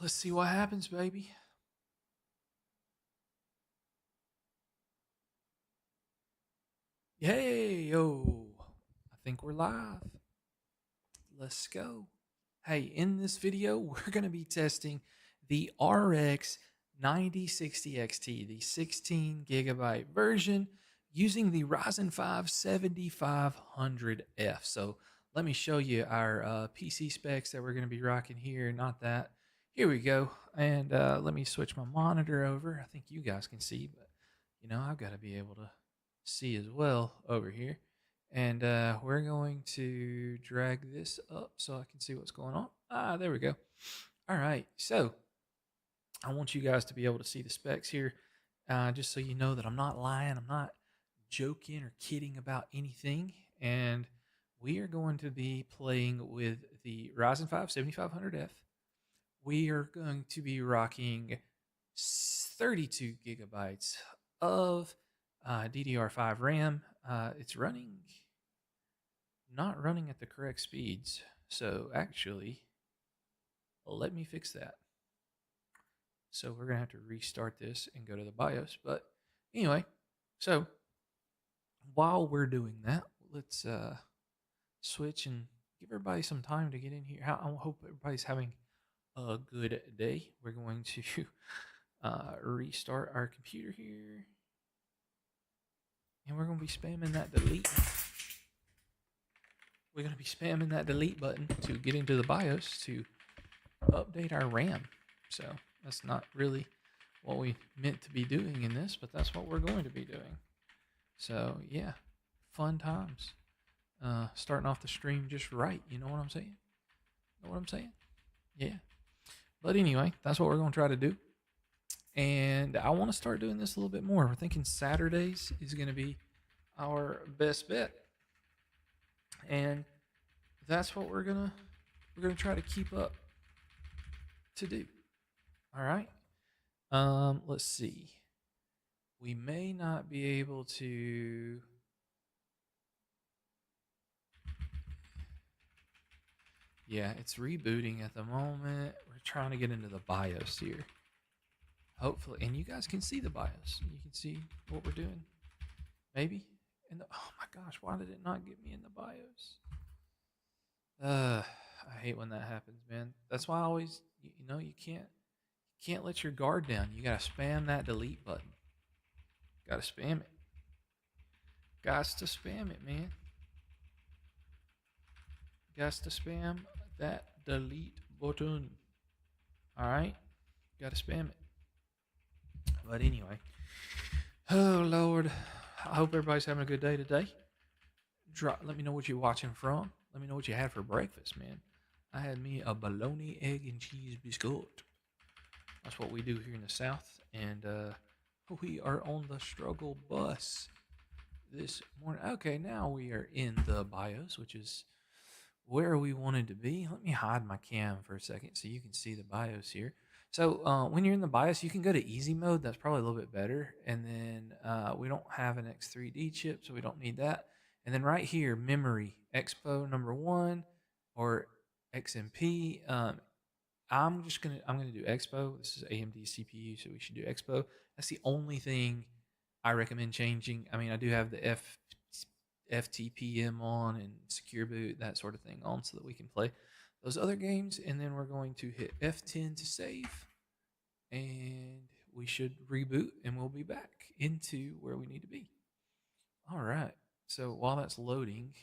Let's see what happens, baby. Hey, yo. I think we're live. Let's go. Hey, in this video, we're going to be testing the RX 9060 XT, the 16 gigabyte version, using the Ryzen 5 7500F. So let me show you our PC specs that we're going to be rocking here. Not that. Here we go. And let me switch my monitor over. I think you guys can see, but I've got to be able to see as well over here. And we're going to drag this up so I can see what's going on. Ah, there we go. All right, so I want you guys to be able to see the specs here, just so you know that I'm not lying. I'm not joking or kidding about anything. And we are going to be playing with the Ryzen 5 7500F. We are going to be rocking 32 gigabytes of DDR5 RAM. It's not running at the correct speeds. So actually, let me fix that. So we're going to have to restart this and go to the BIOS. But anyway, so while we're doing that, let's switch and give everybody some time to get in here. I hope everybody's having a good day. We're going to restart our computer here. And we're going to be spamming that delete. We're going to be spamming that delete button to get into the BIOS to update our RAM. So that's not really what we meant to be doing in this, but that's what we're going to be doing. So yeah, fun times. Starting off the stream just right. You know what I'm saying? Know what I'm saying? Yeah. But anyway, that's what we're going to try to do. And I want to start doing this a little bit more. We're thinking Saturdays is going to be our best bet. And that's what we're gonna try to keep up to do. All right. Let's see. We may not be able to. Yeah, it's rebooting at the moment. We're trying to get into the BIOS here. Hopefully, and you guys can see the BIOS. You can see what we're doing. Maybe. Oh my gosh, why did it not get me in the BIOS? I hate when that happens, man. That's why I always, you can't let your guard down. You gotta spam that delete button. Gotta spam it. Gots to spam it, man. Gots to spam that delete button. All right, gotta spam it. But anyway, oh Lord, I hope everybody's having a good day today. Let me know what you're watching from. Let me know what you had for breakfast, man. I had me a bologna, egg, and cheese biscuit. That's what we do here in the South, and we are on the struggle bus this morning. Okay, now we are in the BIOS, which is where we wanted to be. Let me hide my cam for a second so you can see the BIOS here. So when you're in the BIOS, you can go to easy mode. That's probably a little bit better. And then we don't have an X3D chip, so we don't need that. And then right here, memory, EXPO number 1 or XMP. I'm gonna do EXPO. This is AMD CPU, so we should do EXPO. That's the only thing I recommend changing. I mean, I do have the FTPM on and secure boot, that sort of thing on, so that we can play those other games. And then we're going to hit F10 to save, and we should reboot, and we'll be back into where we need to be. All right. So while that's loading,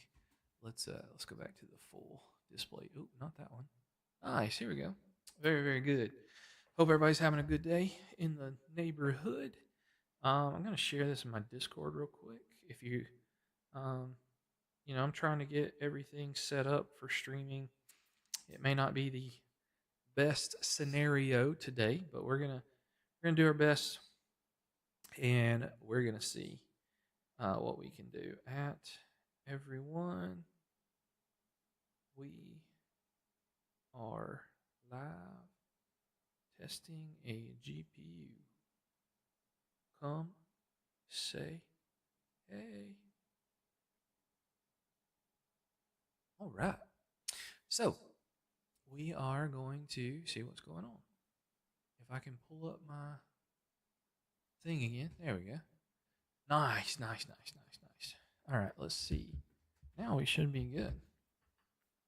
let's go back to the full display. Oh, not that one. Nice. Here we go. Very, very good. Hope everybody's having a good day in the neighborhood. I'm going to share this in my Discord real quick. If you, um, I'm trying to get everything set up for streaming. It may not be the best scenario today, but we're gonna do our best, and we're gonna see what we can do. At everyone, we are live testing a GPU. Come say hey. All right. So we are going to see what's going on. I can pull up my thing again. There we go. Nice, nice, nice, nice, nice. All right, let's see. Now we should be good.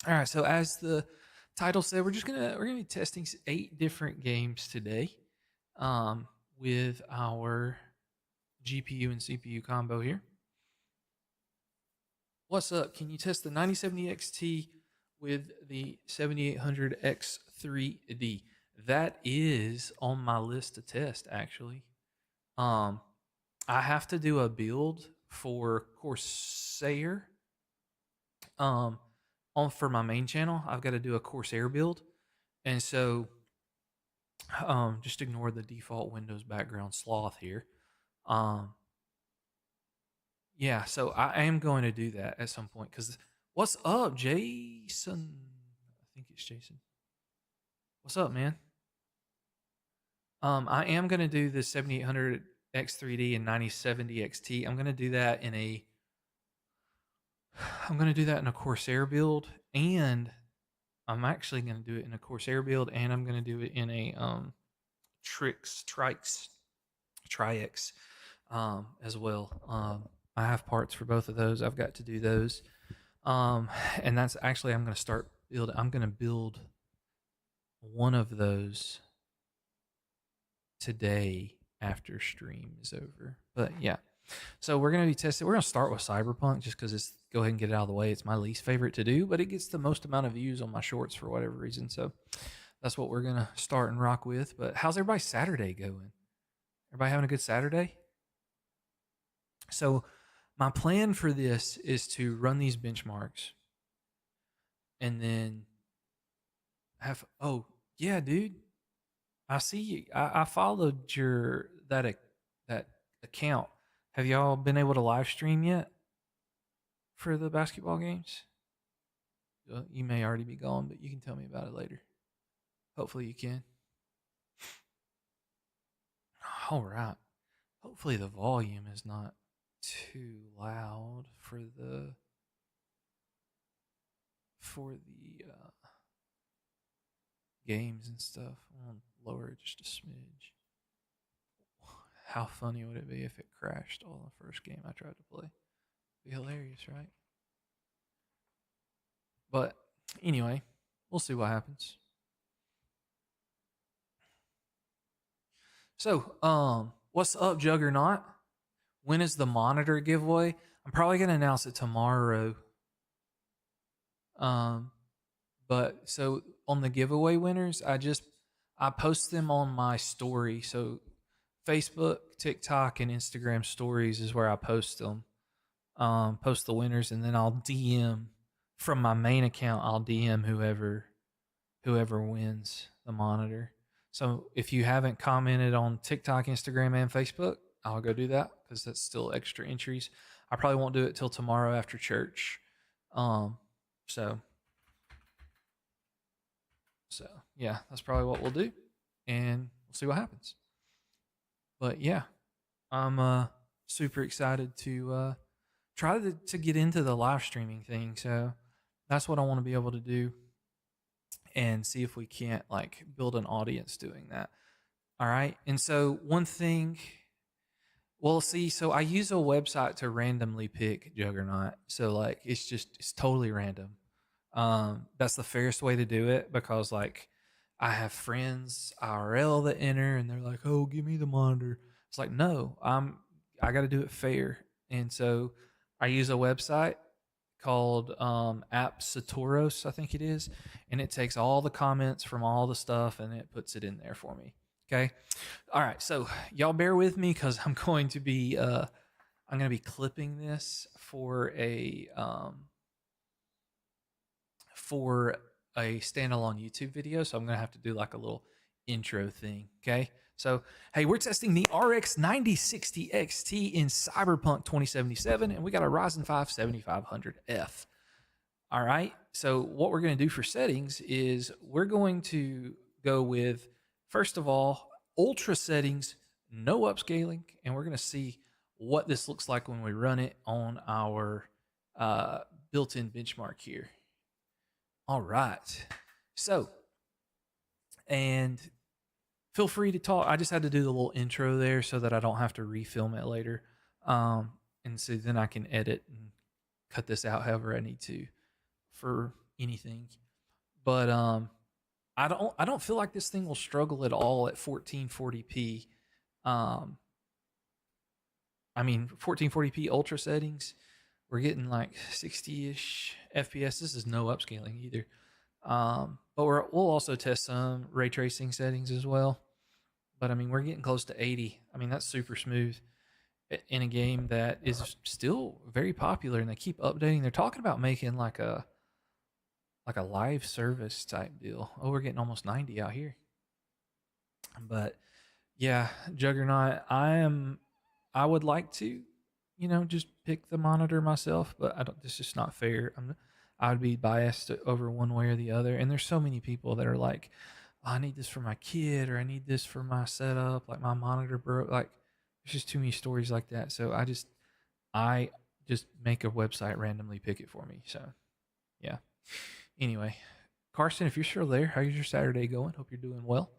All right, so as the title said, we're gonna be testing 8 different games today, with our GPU and CPU combo here. What's up? Can you test the 9070 XT with the 7800 X3D? That is on my list to test, actually. I have to do a build for Corsair. For my main channel, I've got to do a Corsair build, and so just ignore the default Windows background sloth here. Yeah, so I am going to do that at some point. Because what's up, Jason? I think it's Jason. What's up, man? I am going to do the 7800 X3D and 9070 XT. I'm going to do that in a Corsair build, and I'm actually going to do it in a Corsair build, and I'm going to do it in a Trix as well. I have parts for both of those. I've got to do those. And that's actually, I'm going to build one of those today after stream is over. But yeah, so we're going to be testing. We're going to start with CyberPunk just because go ahead and get it out of the way. It's my least favorite to do, but it gets the most amount of views on my shorts for whatever reason. So that's what we're going to start and rock with. But how's everybody's Saturday going? Everybody having a good Saturday? So my plan for this is to run these benchmarks and then yeah, dude, I see you. I followed that account. Have y'all been able to live stream yet for the basketball games? You may already be gone, but you can tell me about it later. Hopefully you can. All right. Hopefully the volume is not too loud for the games and stuff. I'll lower it just a smidge. How funny would it be if it crashed on the first game I tried to play? Be hilarious, right? But anyway, we'll see what happens. So, what's up, Juggernaut? When is the monitor giveaway? I'm probably gonna announce it tomorrow. But so on the giveaway winners, I post them on my story. So Facebook, TikTok, and Instagram stories is where I post them. Post the winners, and then I'll DM from my main account. I'll DM whoever wins the monitor. So if you haven't commented on TikTok, Instagram, and Facebook, I'll go do that because that's still extra entries. I probably won't do it till tomorrow after church. So yeah, that's probably what we'll do, and we'll see what happens. But yeah, I'm super excited to try to get into the live streaming thing. So that's what I want to be able to do, and see if we can't like build an audience doing that. All right. And so one thing, well, see, so I use a website to randomly pick Juggernaut. So like it's totally random. That's the fairest way to do it because like I have friends IRL that enter and they're like, "Oh, give me the monitor." It's like, no, I got to do it fair. And so I use a website called App Satoros, I think it is, and it takes all the comments from all the stuff and it puts it in there for me. Okay. All right. So y'all bear with me because I'm going to be clipping this for a standalone YouTube video. So I'm going to have to do like a little intro thing. Okay. So, hey, we're testing the RX 9060 XT in CyberPunk 2077, and we got a Ryzen 5 7500F. All right. So what we're going to do for settings is we're going to go with, first of all, ultra settings, no upscaling, and we're going to see what this looks like when we run it on our built-in benchmark here. All right. So, and feel free to talk. I just had to do the little intro there so that I don't have to refilm it later. And so then I can edit and cut this out however I need to for anything. But I don't feel like this thing will struggle at all at 1440p. Um, I mean 1440p ultra settings. We're getting like 60-ish FPS. This is no upscaling either. But we'll also test some ray tracing settings as well. But I mean, we're getting close to 80. I mean, that's super smooth in a game that is still very popular, and they keep updating. They're talking about making like a live service type deal. Oh, we're getting almost 90 out here. But yeah, Juggernaut, I would like to, just pick the monitor myself, but I don't. This is not fair. I would be biased over one way or the other. And there's so many people that are like, oh, I need this for my kid, or I need this for my setup. Like my monitor broke. Like there's just too many stories like that. So I just make a website randomly pick it for me. So yeah. Anyway, Carson, if you're still there, how's your Saturday going? Hope you're doing well.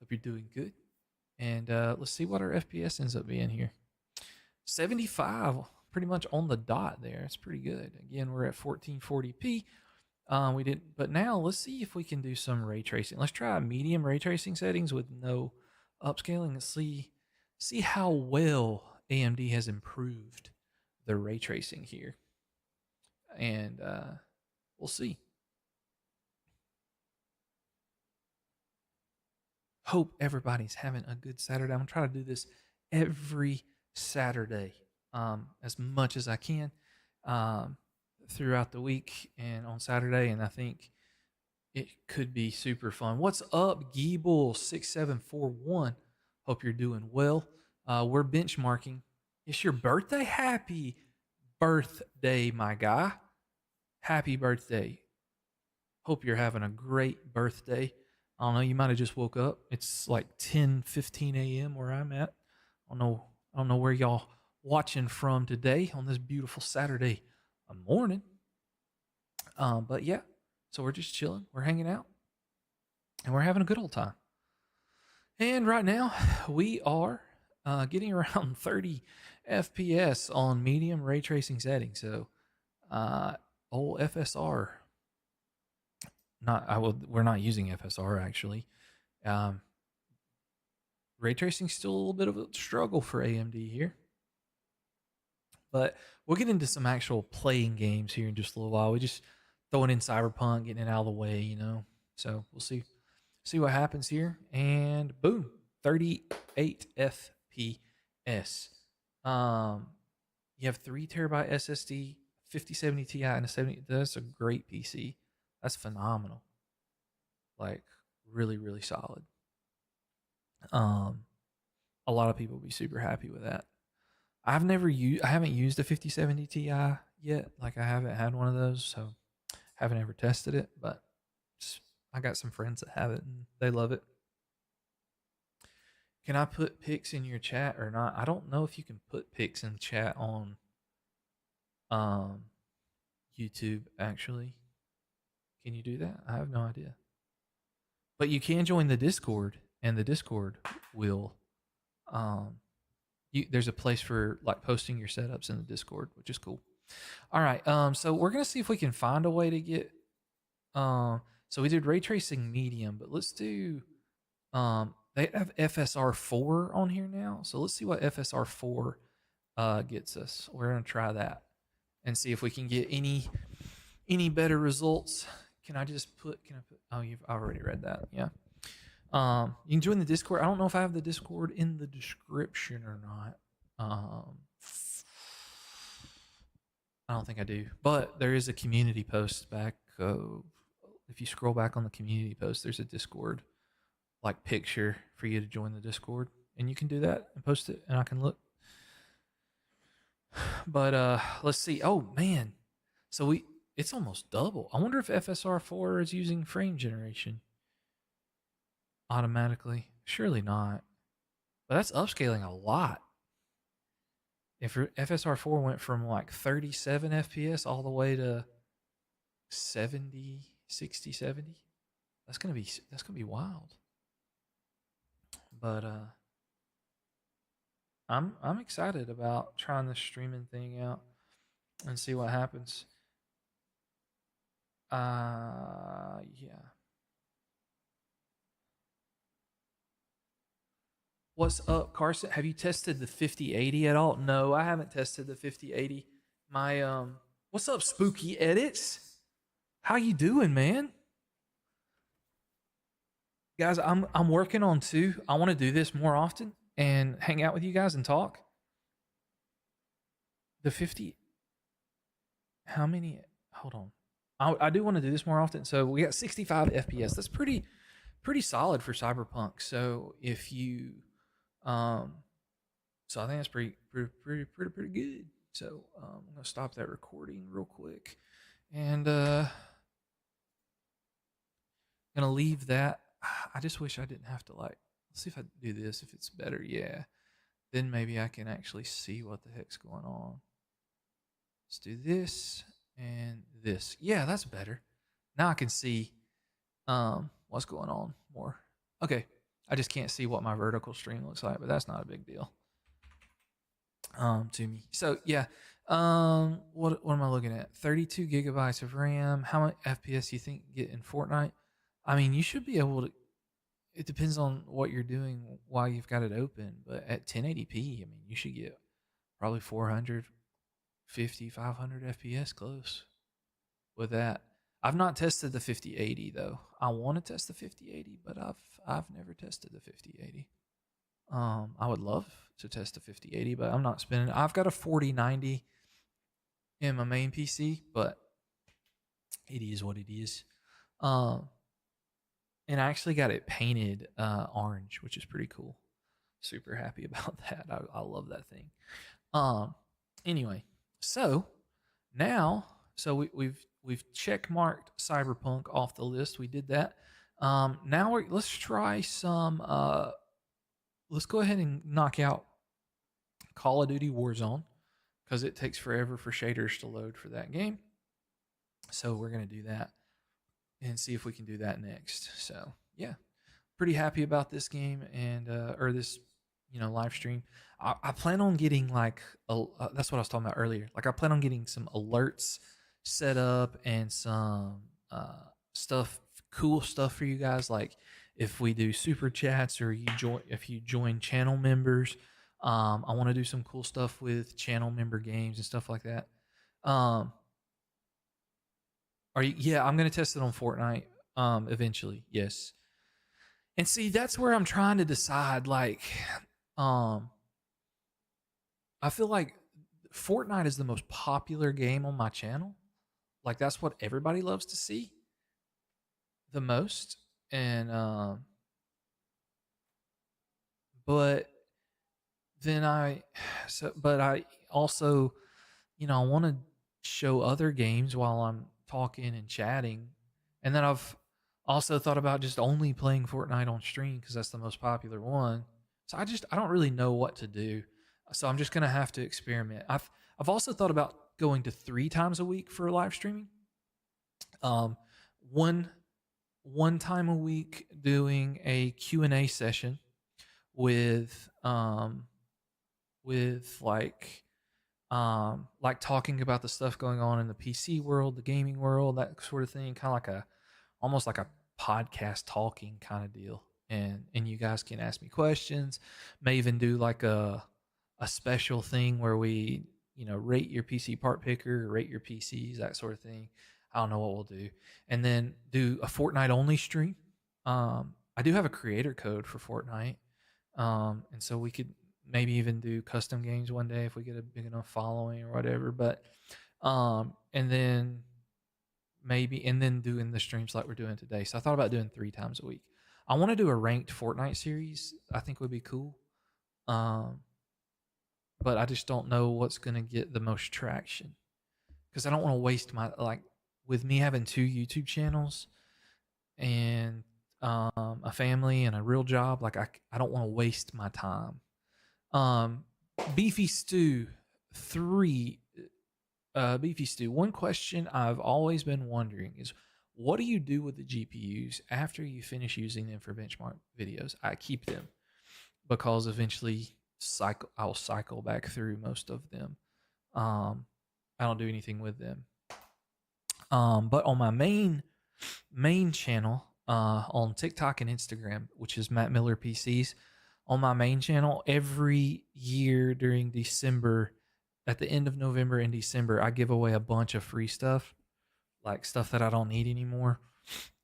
Hope you're doing good. And let's see what our FPS ends up being here. 75, pretty much on the dot there. It's pretty good. Again, we're at 1440p. We didn't, but now let's see if we can do some ray tracing. Let's try medium ray tracing settings with no upscaling. Let's see how well AMD has improved the ray tracing here, and we'll see. Hope everybody's having a good Saturday. I'm gonna try to do this every Saturday, as much as I can, throughout the week and on Saturday. And I think it could be super fun. What's up, Geeble6741? Hope you're doing well. We're benchmarking. It's your birthday. Happy birthday, my guy. Happy birthday. Hope you're having a great birthday. I don't know, you might have just woke up. It's like 10:15 a.m. where I'm at. I don't know where y'all watching from today on this beautiful Saturday morning. But yeah, so we're just chilling, we're hanging out, and we're having a good old time. And right now, we are getting around 30 FPS on medium ray tracing settings. So, old FSR. We're not using FSR actually. Ray tracing still a little bit of a struggle for AMD here, but we'll get into some actual playing games here in just a little while. We just throwing in CyberPunk, getting it out of the way, So we'll see what happens here, and boom, 38 FPS. You have 3 TB SSD, 5070 Ti, and a 70. That's a great PC. That's phenomenal. Like really, really solid. A lot of people will be super happy with that. I haven't used a 5070 Ti yet. Like I haven't had one of those, so haven't ever tested it, but I got some friends that have it and they love it. Can I put pics in your chat or not? I don't know if you can put pics in chat on YouTube actually. Can you do that? I have no idea. But you can join the Discord, and the Discord will there's a place for like posting your setups in the Discord, which is cool. All right, so we're gonna see if we can find a way to get so we did ray tracing medium, but let's do they have FSR 4 on here now, so let's see what FSR 4 gets us. We're gonna try that and see if we can get any better results. Can I put, oh, you've already read that. Yeah. You can join the Discord. I don't know if I have the Discord in the description or not. I don't think I do, but there is a community post back. If you scroll back on the community post, there's a Discord like picture for you to join the Discord, and you can do that and post it, and I can look. But let's see. Oh man, so it's almost double. I wonder if FSR 4 is using frame generation automatically. Surely not. But that's upscaling a lot. If FSR 4 went from like 37 FPS all the way to 70, 60, 70, that's gonna be wild. But I'm excited about trying this streaming thing out and see what happens. Yeah. What's up, Carson? Have you tested the 5080 at all? No, I haven't tested the 5080. My what's up, Spooky Edits? How you doing, man? Guys, I'm working on two. I want to do this more often and hang out with you guys and talk. The 50, how many? Hold on. I do want to do this more often. So we got 65 FPS. That's pretty solid for CyberPunk. So if you so I think that's pretty good. So I'm gonna stop that recording real quick, and gonna leave that. I just wish I didn't have to like. Let's see if I do this. If it's better, yeah. Then maybe I can actually see what the heck's going on. Let's do this and this. Yeah, that's better. Now I can see what's going on more. Okay. I just can't see what my vertical stream looks like, but that's not a big deal to me. So yeah. What am I looking at? 32 gigabytes of RAM. How much FPS do you think you get in Fortnite? I mean, you should be able to. It depends on what you're doing while you've got it open, but at 1080p, I mean, you should get probably 450, 500 FPS close with that. I've not tested the 5080 though. I want to test the 5080, but I've never tested the 5080. I would love to test the 5080, but I'm not spending. I've got a 4090 in my main PC, but it is what it is. And I actually got it painted orange, which is pretty cool. Super happy about that. I love that thing. Anyway, so now, we've check marked CyberPunk off the list. We did that. Now let's try some. Let's go ahead and knock out Call of Duty Warzone because it takes forever for shaders to load for that game. So we're gonna do that and see if we can do that next. So yeah, pretty happy about this game and or this live stream. I plan on getting like that's what I was talking about earlier. Like I plan on getting some alerts set up and some cool stuff for you guys. Like if we do super chats or if you join channel members, I want to do some cool stuff with channel member games and stuff like that. Yeah, I'm gonna test it on Fortnite eventually. Yes. And see, that's where I'm trying to decide. Like, I feel like Fortnite is the most popular game on my channel. Like that's what everybody loves to see the most. And but then but I also, I want to show other games while I'm talking and chatting. And then I've also thought about just only playing Fortnite on stream because that's the most popular one. So I don't really know what to do. So I'm just gonna have to experiment. I've also thought about going to 3 times a week for live streaming. One time a week doing a Q&A session with like talking about the stuff going on in the PC world, the gaming world, that sort of thing, kind of like almost like a podcast talking kind of deal. And you guys can ask me questions. May even do like a special thing where we rate your PC part picker, rate your PCs, that sort of thing. I don't know what we'll do, and then do a Fortnite only stream. I do have a creator code for Fortnite, and so we could maybe even do custom games one day if we get a big enough following or whatever. But and then doing the streams like we're doing today. So I thought about doing 3 times a week. I want to do a ranked Fortnite series. I think would be cool. But I just don't know what's going to get the most traction because I don't want to waste with me having 2 YouTube channels and a family and a real job. Like I don't want to waste my time. Beefy Stew 3. Beefy Stew, one question I've always been wondering is, what do you do with the GPUs after you finish using them for benchmark videos? I keep them. because eventually I'll cycle back through most of them. I don't do anything with them. But on my main channel, on TikTok and Instagram, which is Matt Miller PCs, on my main channel, every year during December, at the end of November and December, I give away a bunch of free stuff, like stuff that I don't need anymore.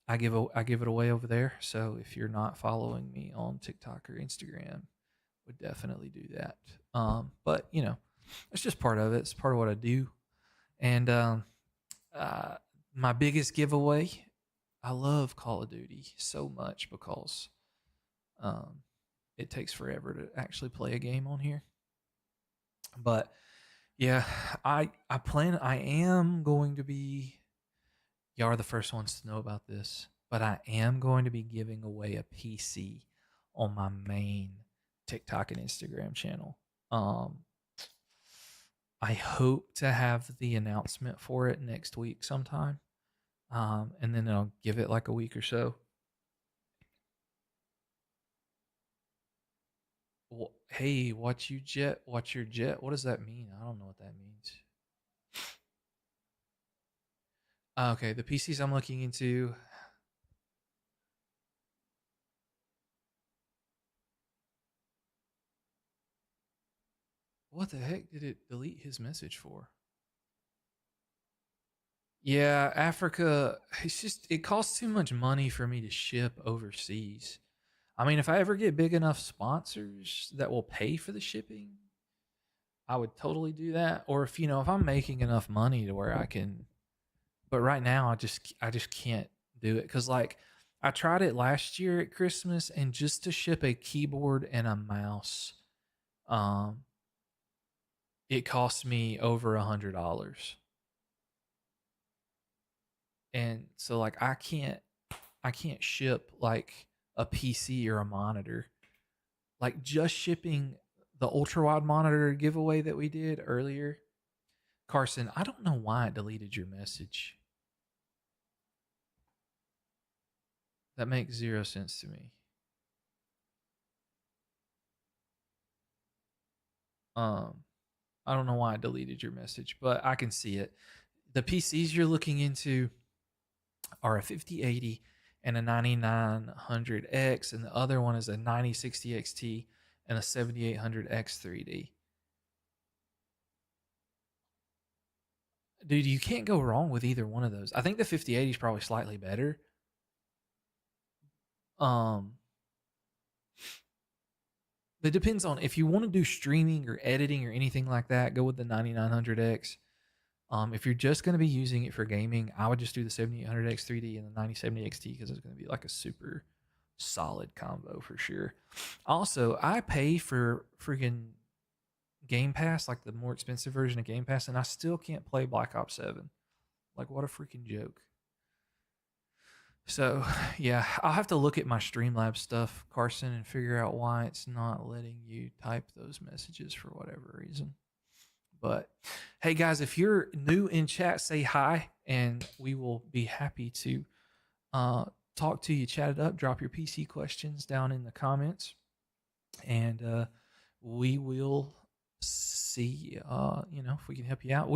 I give it away over there. So if you're not following me on TikTok or Instagram, would definitely do that. But you know, it's just part of it. It's part of what I do. And uh, my biggest giveaway, I love Call of Duty so much because um, it takes forever to actually play a game on here. But yeah, I am going to be, y'all are the first ones to know about this, but I am going to be giving away a PC on my main TikTok and Instagram channel. Um, I hope to have the announcement for it next week sometime. And then I'll give it like a week or so. Hey, watch your jet. What does that mean? I don't know what that means. Okay, the PCs I'm looking into. What the heck did it delete his message for? Yeah, Africa, it costs too much money for me to ship overseas. I mean, if I ever get big enough sponsors that will pay for the shipping, I would totally do that. Or if I'm making enough money to where I can, but right now I just can't do it cuz like I tried it last year at Christmas and just to ship a keyboard and a mouse um it cost me over $100. And so like I can't ship like a PC or a monitor. Like just shipping the ultra wide monitor giveaway that we did earlier. Carson, I don't know why it deleted your message. That makes zero sense to me. Um, I don't know why I deleted your message, but I can see it. The PCs you're looking into are a 5080 and a 9900X, and the other one is a 9060 XT and a 7800X 3D. Dude, you can't go wrong with either one of those. I think the 5080 is probably slightly better. Um, it depends on if you want to do streaming or editing or anything like that, go with the 9900X. If you're just going to be using it for gaming, I would just do the 7800X 3D and the 9070 XT because it's going to be like a super solid combo for sure. Also, I pay for freaking Game Pass, like the more expensive version of Game Pass, and I still can't play Black Ops 7. Like, what a freaking joke. So, yeah, I'll have to look at my Streamlabs stuff, Carson, and figure out why it's not letting you type those messages for whatever reason. But hey, guys, if you're new in chat, say hi, and we will be happy to uh, talk to you, chat it up, drop your PC questions down in the comments, and we will see, if we can help you out.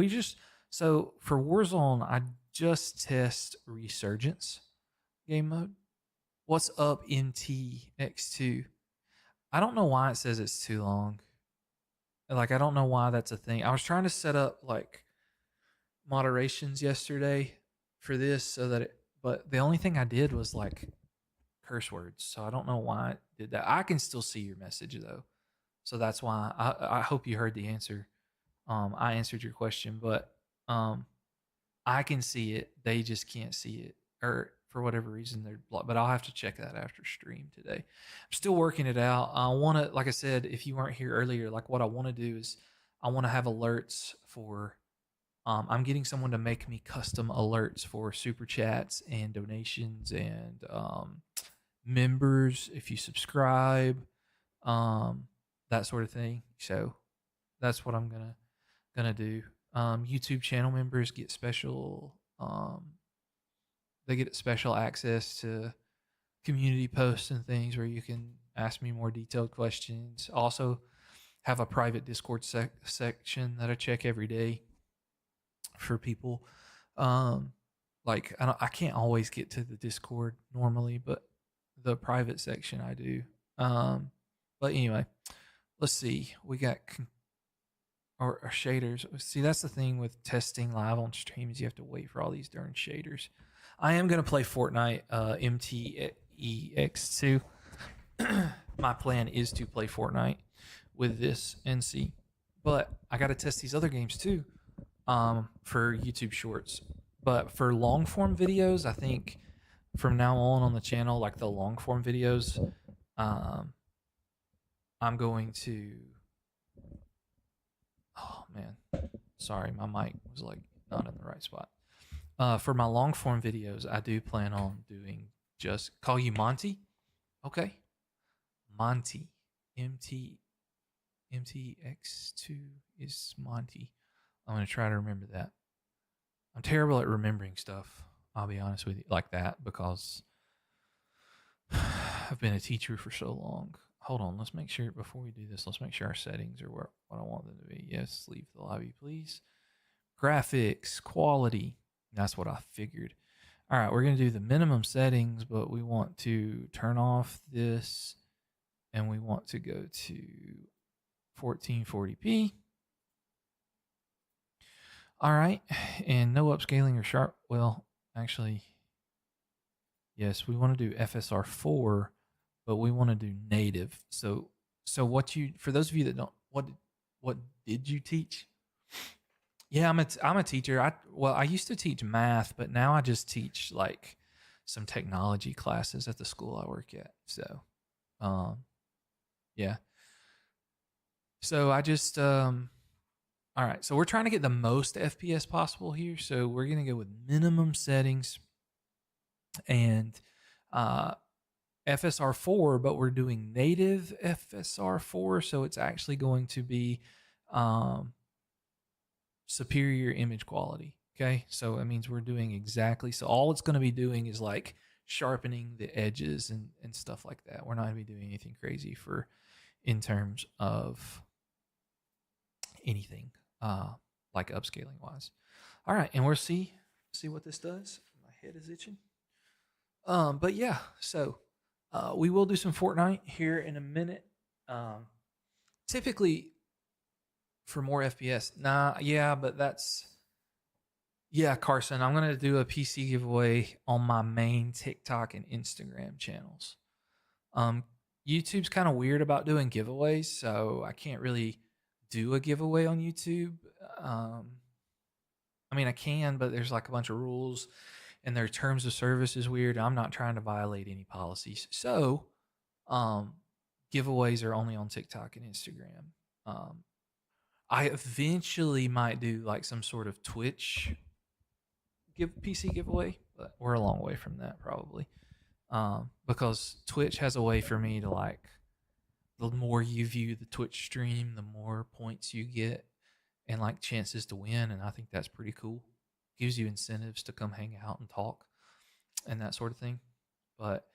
So for Warzone, I just test Resurgence game mode. What's up, NTX2? I don't know why it says it's too long. Like, I don't know why that's a thing. I was trying to set up like moderations yesterday for this but the only thing I did was like curse words. So I don't know why it did that. I can still see your message though. So that's why I hope you heard the answer. I answered your question, but um, I can see it. They just can't see it, or for whatever reason they're blocked. But I'll have to check that after stream today. I'm still working it out. I want to, like I said, if you weren't here earlier, like what I want to do is I want to have alerts for. I'm getting someone to make me custom alerts for super chats and donations and members if you subscribe, um, that sort of thing. So that's what I'm gonna do. YouTube channel members get special. They get special access to community posts and things where you can ask me more detailed questions. Also, have a private Discord section that I check every day for people. Um, like I can't always get to the Discord normally, but the private section I do. But anyway, let's see. We got or shaders. See, that's the thing with testing live on stream is you have to wait for all these darn shaders. I am gonna play Fortnite MTEX2. My plan is to play Fortnite with this and see, but I got to test these other games too for YouTube Shorts. But for long form videos, I think from now on the channel, like the long form videos, I'm going to. Oh man, sorry, my mic was like not in the right spot. For my long form videos, I do plan on doing just call you Monty. Okay, Monty. MT MTX2 is Monty. I'm gonna try to remember that. I'm terrible at remembering stuff. I'll be honest with you, like that, because I've been a teacher for so long. Hold on, let's make sure before we do this, let's make sure our settings are what I want them to be. Yes, leave the lobby, please. Graphics, quality. That's what I figured. All right, we're gonna do the minimum settings, but we want to turn off this and we want to go to 1440p. All right, and no upscaling or sharp. Well, actually, yes, we want to do FSR4, but we want to do native. So what you, for those of you that don't, what did you teach? Yeah, I'm a teacher. I used to teach math, but now I just teach like some technology classes at the school I work at. So, yeah. So I just all right, so we're trying to get the most FPS possible here. So we're going to go with minimum settings and FSR4, but we're doing native FSR4. So it's actually going to be superior image quality. Okay, so that means we're doing exactly. So all it's going to be doing is like sharpening the edges and stuff like that. We're not going to be doing anything crazy for in terms of anything. Like upscaling wise. All right, and we'll see what this does. My head is itching. But yeah, so we will do some Fortnite here in a minute. Typically for more FPS. But that's Carson, I'm gonna do a PC giveaway on my main TikTok and Instagram channels. YouTube's kind of weird about doing giveaways, so I can't really do a giveaway on YouTube. I mean, I can, but there's like a bunch of rules and their terms of service is weird. I'm not trying to violate any policies. So, giveaways are only on TikTok and Instagram. I eventually might do like some sort of Twitch PC giveaway, but we're a long way from that probably. Because Twitch has a way for me to like, the more you view the Twitch stream, the more points you get and like chances to win. And I think that's pretty cool. Gives you incentives to come hang out and talk and that sort of thing. But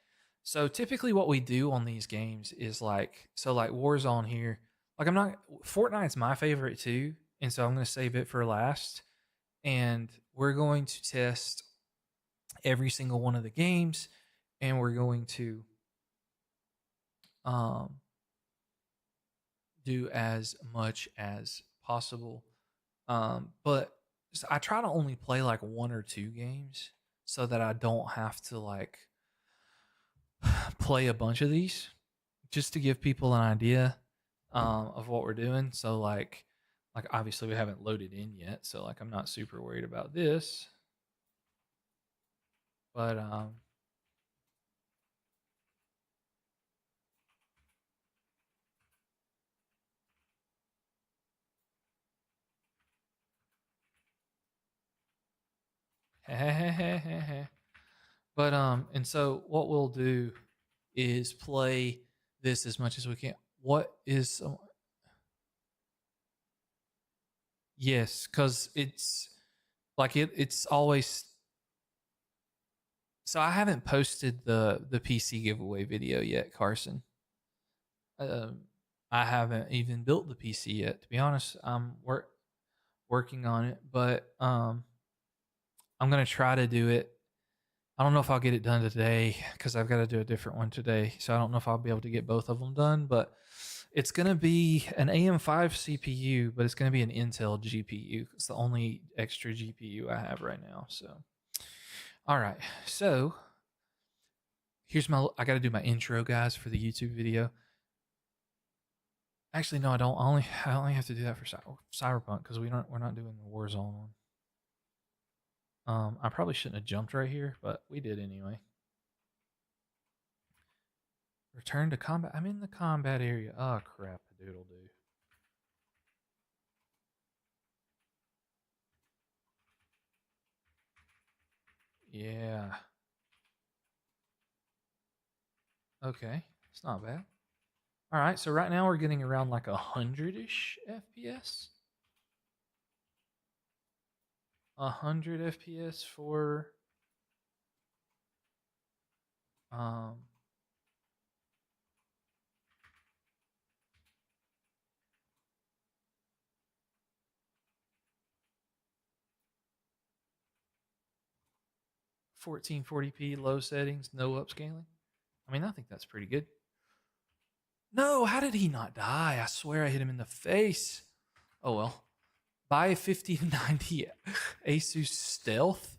so typically what we do on these games is like Warzone here. Like Fortnite's my favorite too. And so I'm going to save it for last. And we're going to test every single one of the games. And we're going to do as much as possible. But I try to only play like one or two games so that I don't have to like play a bunch of these, just to give people an idea of what we're doing. So like obviously we haven't loaded in yet, so like I'm not super worried about this. But but and so what we'll do is play this as much as we can. What is yes, because it's like it's always. So I haven't posted the PC giveaway video yet, Carson. I haven't even built the PC yet. To be honest, I'm working on it, but I'm gonna try to do it. I don't know if I'll get it done today because I've got to do a different one today. So I don't know if I'll be able to get both of them done, but it's going to be an AM5 CPU, but it's going to be an Intel GPU. It's the only extra GPU I have right now. So, all right. So here's I got to do my intro, guys, for the YouTube video. Actually, no, I don't. I only have to do that for CyberPunk because we're not doing the Warzone one. I probably shouldn't have jumped right here, but we did anyway. Return to combat. I'm in the combat area. Oh, crap. Doodle do. Yeah. Okay. It's not bad. All right. So right now we're getting around like 100-ish FPS. 100 FPS for 1440p low settings, no upscaling. I mean, I think that's pretty good. No, how did he not die? I swear I hit him in the face. Oh well. Buy a 5090 Asus Stealth.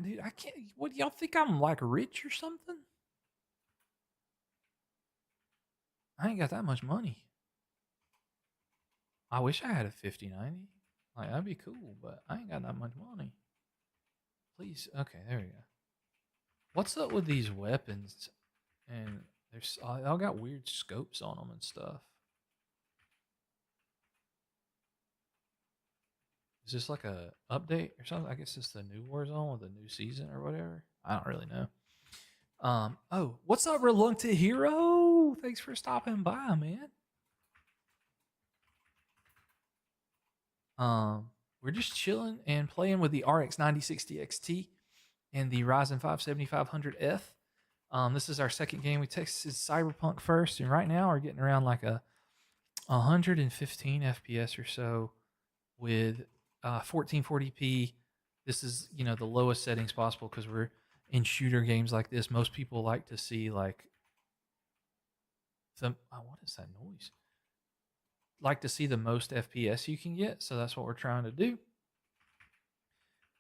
Dude, I can't. What do y'all think? I'm like rich or something? I ain't got that much money. I wish I had a 5090. Like that'd be cool, but I ain't got that much money. Please, okay, there we go. What's up with these weapons? And there's all got weird scopes on them and stuff. Is this like a update or something? I guess it's the new Warzone or the new season or whatever. I don't really know. Oh, what's up, Reluctant Hero? Thanks for stopping by, man. We're just chilling and playing with the RX 9060 XT and the Ryzen 5 7500F. This is our second game. We tested CyberPunk first, and right now we're getting around like a 115 FPS or so with 1440p. This is the lowest settings possible because we're in shooter games like this. Most people like to see like some. Oh, what is that noise? Like to see the most FPS you can get, so that's what we're trying to do.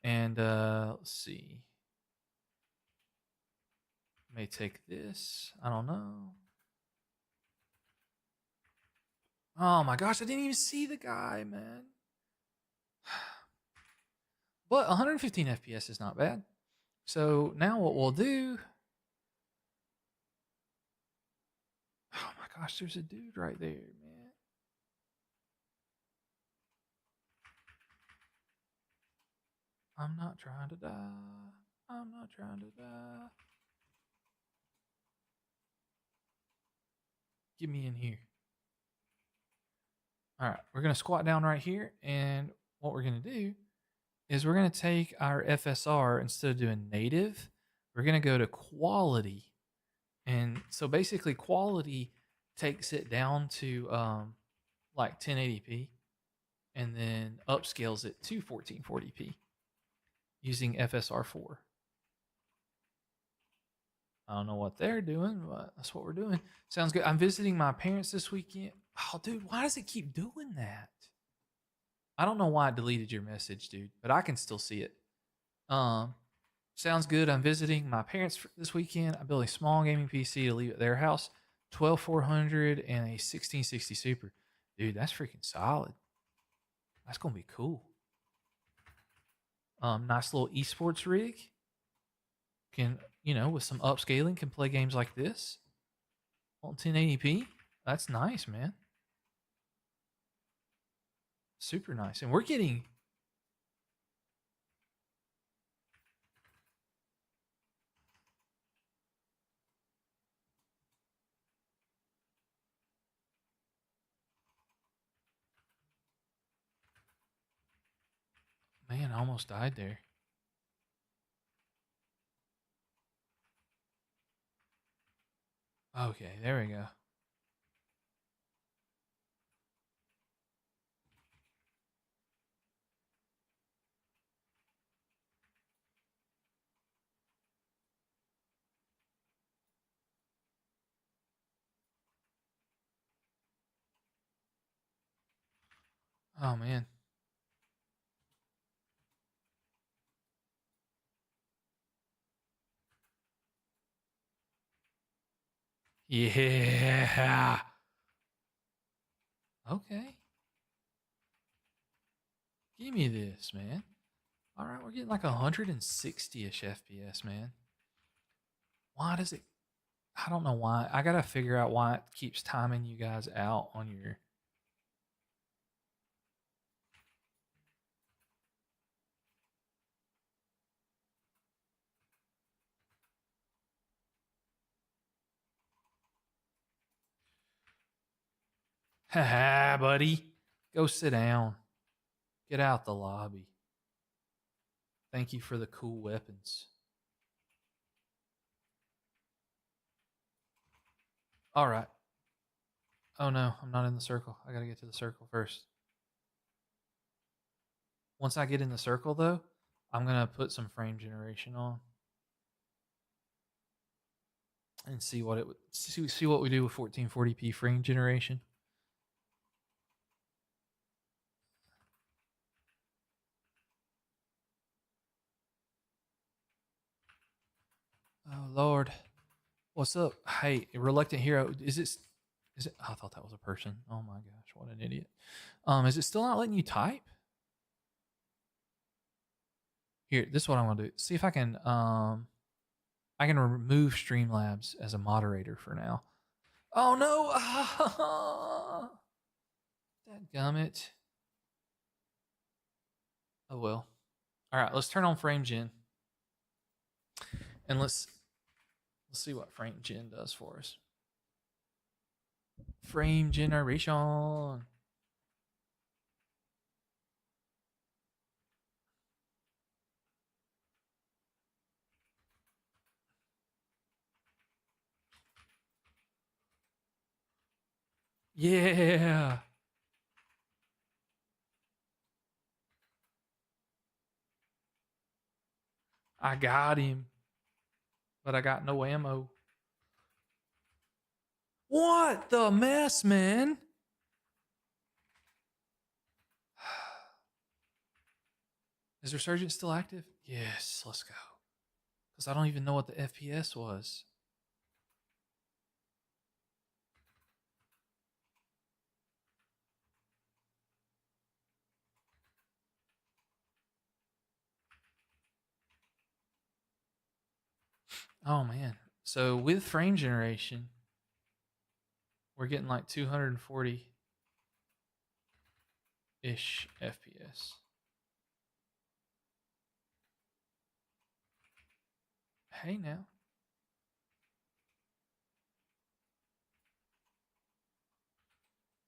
And let's see. May take this. I don't know. Oh my gosh, I didn't even see the guy, man. But 115 FPS is not bad. So now what we'll do. Oh my gosh, there's a dude right there, man. I'm not trying to die. I'm not trying to die. Get me in here. All right, we're going to squat down right here. And what we're going to do is we're going to take our FSR, instead of doing native, we're going to go to quality. And so basically quality takes it down to like 1080p and then upscales it to 1440p using FSR4. I don't know what they're doing, but that's what we're doing. Sounds good. I'm visiting my parents this weekend. Oh, dude, why does it keep doing that? I don't know why I deleted your message, dude, but I can still see it. Sounds good. I'm visiting my parents this weekend. I built a small gaming PC to leave at their house. 12400 and a 1660 Super. Dude, that's freaking solid. That's gonna be cool. Nice little esports rig. Can with some upscaling, can play games like this on 1080p. That's nice, man. Super nice. And we're getting man, I almost died there. Okay, there we go. Oh man. Yeah. Okay. Give me this, man. All right, we're getting like 160-ish FPS, man. Why does it? I don't know why. I gotta figure out why it keeps timing you guys out on your. Haha, buddy. Go sit down. Get out the lobby. Thank you for the cool weapons. All right. Oh no, I'm not in the circle. I gotta get to the circle first. Once I get in the circle, though, I'm gonna put some frame generation on and see what it would see what we do with 1440p frame generation. Oh Lord, what's up? Hey, reluctant hero, is it? Is it? I thought that was a person. Oh my gosh, what an idiot. Is it still not letting you type? Here, this is what I'm gonna do. See if I can I can remove Streamlabs as a moderator for now. Oh no! Dadgummit. Oh well. All right, let's turn on frame gen and let's see what frame gen does for us. Frame generation. Yeah. I got him, but I got no ammo. What the mess, man? Is Resurgent still active? Yes, let's go. Because I don't even know what the FPS was. Oh man. So with frame generation, we're getting like 240 ish FPS. Hey now.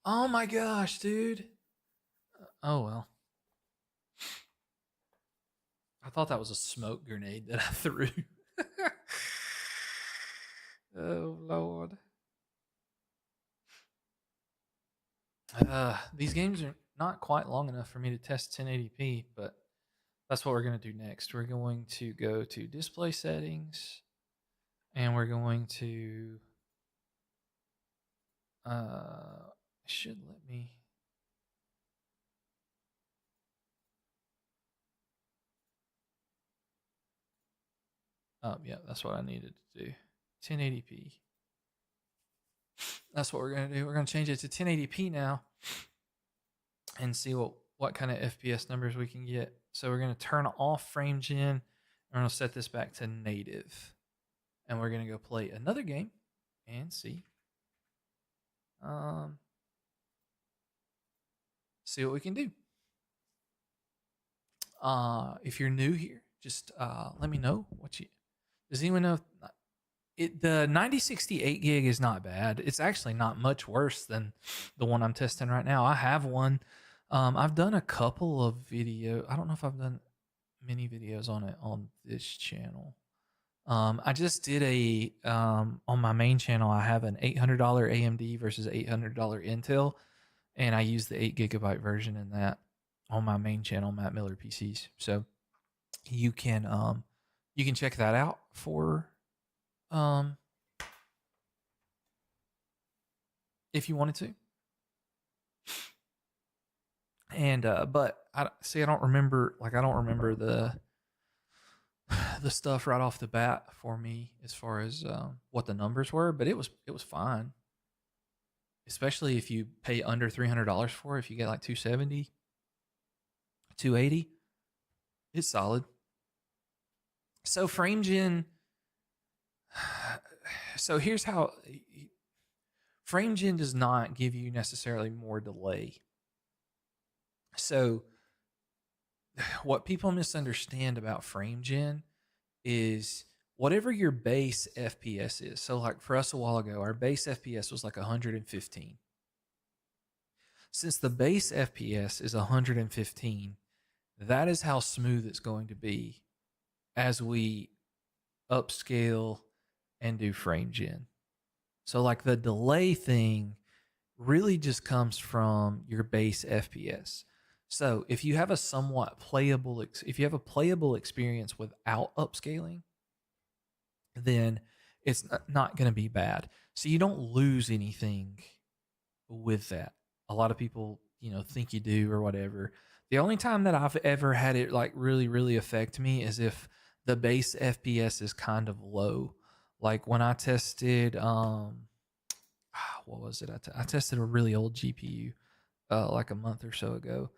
Oh my gosh, dude. Oh well. I thought that was a smoke grenade that I threw. Oh Lord. These games are not quite long enough for me to test 1080p, but that's what we're going to do next. We're going to go to display settings and we're going to should let me yeah, that's what I needed to do. 1080p. That's what we're going to do. We're going to change it to 1080p now and see what kind of FPS numbers we can get. So we're going to turn off frame gen and we're going to set this back to native. And we're going to go play another game and see see what we can do. If you're new here, just let me know what you. Does anyone know? The 9068 gig is not bad. It's actually not much worse than the one I'm testing right now. I have one. I've done a couple of video. I don't know if I've done many videos on it on this channel. I just did a on my main channel. I have an $800 AMD versus $800 Intel, and I use the 8 GB version in that on my main channel, Matt Miller PCs. So you can check that out for if you wanted to. And but I see. I don't remember. Like I don't remember the stuff right off the bat for me as far as what the numbers were. But it was fine, especially if you pay under $300 for it. If you get like 270, 280, it's solid. So FrameGen. So here's how FrameGen does not give you necessarily more delay. So what people misunderstand about FrameGen is whatever your base FPS is. So like for us a while ago, our base FPS was like 115. Since the base FPS is 115, that is how smooth it's going to be as we upscale and do FrameGen. So like the delay thing really just comes from your base FPS. So if you have a somewhat playable, if you have a playable experience without upscaling, then it's not going to be bad. So you don't lose anything with that. A lot of people, think you do or whatever. The only time that I've ever had it like really, really affect me is if the base FPS is kind of low. Like when I tested, what was it? I tested a really old GPU like a month or so ago,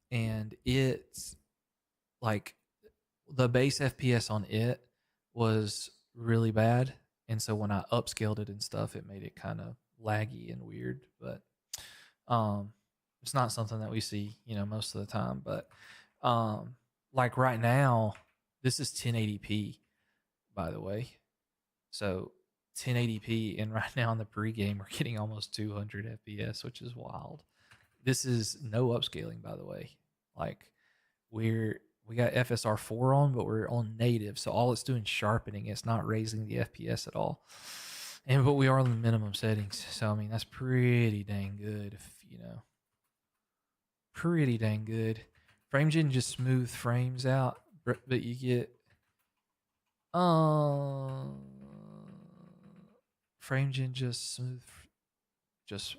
and it's like the base FPS on it was really bad, and so when I upscaled it and stuff, it made it kind of laggy and weird. But um, it's not something that we see, most of the time. But like right now, this is 1080p, by the way. So 1080p, and right now in the pregame, we're getting almost 200 FPS, which is wild. This is no upscaling, by the way. Like we got FSR4 on, but we're on native, so all it's doing is sharpening. It's not raising the FPS at all. And but we are on the minimum settings, so I mean that's pretty dang good. Pretty dang good. FrameGen just smooth frames out, but you get um FrameGen just smooth, just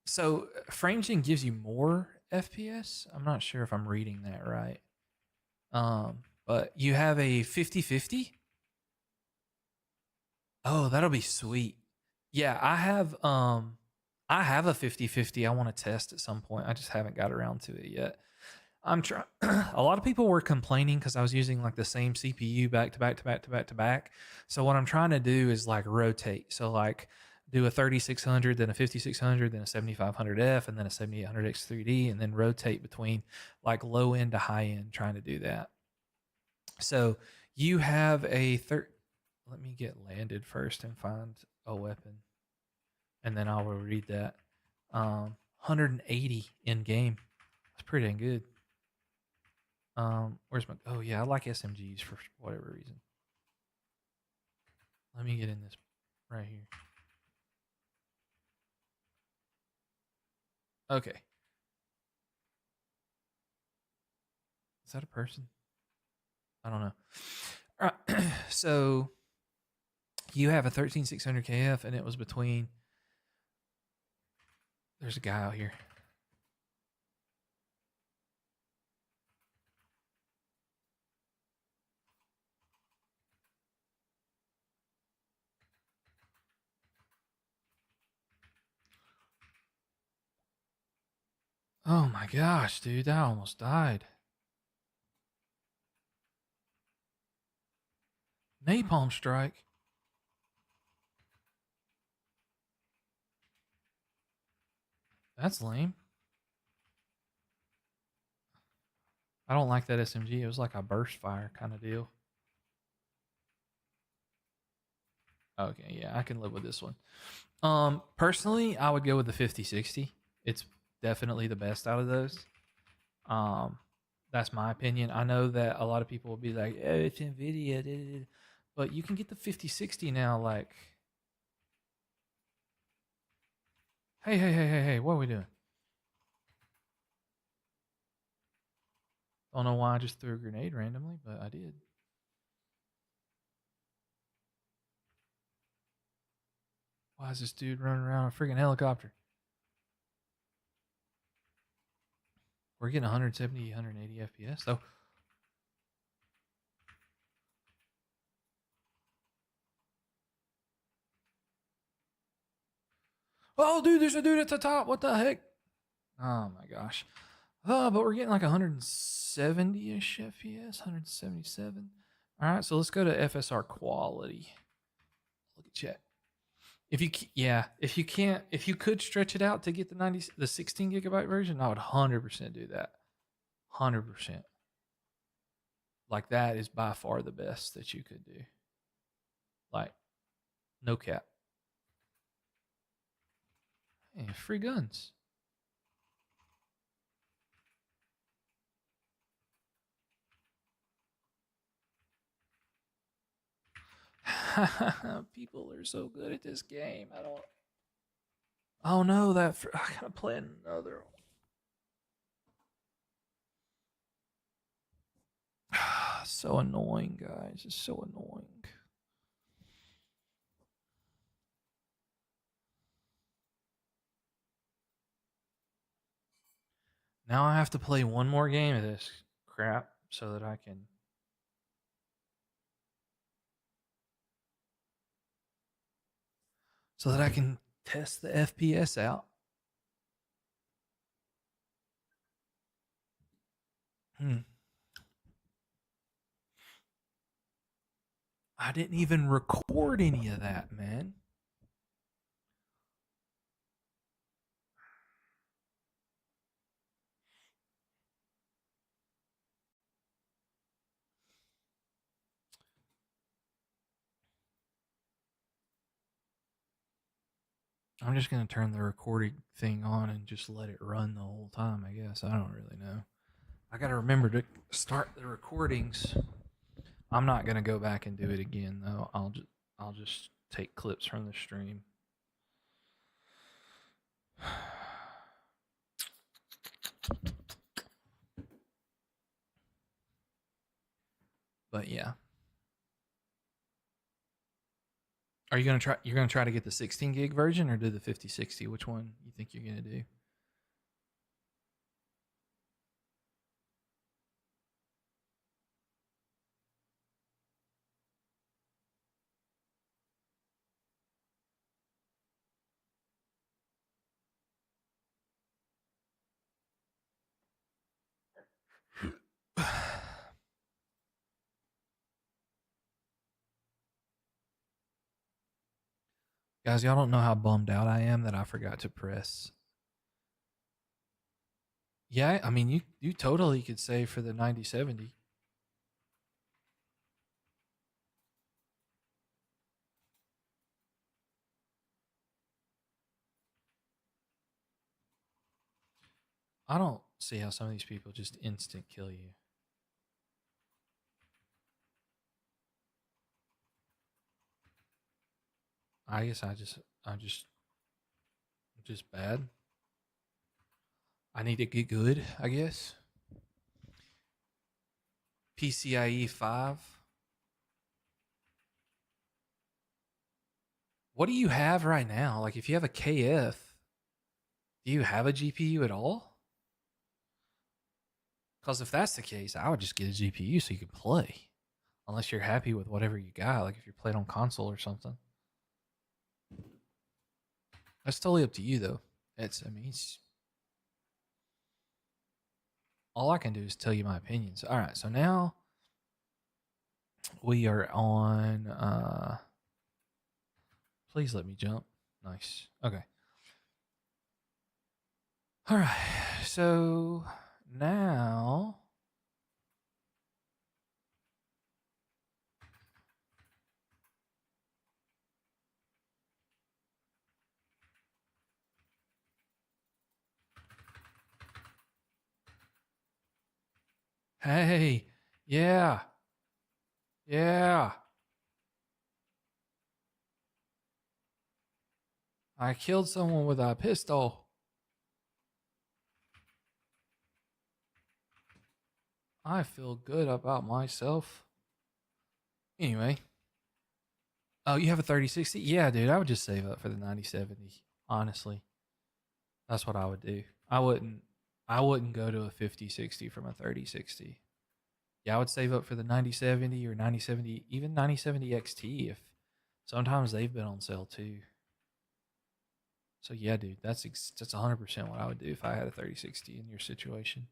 so FrameGen gives you more FPS. I'm not sure if I'm reading that right. But you have a 50/50. Oh, that'll be sweet. Yeah, I have a 50/50 I want to test at some point. I just haven't got around to it yet. I'm trying. A lot of people were complaining because I was using like the same CPU back to back to back to back to back. So what I'm trying to do is like rotate. So like do a 3600, then a 5600, then a 7500F, and then a 7800X3D, and then rotate between like low end to high end, trying to do that. So you have a let me get landed first and find a weapon, and then I will read that. 180 in game. That's pretty dang good. Where's my? Oh yeah, I like SMGs for whatever reason. Let me get in this right here. Okay. Is that a person? I don't know. All right. So you have a 13600 KF, and it was between. There's a guy out here. Oh my gosh, dude, that almost died. Napalm strike. That's lame. I don't like that SMG. It was like a burst fire kind of deal. Okay, yeah, I can live with this one. Personally, I would go with the 5060. It's definitely the best out of those. Um, that's my opinion. I know that a lot of people will be like, "Oh, it's Nvidia," but you can get the 5060 now. Like, hey, hey, hey, hey, hey, what are we doing? Don't know why I just threw a grenade randomly, but I did. Why is this dude running around a freaking helicopter? We're getting 170, 180 FPS though. Oh, dude, there's a dude at the top. What the heck? Oh my gosh. Oh, but we're getting like 170-ish FPS, 177. All right, so let's go to FSR quality. Look at chat. If you can't, if you could stretch it out to get the 16 gigabyte version, I would 100% do that. 100%. Like that is by far the best that you could do. Like, no cap. Hey, free guns. People are so good at this game. I don't. Oh no, I gotta play another one. So annoying, guys. It's so annoying. Now I have to play one more game of this crap so that I can. So that I can test the FPS out. I didn't even record any of that, man. I'm just going to turn the recording thing on and just let it run the whole time, I guess. I don't really know. I got to remember to start the recordings. I'm not going to go back and do it again, though. I'll just take clips from the stream. But yeah. Are you going to try you're going to try to get the 16 gig version or do the 5060? Which one you think you're going to do? Guys, y'all don't know how bummed out I am that I forgot to press. Yeah, I mean, you totally could say for the 9070. I don't see how some of these people just instant kill you. I guess I'm just bad. I need to get good, I guess. PCIe 5. What do you have right now? Like if you have a KF, do you have a GPU at all? Because if that's the case, I would just get a GPU so you can play. Unless you're happy with whatever you got, like if you're playing on console or something. That's totally up to you though. All I can do is tell you my opinions. All right, so now we are on please let me jump. Nice. Okay. All right. So now hey, yeah. Yeah. I killed someone with a pistol. I feel good about myself. Anyway, Oh, you have a 3060? Yeah, dude, I would just save up for the 9070. Honestly, that's what I would do. I wouldn't go to a 5060 from a 3060. Yeah, I would save up for the 9070 or 9070, even 9070 XT if sometimes they've been on sale too. So yeah, dude, that's 100% what I would do if I had a 3060 in your situation.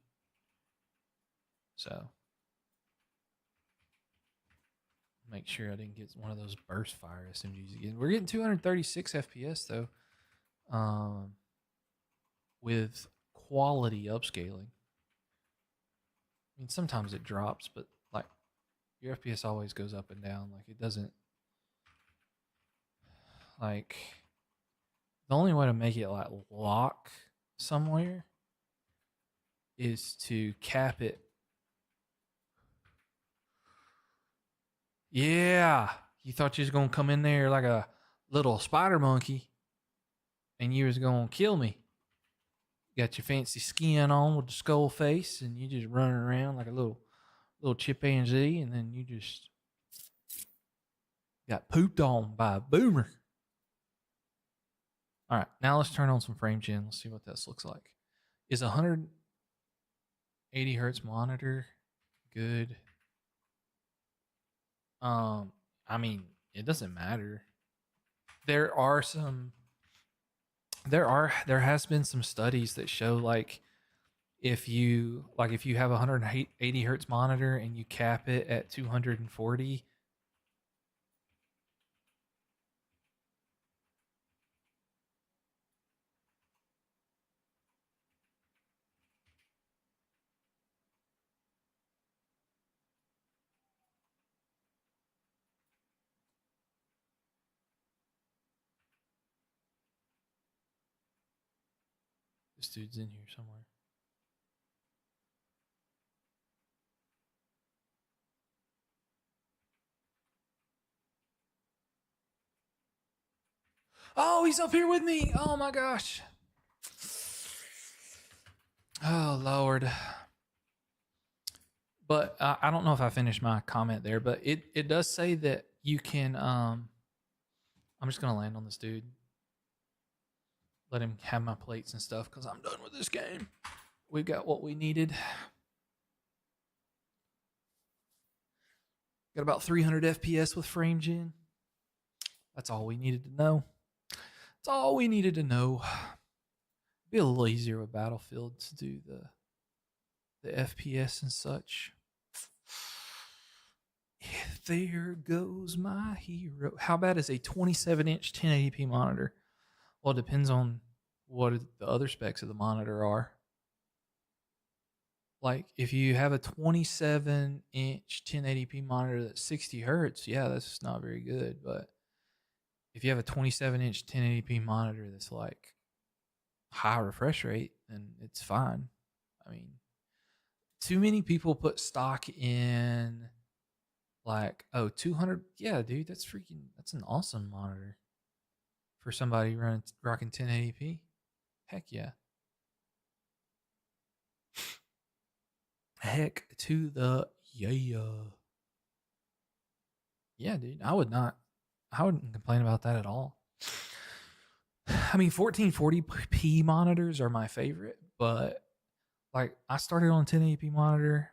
So make sure I didn't get one of those burst fire SMGs again. We're getting 236 FPS though, um, with quality upscaling. I mean, sometimes it drops, but like your FPS always goes up and down. Like it doesn't like the only way to make it like lock somewhere is to cap it. Yeah, you thought you was gonna come in there like a little spider monkey, and you was gonna kill me. You got your fancy skin on with the skull face, and you just running around like a little chimpanzee, and then you just got pooped on by a boomer. All right, now let's turn on some frame gen. Let's see what this looks like. Is 180 hertz monitor good? I mean, it doesn't matter. There are some there has been some studies that show like if you have a 180 hertz monitor and you cap it at 240. This dude's in here somewhere. Oh, he's up here with me. Oh my gosh. Oh Lord. But I don't know if I finished my comment there, but it does say that you can. I'm just gonna land on this dude. Let him have my plates and stuff because I'm done with this game. We've got what we needed. Got about 300 FPS with frame gen. That's all we needed to know. That's all we needed to know. Be a little easier with Battlefield to do the FPS and such. There goes my hero. How bad is a 27-inch 1080p monitor? Well, it depends on what the other specs of the monitor are. Like if you have a 27-inch 1080p monitor that's 60 hertz, yeah, that's not very good. But if you have a 27-inch 1080p monitor that's like high refresh rate, then it's fine. I mean, too many people put stock in like, oh, 200. Yeah, dude, that's an awesome monitor for somebody rocking 1080p. Heck yeah. Heck to the yeah. Yeah, dude. I wouldn't complain about that at all. I mean, 1440p monitors are my favorite, but like I started on a 1080p monitor.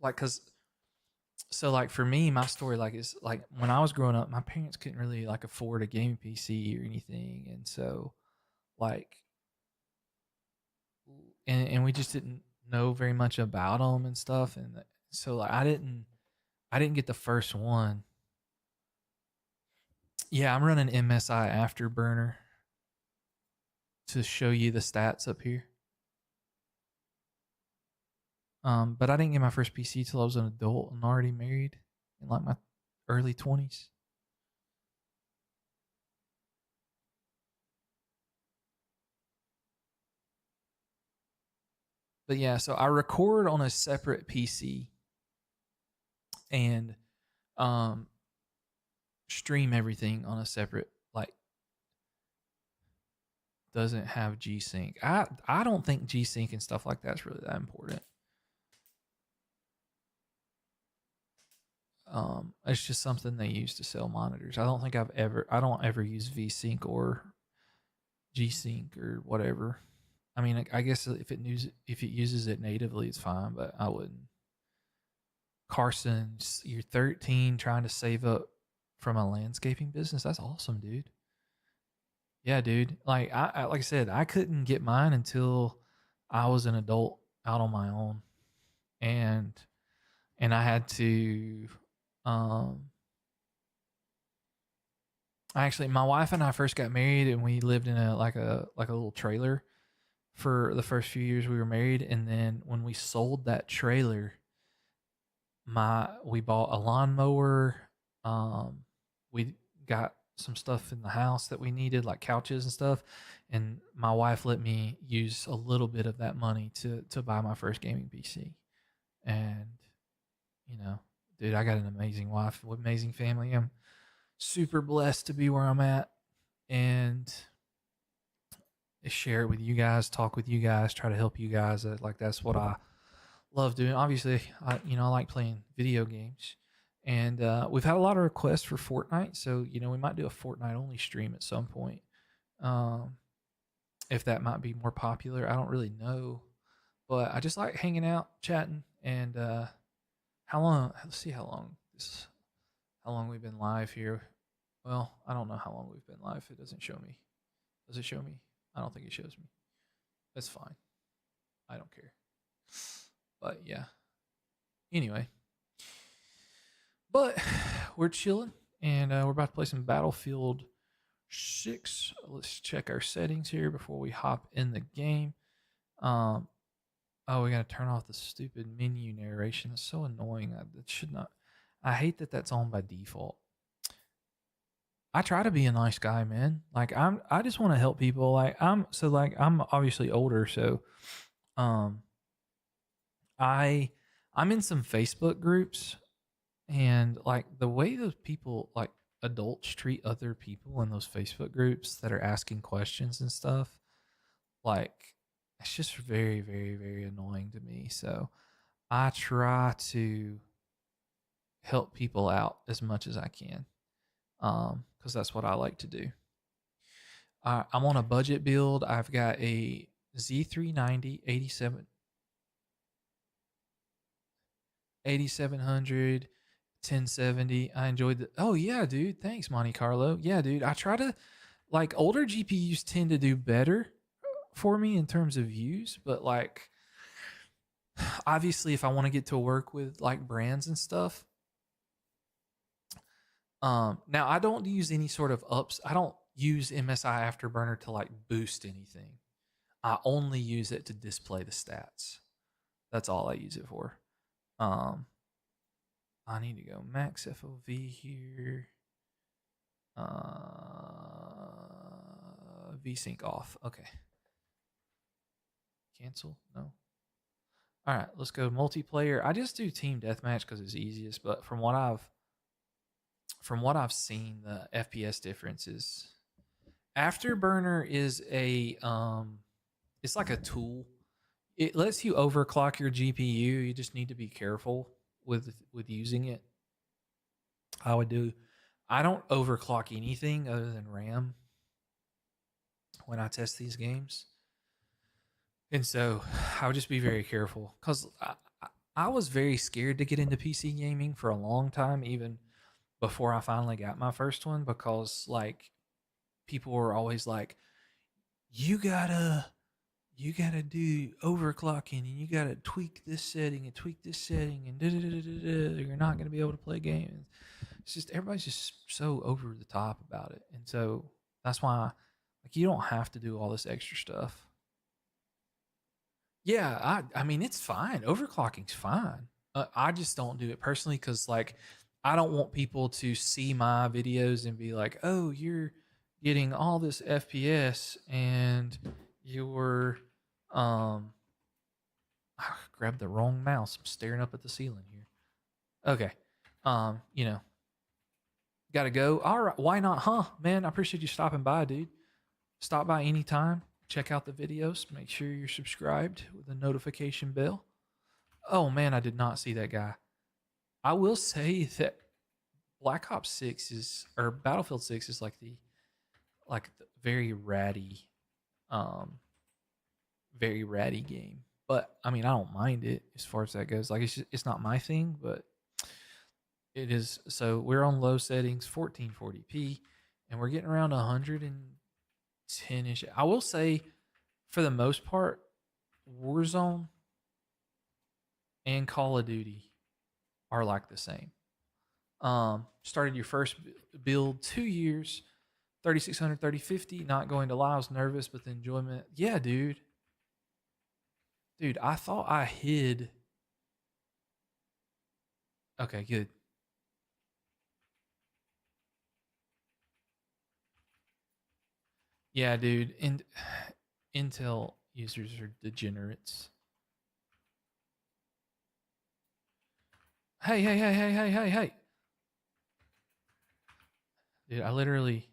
Like cuz so like for me, my story like is like when I was growing up, my parents couldn't really like afford a gaming PC or anything, and so like and we just didn't know very much about them and stuff, and so like I didn't get the first one. Yeah, I'm running MSI Afterburner to show you the stats up here. But I didn't get my first PC till I was an adult and already married in like my early 20s. But yeah, so I record on a separate PC and um stream everything on a separate like doesn't have G Sync. I don't think G Sync and stuff like that's really that important. It's just something they use to sell monitors. I don't ever use VSync or G-Sync or whatever. I mean, I guess if it uses it natively, it's fine, but I wouldn't. Carson, you're 13, trying to save up from a landscaping business. That's awesome, dude. Yeah, dude. Like I said, I couldn't get mine until I was an adult out on my own, and I had to. Um, Actually, my wife and I first got married, and we lived in a little trailer for the first few years we were married, and then when we sold that trailer, my we bought a lawnmower. Um, we got some stuff in the house that we needed, like couches and stuff, and my wife let me use a little bit of that money to buy my first gaming PC. And you know, dude, I got an amazing wife, amazing family. I'm super blessed to be where I'm at, and share it with you guys, talk with you guys, try to help you guys. Like that's what I love doing. Obviously, I like playing video games, and we've had a lot of requests for Fortnite. So we might do a Fortnite only stream at some point. Um, if that might be more popular, I don't really know, but I just like hanging out, chatting, and how long? Let's see how long we've been live here. Well, I don't know how long we've been live. It doesn't show me. Does it show me? I don't think it shows me. That's fine. I don't care. But yeah. Anyway. But we're chilling, and we're about to play some Battlefield 6. Let's check our settings here before we hop in the game. We gotta turn off the stupid menu narration. It's so annoying. That should not. I hate that that's on by default. I try to be a nice guy, man. I just want to help people. I'm obviously older, so um I'm in some Facebook groups, and like the way those people, like adults, treat other people in those Facebook groups that are asking questions and stuff, like it's just very, very, very annoying to me. So I try to help people out as much as I can, because that's what I like to do. I'm on a budget build. I've got a Z390 8700 1070. I enjoyed the. Oh yeah, dude. Thanks, Monte Carlo. Yeah, dude. I try to, like, older GPUs tend to do better for me in terms of use, but like obviously if I want to get to work with like brands and stuff, now I don't use any sort of ups. I don't use MSI Afterburner to like boost anything. I only use it to display the stats. That's all I use it for. Um, I need to go max FOV here. VSync off. Okay. Cancel? No. All right, let's go multiplayer. I just do team deathmatch because it's easiest, but from what I've seen, the FPS differences. Afterburner is it's like a tool. It lets you overclock your GPU. You just need to be careful with using it. I don't overclock anything other than RAM when I test these games. And so I would just be very careful, because I was very scared to get into PC gaming for a long time, even before I finally got my first one, because like people were always like, you gotta do overclocking, and you gotta tweak this setting and tweak this setting, and you're not gonna be able to play games. It's just everybody's just so over the top about it, and so that's why like you don't have to do all this extra stuff. Yeah, I mean it's fine. Overclocking's fine. I just don't do it personally because like I don't want people to see my videos and be like, "Oh, you're getting all this FPS and you're I grabbed the wrong mouse. I'm staring up at the ceiling here." Okay. You know, got to go. All right, why not? Huh, man, I appreciate you stopping by, dude. Stop by anytime. Check out the videos. Make sure you're subscribed with a notification bell. Oh man, I did not see that guy. I will say that Black Ops 6 is, or Battlefield 6 is like the um very ratty game. But I mean, I don't mind it as far as that goes. Like it's not my thing, but it is. So we're on low settings, 1440p, and we're getting around 110ish. I will say, for the most part, Warzone and Call of Duty are like the same. Started your first build 2 years, 3600, 3050. Not going to lie, I was nervous, but the enjoyment. Yeah, dude. Dude, I thought I hid. Okay, good. Yeah, dude. And Intel users are degenerates. Hey, hey, hey, hey, hey, hey, hey. Dude, I literally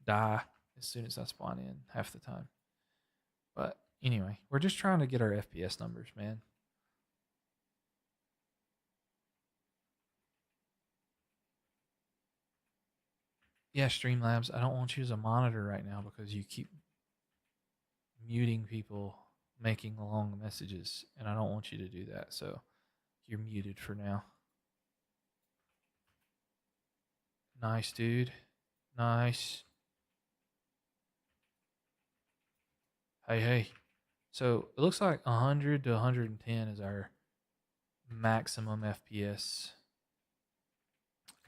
die as soon as I spawn in half the time. But anyway, we're just trying to get our FPS numbers, man. Yeah, Streamlabs, I don't want you as a monitor right now because you keep muting people making long messages, and I don't want you to do that. So you're muted for now. Nice, dude. Nice. Hey, hey. So it looks like 100 to 110 is our maximum FPS.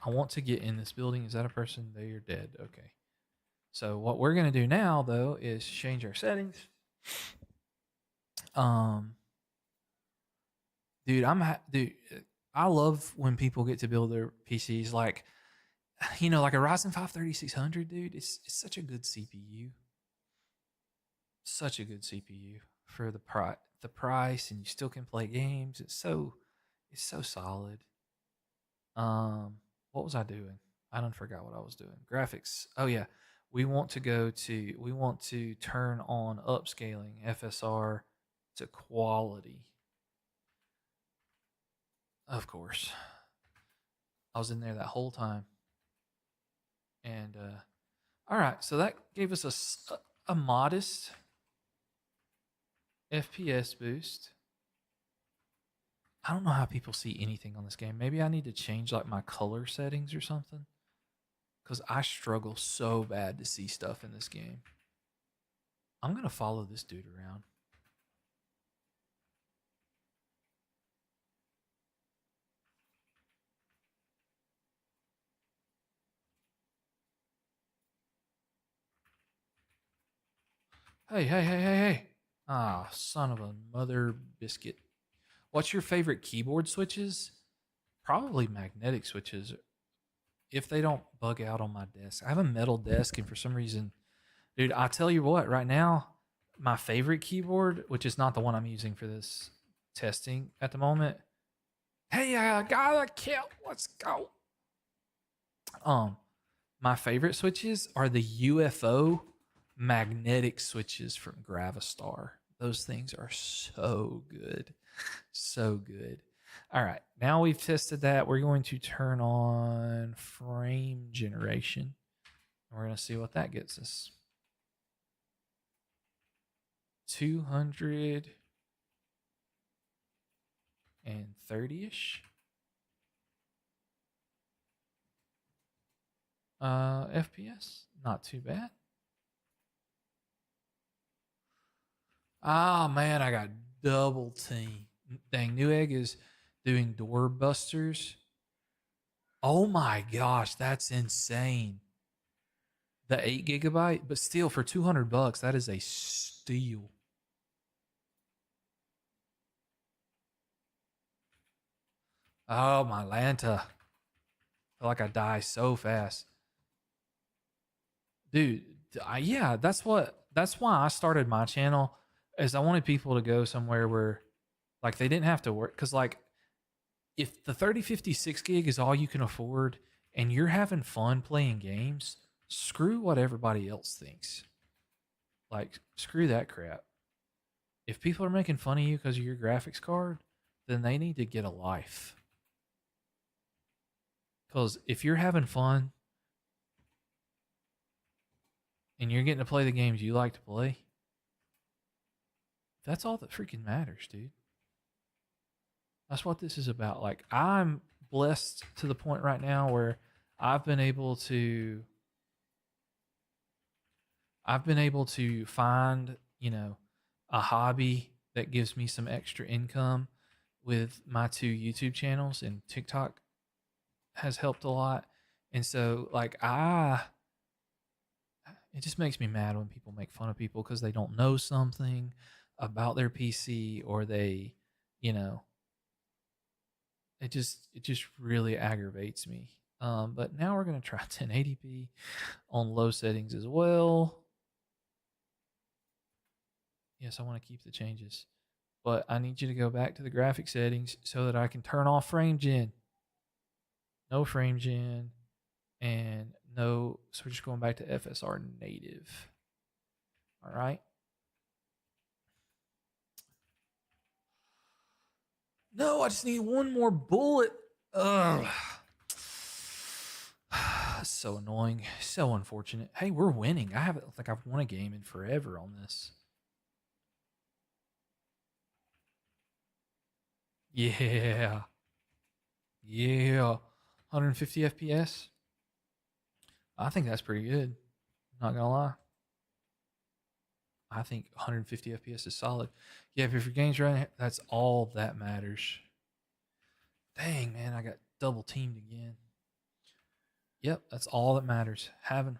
I want to get in this building. Is that a person? They are dead. Okay. So what we're gonna do now, though, is change our settings. Um, dude, dude. I love when people get to build their PCs like, like a Ryzen 5 3600, dude. It's such a good CPU. Such a good CPU for the price, and you still can play games. It's so solid. Um, what was I doing? I don't forgot what I was doing. Graphics. Oh yeah, we want to turn on upscaling FSR to quality. Of course, I was in there that whole time, and all right. So that gave us a modest FPS boost. I don't know how people see anything on this game. Maybe I need to change like my color settings or something, because I struggle so bad to see stuff in this game. I'm gonna follow this dude around. Hey, hey, hey, hey, hey. Ah, son of a mother biscuit. What's your favorite keyboard switches? Probably magnetic switches if they don't bug out on my desk. I have a metal desk, and for some reason, dude, I tell you what, right now, my favorite keyboard, which is not the one I'm using for this testing at the moment. Hey, I got a kill. Let's go. Um, my favorite switches are the UFO magnetic switches from Gravistar. Those things are so good. So good. All right. Now we've tested that. We're going to turn on frame generation. We're going to see what that gets us. 230-ish. FPS. Not too bad. Ah, man, I got double team. Dang, Newegg is doing door busters. Oh my gosh, that's insane. The 8 GB, but still for $200, that is a steal. Oh my Lanta. I feel like I die so fast. Dude, yeah, that's why I started my channel, is I wanted people to go somewhere where like they didn't have to work, cuz like if the 3056 gig is all you can afford and you're having fun playing games, screw what everybody else thinks. Like screw that crap. If people are making fun of you because of your graphics card, then they need to get a life. Because if you're having fun and you're getting to play the games you like to play, that's all that freaking matters, dude. That's what this is about. Like, I'm blessed to the point right now where I've been able to find, a hobby that gives me some extra income with my two YouTube channels, and TikTok has helped a lot. And so like it just makes me mad when people make fun of people because they don't know something about their PC, or they, you know, it just really aggravates me. But now we're gonna try 1080p on low settings as well. Yes, I want to keep the changes, but I need you to go back to the graphic settings so that I can turn off frame gen. No frame gen, and no. So we're just going back to FSR native. All right. No, I just need one more bullet. Ugh. So annoying. So unfortunate. Hey, we're winning. I haven't like I've won a game in forever on this. Yeah. Yeah. 150 FPS. I think that's pretty good. Not gonna lie. I think 150 FPS is solid. Yeah, if your game's running, that's all that matters. Dang, man, I got double teamed again. Yep, that's all that matters. Having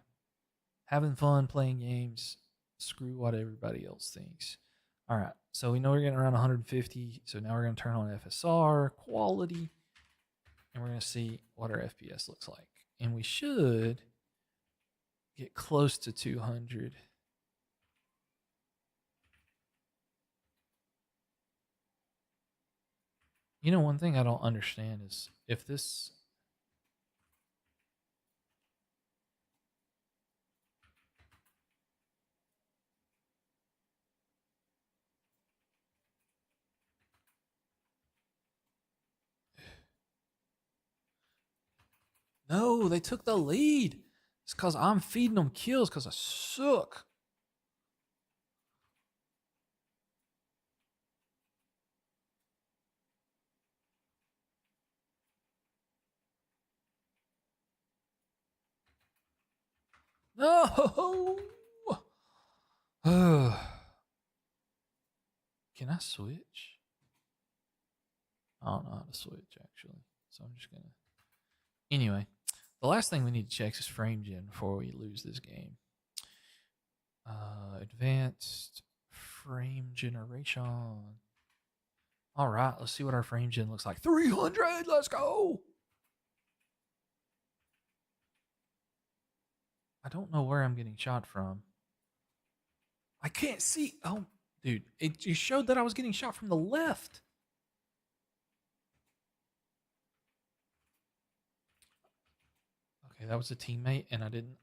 fun playing games. Screw what everybody else thinks. All right, so we know we're getting around 150. So now we're going to turn on FSR quality, and we're going to see what our FPS looks like. And we should get close to 200. One thing I don't understand is if this. No, they took the lead. It's because I'm feeding them kills because I suck. No. Can I switch? I don't know how to switch actually. So I'm just going to. Anyway, the last thing we need to check is frame gen before we lose this game. Advanced frame generation. All right, let's see what our frame gen looks like. 300, let's go. I don't know where I'm getting shot from. I can't see. Oh, dude, it just showed that I was getting shot from the left. Okay, that was a teammate, and I didn't.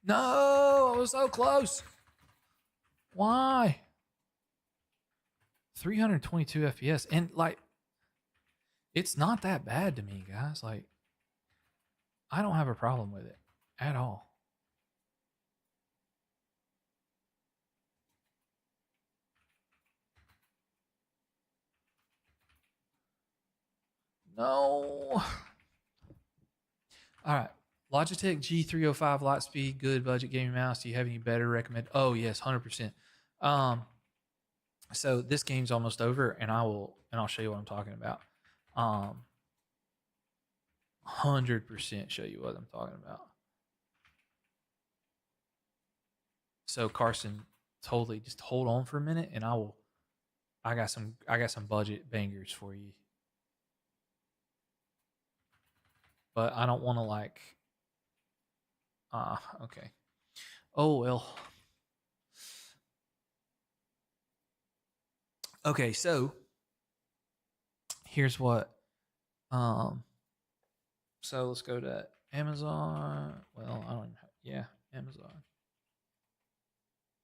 No, I was so close. Why? 322 FPS. And like, it's not that bad to me, guys. Like, I don't have a problem with it at all. No. All right. Logitech G305 Lightspeed, good budget gaming mouse. Do you have any better recommend? Oh, yes, 100%. So this game's almost over, and I'll show you what I'm talking about. 100% show you what I'm talking about. So Carson, totally just hold on for a minute, and I got some budget bangers for you. but I don't want to like. Okay. Oh well. Okay, so here's what. Um. So let's go to Amazon. Well, I don't. Even have, yeah, Amazon.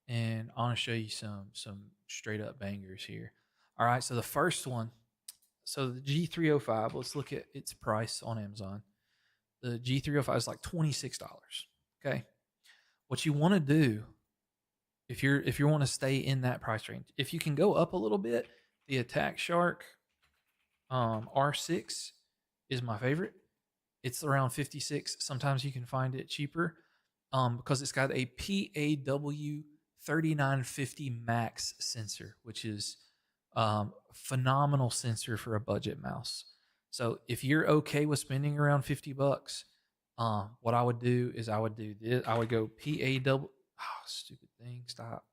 And I want to show you some straight up bangers here. All right, so the first one. So the G305. Let's look at its price on Amazon. The G305 is like $26. Okay. What you want to do if you want to stay in that price range, if you can go up a little bit, the Attack Shark R6 is my favorite. It's around 56. Sometimes you can find it cheaper because it's got a PAW 3950 Max sensor, which is phenomenal sensor for a budget mouse. So if you're okay with spending around $50, what I would do is I would do this. I would go PAW. Oh, stupid thing. Stop.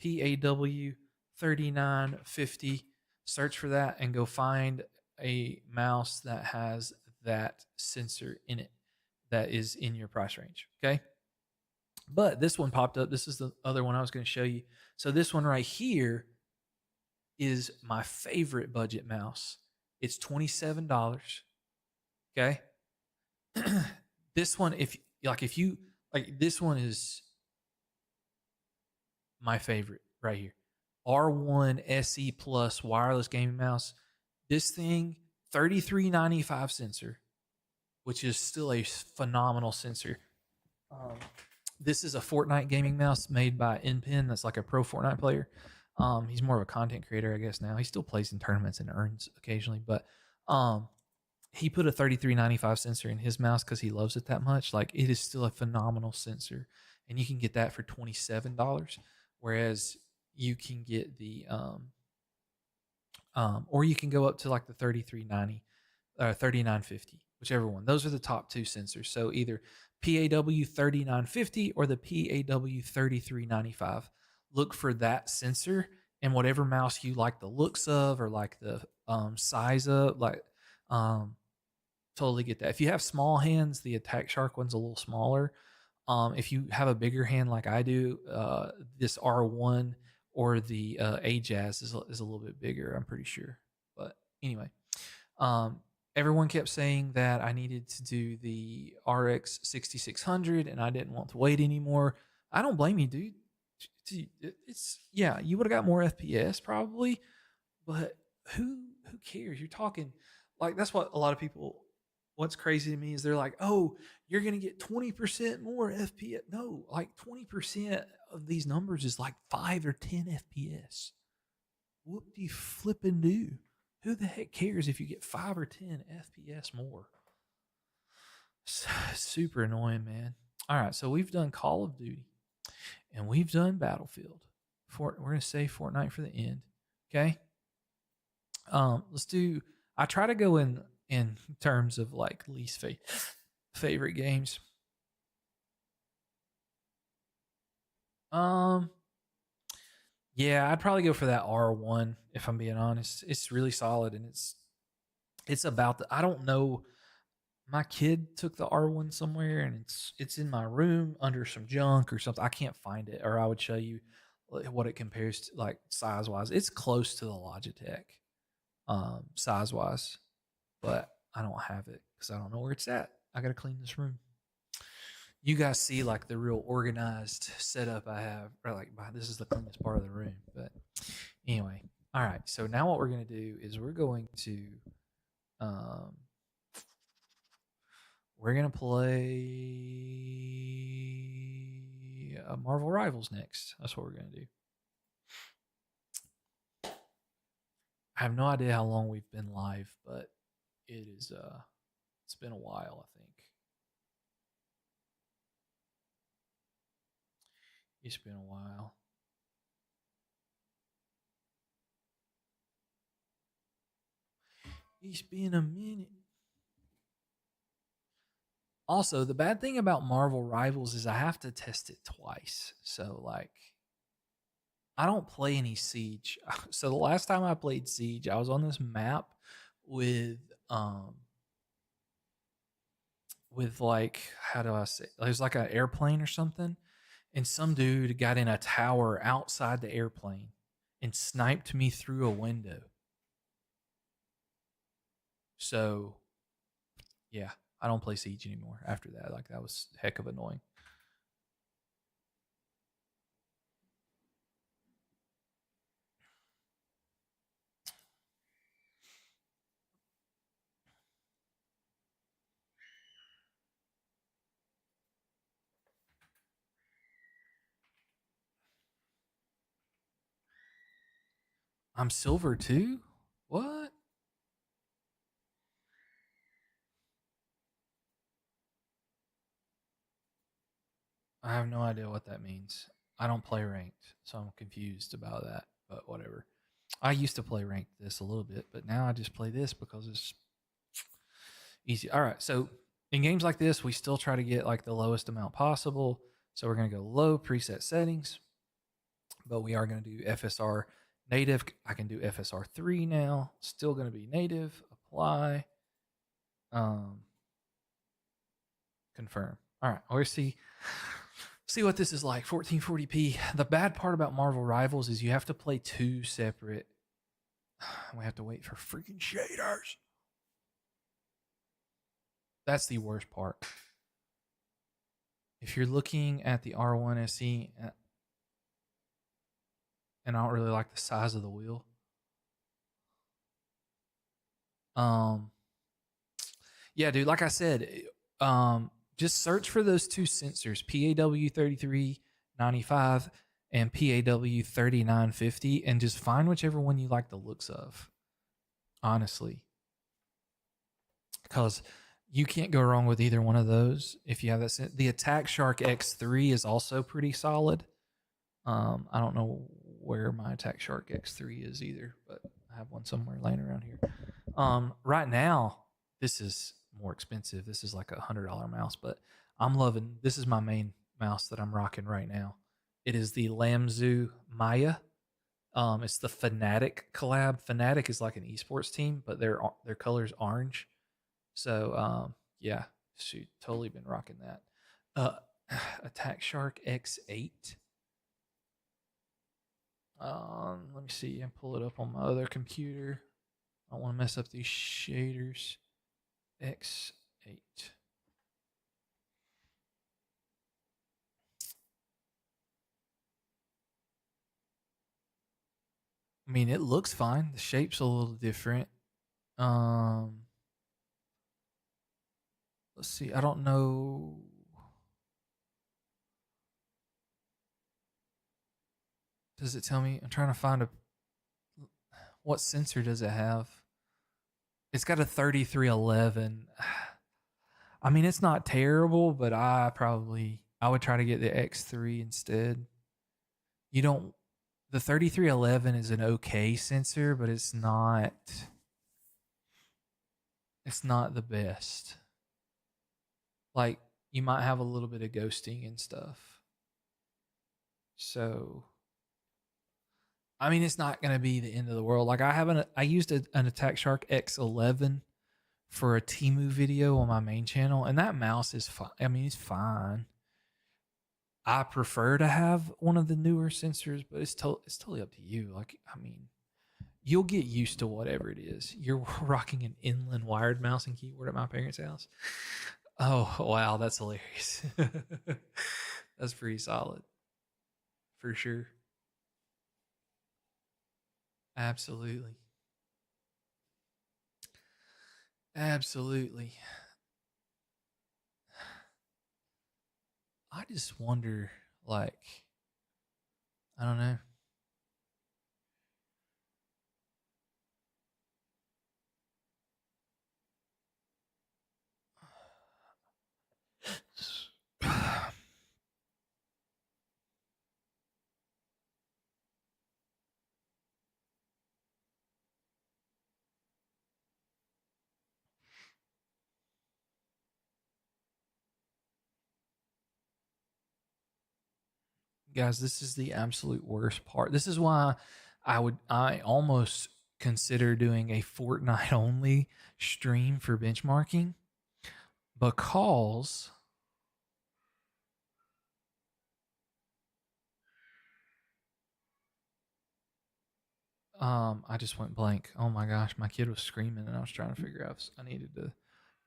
PAW 3950. Search for that and go find a mouse that has that sensor in it that is in your price range. Okay. But this one popped up. This is the other one I was going to show you. So this one right here is my favorite budget mouse. It's $27. Okay. This one, if you like, this one is my favorite right here. R1 SE Plus wireless gaming mouse. This thing, 3395 sensor, which is still a phenomenal sensor. This is a Fortnite gaming mouse made by InPen. That's like a pro Fortnite player. He's more of a content creator, I guess. Now he still plays in tournaments and earns occasionally, but he put a 3395 sensor in his mouse because he loves it that much. Like, it is still a phenomenal sensor, and you can get that for $27, whereas you can get the or you can go up to like the 3390 or 3950, whichever one. Those are the top two sensors. So either PAW 3950 or the PAW 3395. Look for that sensor, and whatever mouse you like the looks of or like the size of, like totally get that. If you have small hands, the Attack Shark one's a little smaller. If you have a bigger hand like I do, this R1 or the Ajaz is a little bit bigger, I'm pretty sure. But anyway, everyone kept saying that I needed to do the RX 6600 and I didn't want to wait anymore. I don't blame you, dude. It's, yeah, you would have got more FPS probably, but who cares? You're talking like, that's what a lot of people, what's crazy to me is they're like, oh, you're going to get 20% more FPS. No, like 20% of these numbers is like 5 or 10 FPS. Whoop de flippin' do. Who the heck cares if you get 5 or 10 FPS more? Super annoying, man. All right, so we've done Call of Duty and we've done Battlefield. We're going to save Fortnite for the end. Okay. Let's do, I try to go in terms of like least favorite games. Yeah, I'd probably go for that R1 if I'm being honest. It's really solid, and it's about the, I don't know, my kid took the R1 somewhere and it's in my room under some junk or something. I can't find it, or I would show you what it compares to, like size wise. It's close to the Logitech size wise, but I don't have it because I don't know where it's at. I got to clean this room. You guys see like the real organized setup I have, or like this is the cleanest part of the room. But anyway, all right. So now what we're gonna do is um, we're gonna play Marvel Rivals next. That's what we're gonna do. I have no idea how long we've been live, but it is it's been a while, I think. It's been a while. It's been a minute. Also, the bad thing about Marvel Rivals is I have to test it twice. So, like, I don't play any Siege. So, the last time I played Siege, I was on this map with with like, how do I say? It was like an airplane or something, and some dude got in a tower outside the airplane and sniped me through a window. So yeah, I don't play Siege anymore after that. Like that was heck of annoying. I'm silver too? What? I have no idea what that means. I don't play ranked, so I'm confused about that, but whatever. I used to play ranked this a little bit, but now I just play this because it's easy. All right, so in games like this, we still try to get like the lowest amount possible. So we're going to go low preset settings, but we are going to do FSR native. I can do FSR 3 now. Still going to be native. Apply. Um, confirm. All right, let's see what this is like. 1440p. The bad part about Marvel Rivals is you have to play two separate. We have to wait for freaking shaders. That's the worst part. If you're looking at the R1 SE, and I don't really like the size of the wheel. Um, yeah, dude. Like I said, just search for those two sensors, PAW 3395 and PAW 3950, and just find whichever one you like the looks of. Honestly, because you can't go wrong with either one of those if you have that. The Attack Shark X3 is also pretty solid. I don't know where my Attack Shark X3 is either, but I have one somewhere laying around here. Right now, this is more expensive. This is like $100 mouse, but I'm loving. This is my main mouse that I'm rocking right now. It is the Lamzu Maya. It's the Fnatic collab. Fnatic is like an esports team, but their color's orange. So yeah, shoot, totally been rocking that. Attack Shark X8. Let me see. I pull it up on my other computer. I don't want to mess up these shaders. X8. I mean, it looks fine. The shape's a little different. Let's see. I don't know. Does it tell me? I'm trying to find a. What sensor does it have? It's got a 3311. I mean, it's not terrible, but I would try to get the X3 instead. You don't. The 3311 is an okay sensor, but it's not. It's not the best. Like you might have a little bit of ghosting and stuff. So I mean, it's not going to be the end of the world. Like I used an Attack Shark X11 for a Temu video on my main channel, and that mouse is fine. I mean, it's fine. I prefer to have one of the newer sensors, but it's totally up to you. Like, I mean, you'll get used to whatever it is. You're rocking an inland wired mouse and keyboard at my parents' house. Oh wow, that's hilarious. That's pretty solid, for sure. Absolutely. Absolutely. I just wonder, like, I don't know. Guys, this is the absolute worst part. This is why I almost consider doing a Fortnite only stream for benchmarking, because I just went blank. Oh my gosh, my kid was screaming and I was trying to figure out if I needed to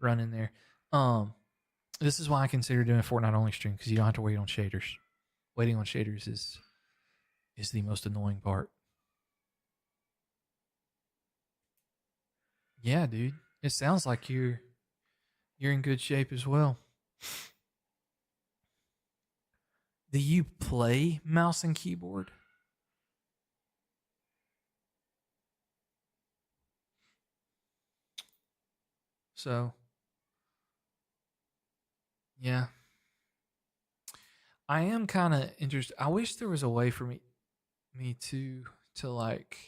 run in there. Um, this is why I consider doing a Fortnite only stream because you don't have to wait on shaders. Waiting on shaders is the most annoying part. Yeah, dude. It sounds like you're in good shape as well. Do you play mouse and keyboard? So, yeah. I am kind of interested. I wish there was a way for me to like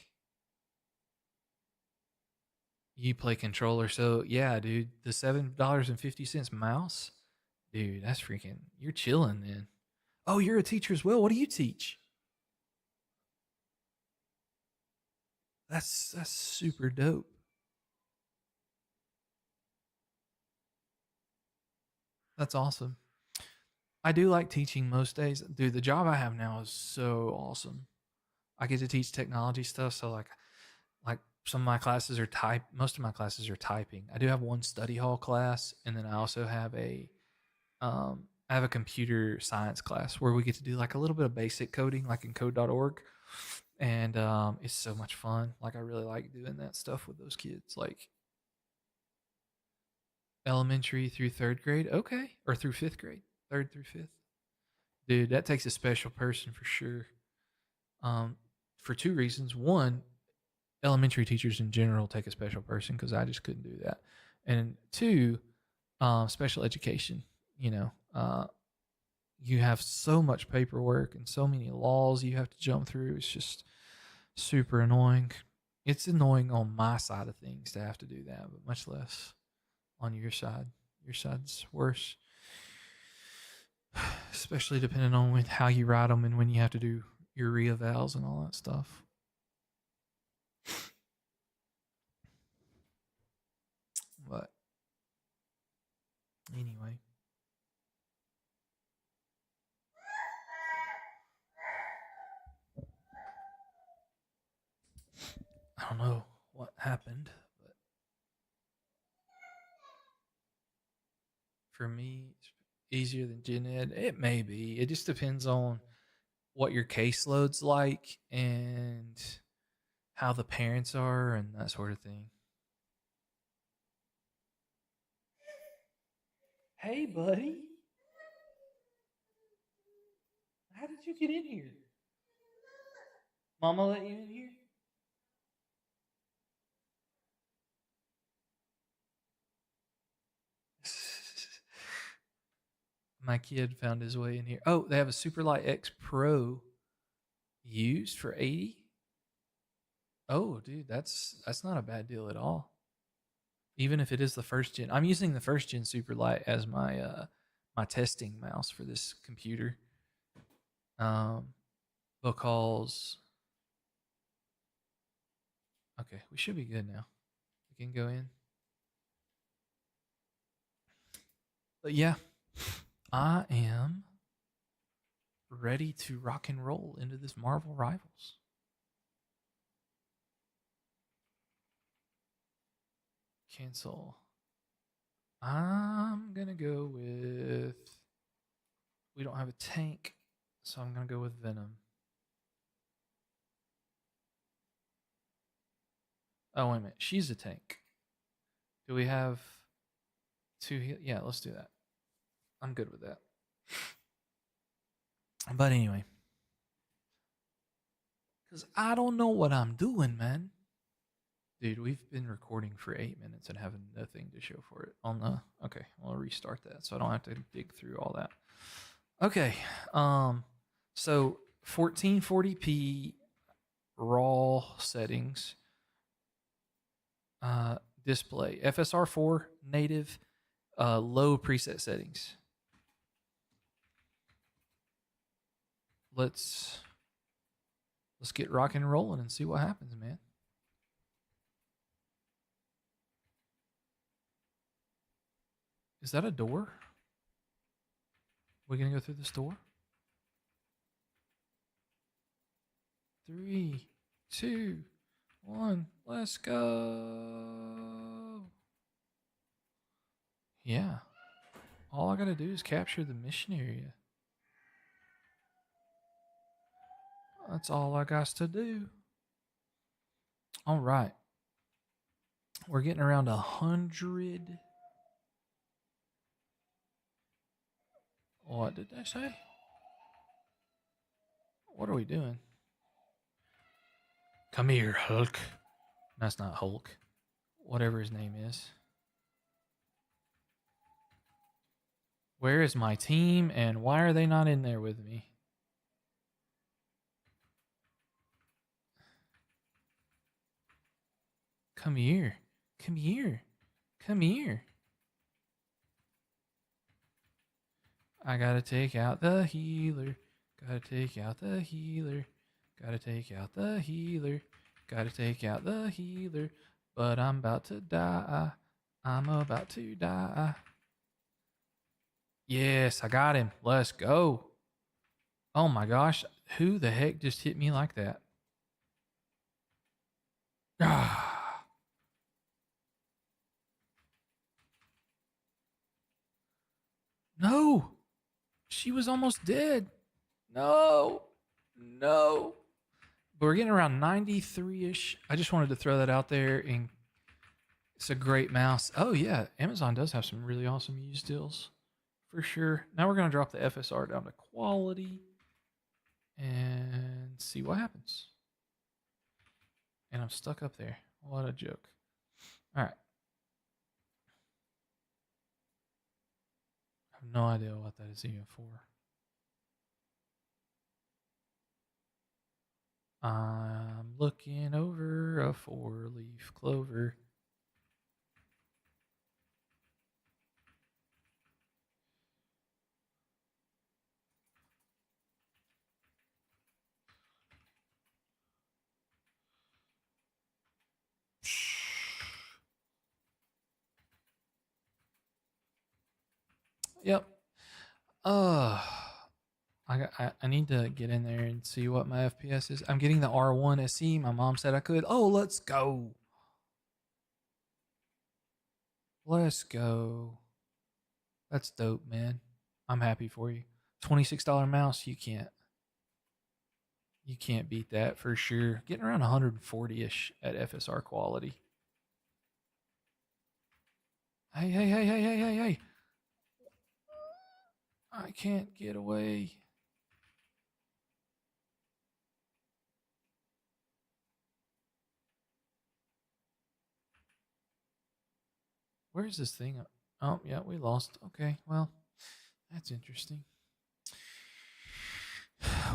you play controller. So, yeah, dude, the $7.50 mouse, dude, that's freaking. You're chilling then. Oh, you're a teacher as well. What do you teach? That's super dope. That's awesome. I do like teaching most days. Dude, the job I have now is so awesome. I get to teach technology stuff. So like some of my classes are most of my classes are typing. I do have one study hall class, and then I also have I have a computer science class where we get to do like a little bit of basic coding, like in code.org. And it's so much fun. Like I really like doing that stuff with those kids. Like elementary through third grade. Okay. Or through fifth grade. Third through fifth. Dude, that takes a special person for sure. Um, for two reasons. One, elementary teachers in general take a special person because I just couldn't do that. And two, special education. You know, you have so much paperwork and so many laws you have to jump through. It's just super annoying. It's annoying on my side of things to have to do that, but much less on your side. Your side's worse, especially depending on how you write them and when you have to do your reavals and all that stuff. But anyway, I don't know what happened, but for me, it's easier than gen ed. It may be. It just depends on what your caseload's like and how the parents are and that sort of thing. Hey, buddy. How did you get in here? Mama let you in here? My kid found his way in here. Oh, they have a Superlight X Pro used for 80. Oh, dude, that's not a bad deal at all. Even if it is the first gen. I'm using the first gen Superlight as my testing mouse for this computer. Um because okay, we should be good now. We can go in. But yeah, I am ready to rock and roll into this Marvel Rivals. Cancel. I'm gonna go with. We don't have a tank, so I'm gonna go with Venom. Oh wait a minute, she's a tank. Do we have two? Yeah, let's do that. I'm good with that. But anyway, because I don't know what I'm doing, man. Dude, we've been recording for 8 minutes and having nothing to show for it on the. Okay, I'll restart that so I don't have to dig through all that. Okay, so 1440p raw settings. Display FSR4 native, low preset settings. Let's get rocking and rolling and see what happens, man. Is that a door? We gonna go through this door? 3, 2, 1. Let's go. Yeah. All I gotta do is capture the mission area. That's all I got to do. All right. We're getting around 100. What did they say? What are we doing? Come here, Hulk. That's not Hulk. Whatever his name is. Where is my team and why are they not in there with me? Come here. Come here. Come here. I gotta take out the healer. Gotta take out the healer. Gotta take out the healer. Gotta take out the healer. But I'm about to die. I'm about to die. Yes, I got him. Let's go. Oh my gosh. Who the heck just hit me like that? Ah. No. She was almost dead. No. No. But we're getting around 93-ish. I just wanted to throw that out there. And it's a great mouse. Oh, yeah. Amazon does have some really awesome used deals. For sure. Now we're going to drop the FSR down to quality. And see what happens. And I'm stuck up there. What a joke. All right. I have no idea what that is even for. I'm looking over a 4-leaf clover. Yep. I need to get in there and see what my FPS is. I'm getting the R1 SE. My mom said I could. Oh, let's go. Let's go. That's dope, man. I'm happy for you. $26 mouse, you can't beat that for sure. Getting around 140-ish at FSR quality. Hey, hey, hey, hey, hey, hey, hey. I can't get away. Where's this thing? Oh, yeah, we lost. Okay, well, that's interesting.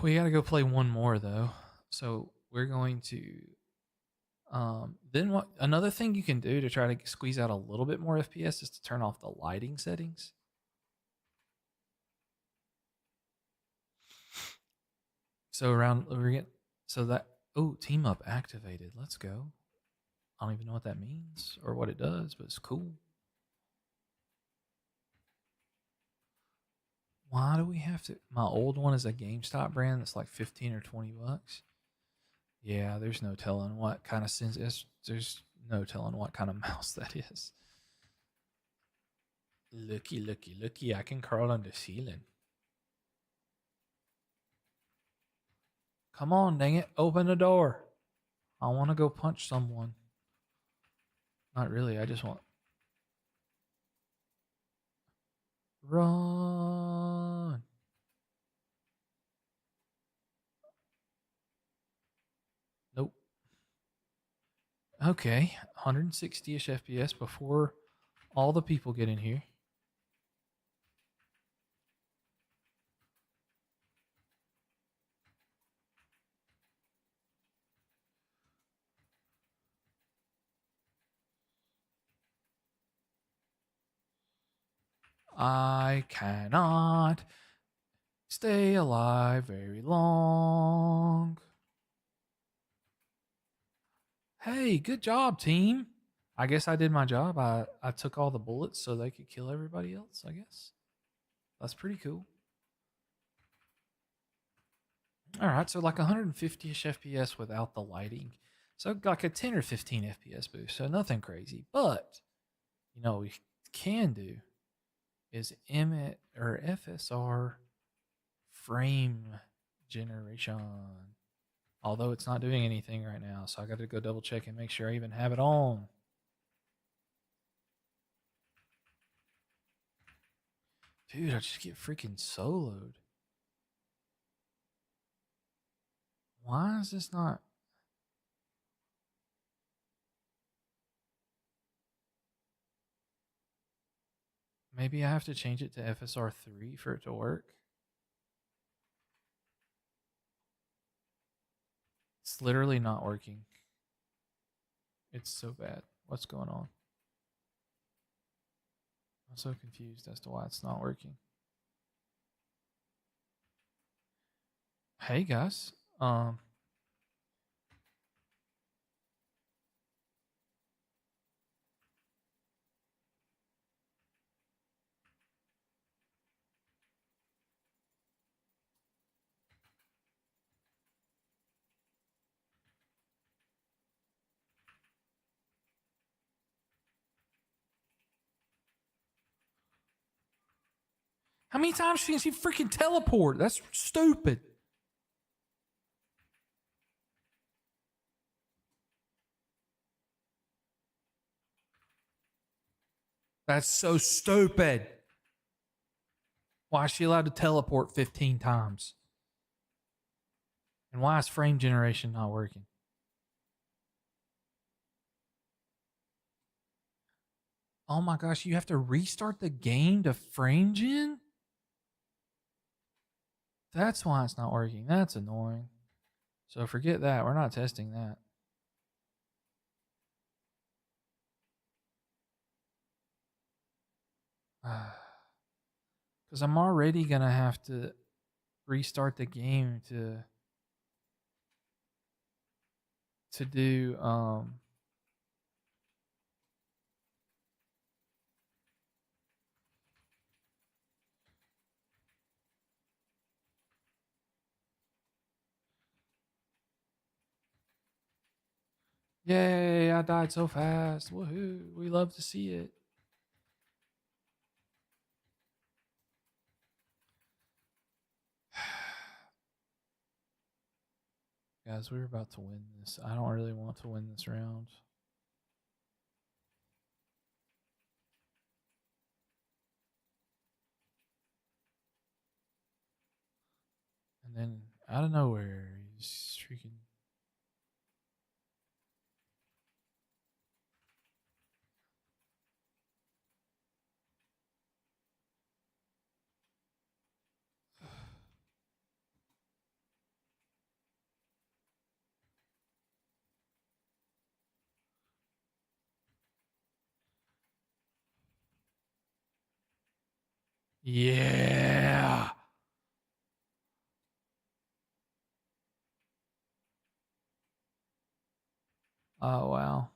We got to go play one more, though. So we're going to... then what? Another thing you can do to try to squeeze out a little bit more FPS is to turn off the lighting settings. So we're getting... So that... Oh, team up activated. Let's go. I don't even know what that means or what it does, but it's cool. Why do we have to? My old one is a GameStop brand that's like 15 or 20 bucks. Yeah, there's no telling what kind of there's no telling what kind of mouse that is. Looky, looky, looky, I can crawl on the ceiling. Come on, dang it, open the door. I want to go punch someone. Not really, I just want... Run. Nope. Okay, 160-ish FPS before all the people get in here. I cannot stay alive very long. Hey, good job, team. I guess I did my job. I took all the bullets so they could kill everybody else, I guess. That's pretty cool. All right, so like 150ish FPS without the lighting. So like a 10 or 15 FPS boost. So nothing crazy. But you know, we can do is emit or FSR frame generation. Although it's not doing anything right now, so I got to go double check and make sure I even have it on. Dude, I just get freaking soloed. Why is this not? Maybe I have to change it to FSR3 for it to work. It's literally not working. It's so bad. What's going on? I'm so confused as to why it's not working. Hey guys. How many times can she freaking teleport? That's stupid. That's so stupid. Why is she allowed to teleport 15 times? And why is frame generation not working? Oh my gosh, you have to restart the game to frame gen? That's why it's not working. That's annoying. So forget that. We're not testing that. Because I'm already going to have to restart the game to do yay, I died so fast. Woohoo. We love to see it. Guys, we're about to win this. I don't really want to win this round. And then out of nowhere, he's freaking. Yeah. Oh, wow.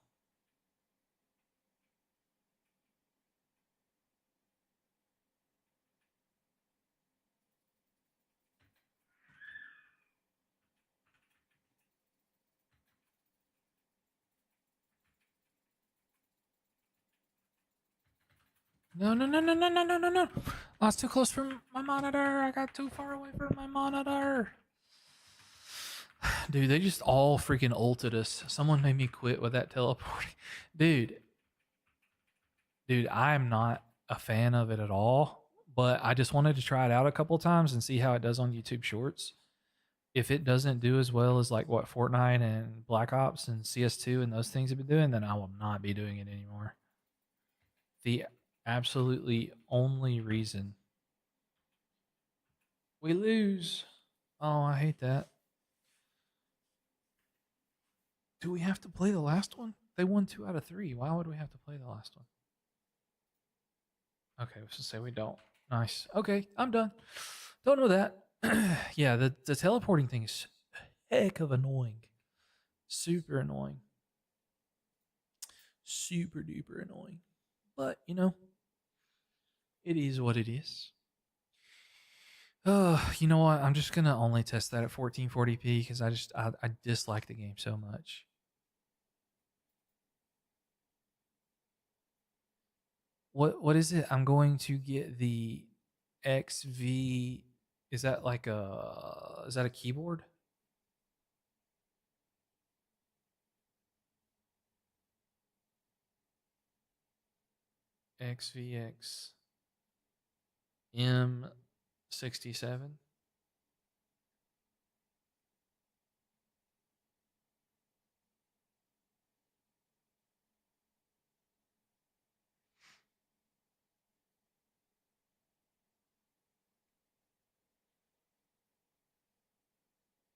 No, no, no, no, no, no, no, no, no. I was too close from my monitor. I got too far away from my monitor. Dude, they just all freaking ulted us. Someone made me quit with that teleporting. Dude, I'm not a fan of it at all, but I just wanted to try it out a couple times and see how it does on YouTube Shorts. If it doesn't do as well as like what Fortnite and Black Ops and CS2 and those things have been doing, then I will not be doing it anymore. The absolutely only reason we lose. Oh, I hate that. Do we have to play the last one? They won 2 out of 3. Why would we have to play the last one? Okay, let's just say we don't. Nice. Okay, I'm done. Don't know that. Yeah, the teleporting thing is heck of annoying. Super annoying. Super duper annoying. But, it is what it is. You know what? I'm just going to only test that at 1440p because I dislike the game so much. What is it? I'm going to get the XV. Is that a keyboard? XVX M67.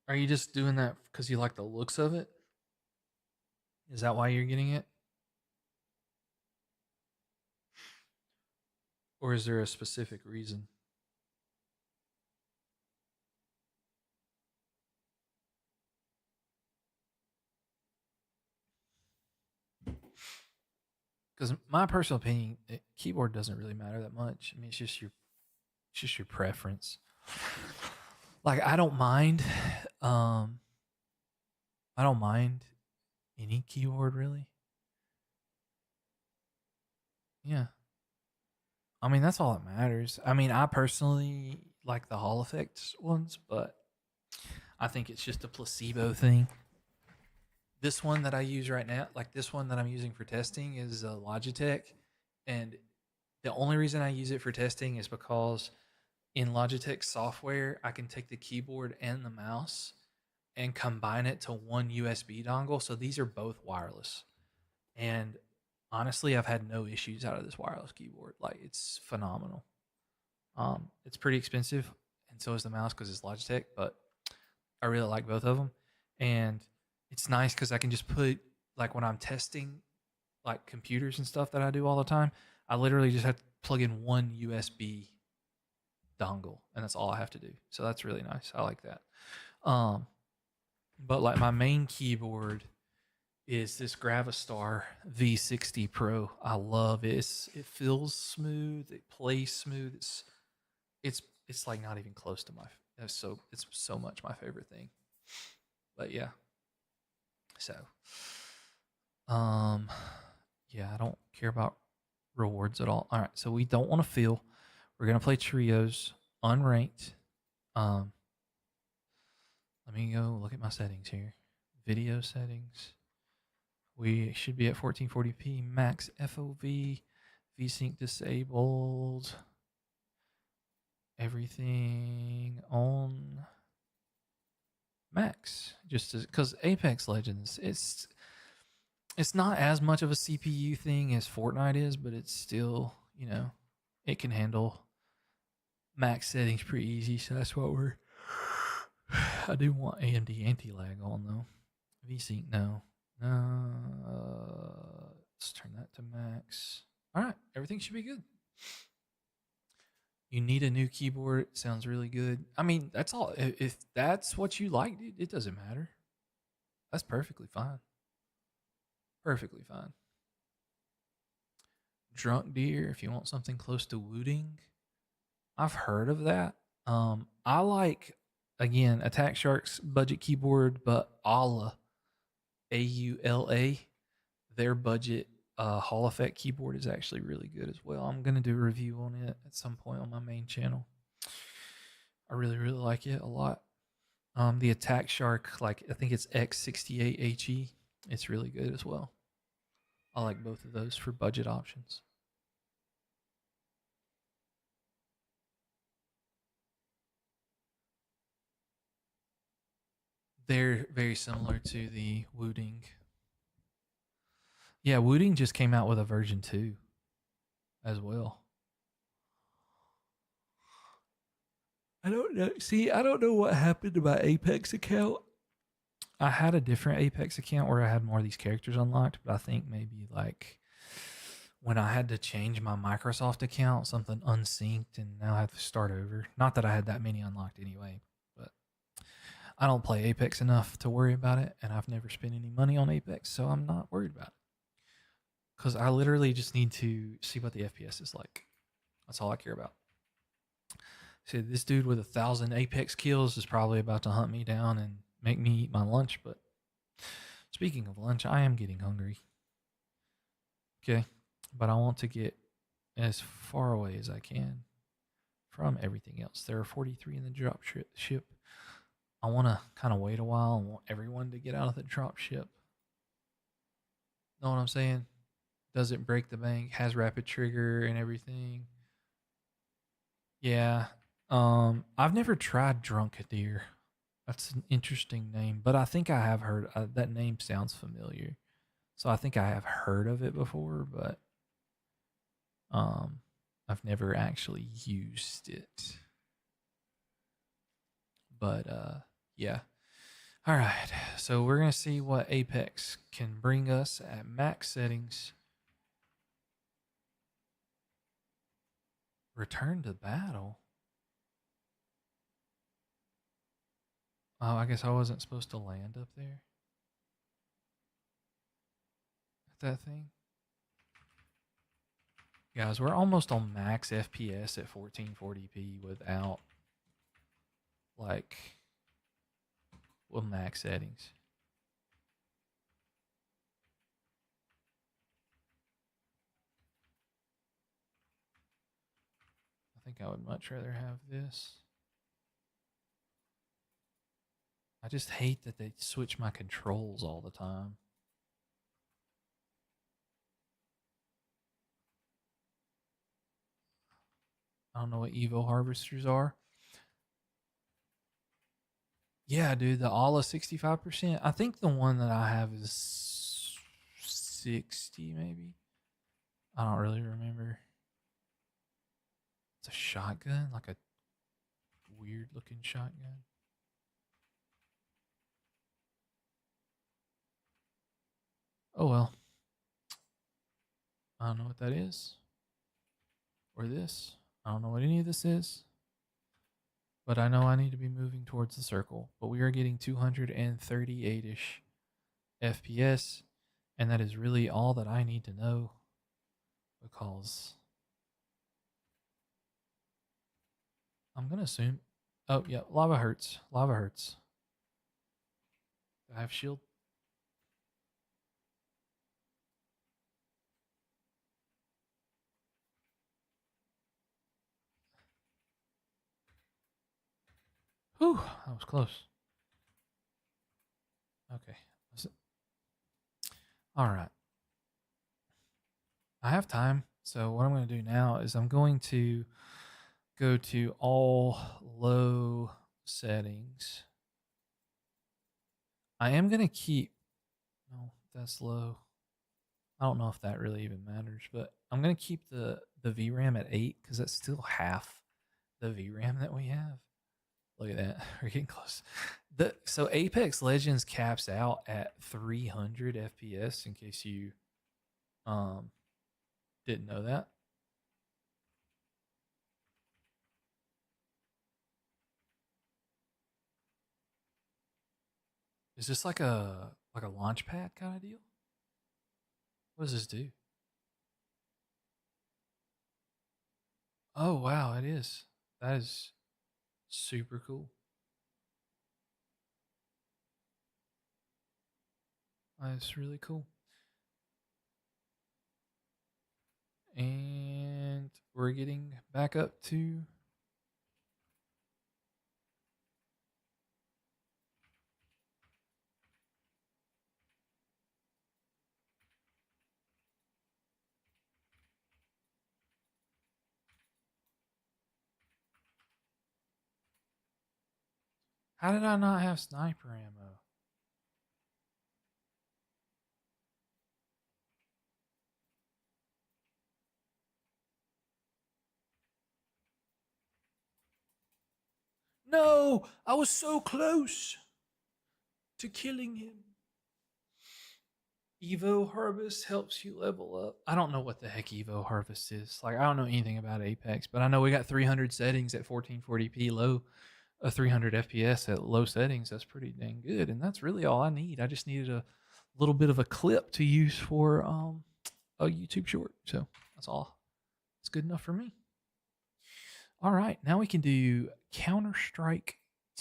Are you just doing that because you like the looks of it? Is that why you're getting it? Or is there a specific reason? Because my personal opinion, keyboard doesn't really matter that much. I mean, it's just your preference. Like um, I don't mind any keyboard really. Yeah, I mean that's all that matters. I mean, I personally like the Hall effects ones, but I think it's just a placebo thing. This one that I use right now, like this one that I'm using for testing, is Logitech, and the only reason I use it for testing is because in Logitech software, I can take the keyboard and the mouse and combine it to one USB dongle. So these are both wireless. And honestly, I've had no issues out of this wireless keyboard. Like it's phenomenal. It's pretty expensive, and so is the mouse because it's Logitech, but I really like both of them. And it's nice because I can just put, like, when I'm testing like computers and stuff that I do all the time, I literally just have to plug in one USB dongle, and that's all I have to do. So that's really nice. I like that. Um, but like my main keyboard is this Gravistar V60 Pro. I love it. It feels smooth. It plays smooth. It's like not even close to my. It's so much my favorite thing. But yeah, so um, yeah, I don't care about rewards at all. All right, so we don't want to feel. We're gonna play trios unranked. Um, let me go look at my settings here. Video settings. We should be at 1440p max FOV, VSync disabled, everything on max. Just because Apex Legends, it's not as much of a CPU thing as Fortnite is, but it's still, it can handle max settings pretty easy. So that's what we're. I do want AMD anti lag on though. VSync, no. Let's turn that to max. All right, everything should be good. You need a new keyboard. It sounds really good. I mean, that's all. If that's what you like, dude, it doesn't matter. That's perfectly fine. Perfectly fine. Drunk Deer, if you want something close to Wooting, I've heard of that. I like, again, Attack Shark's budget keyboard, but AULA, their budget Hall Effect keyboard is actually really good as well. I'm gonna do a review on it at some point on my main channel. I really, really like it a lot. The Attack Shark, like I think it's X68HE, it's really good as well. I like both of those for budget options. They're very similar to the Wooting. Yeah, Wooting just came out with a version 2 as well. I don't know. See, I don't know what happened to my Apex account. I had a different Apex account where I had more of these characters unlocked, but I think maybe like when I had to change my Microsoft account, something unsynced, and now I have to start over. Not that I had that many unlocked anyway, but I don't play Apex enough to worry about it, and I've never spent any money on Apex, so I'm not worried about it. because I literally just need to see what the FPS is like. That's all I care about. See, this dude with 1,000 Apex kills is probably about to hunt me down and make me eat my lunch. But speaking of lunch, I am getting hungry. Okay, but I want to get as far away as I can from everything else. There are 43 in the drop ship. I want to kind of wait a while and want everyone to get out of the drop ship. Know what I'm saying? Doesn't break the bank, has rapid trigger and everything. Yeah. I've never tried Drunk Deer. That's an interesting name, but I think I have heard that name sounds familiar. So I think I have heard of it before, but um I've never actually used it. But yeah. All right. So we're going to see what Apex can bring us at max settings. Return to battle. Oh, I guess I wasn't supposed to land up there. At that thing. Guys, we're almost on max FPS at 1440p without like max settings. I think I would much rather have this. I just hate that they switch my controls all the time. I don't know what Evo harvesters are. Yeah, dude, the Ala 65%. I think the one that I have is 60 maybe. I don't really remember. It's a shotgun, like a weird looking shotgun. Oh well. I don't know what that is. Or this. I don't know what any of this is. But I know I need to be moving towards the circle. But we are getting 238-ish FPS. And that is really all that I need to know. Because I'm going to assume. Oh, yeah. Lava hurts. Lava hurts. Do I have shield? Whew. That was close. Okay. All right. I have time. So what I'm going to do now is I'm going to go to all low settings. I am going to keep, no, that's low. I don't know if that really even matters, but I'm going to keep the VRAM at 8 because that's still half the VRAM that we have. Look at that. We're getting close. So Apex Legends caps out at 300 FPS in case you didn't know that. Is this like a launch pad kind of deal? What does this do? Oh wow, it is. That is super cool. That's really cool. And we're getting back up to how did I not have sniper ammo? No, I was so close to killing him. Evo Harvest helps you level up. I don't know what the heck Evo Harvest is. Like, I don't know anything about Apex, but I know we got 300 settings at 1440p low, 300 FPS at low settings. That's pretty dang good. And that's really all I need. I just needed a little bit of a clip to use for a YouTube short. So that's all. It's good enough for me. All right, now we can do Counter Strike.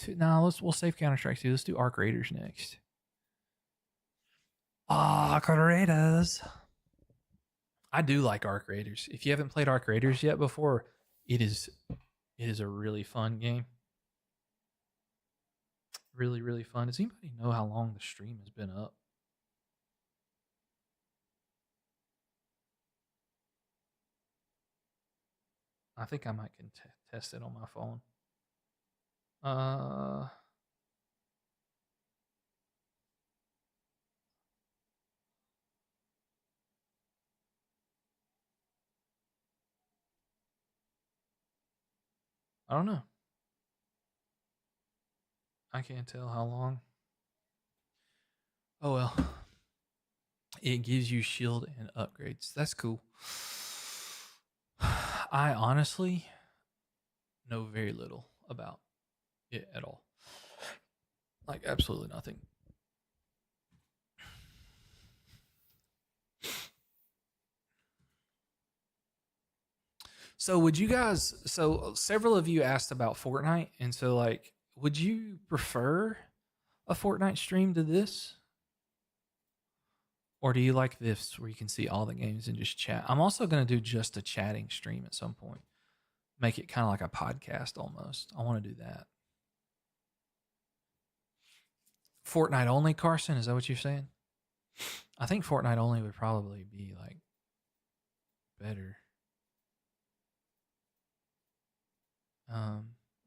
We'll save Counter Strike 2. Let's do Arc Raiders next. Arc Raiders. I do like Arc Raiders. If you haven't played Arc Raiders yet before, it is a really fun game. Really, really fun. Does anybody know how long the stream has been up? I think I might can test it on my phone. I don't know. I can't tell how long. Oh well. It gives you shield and upgrades. That's cool. I honestly know very little about it at all. Like absolutely nothing. So would you guys so several of you asked about Fortnite, and so like would you prefer a Fortnite stream to this? Or do you like this where you can see all the games and just chat? I'm also going to do just a chatting stream at some point. Make it kind of like a podcast almost. I want to do that. Fortnite only, Carson? Is that what you're saying? I think Fortnite only would probably be like better.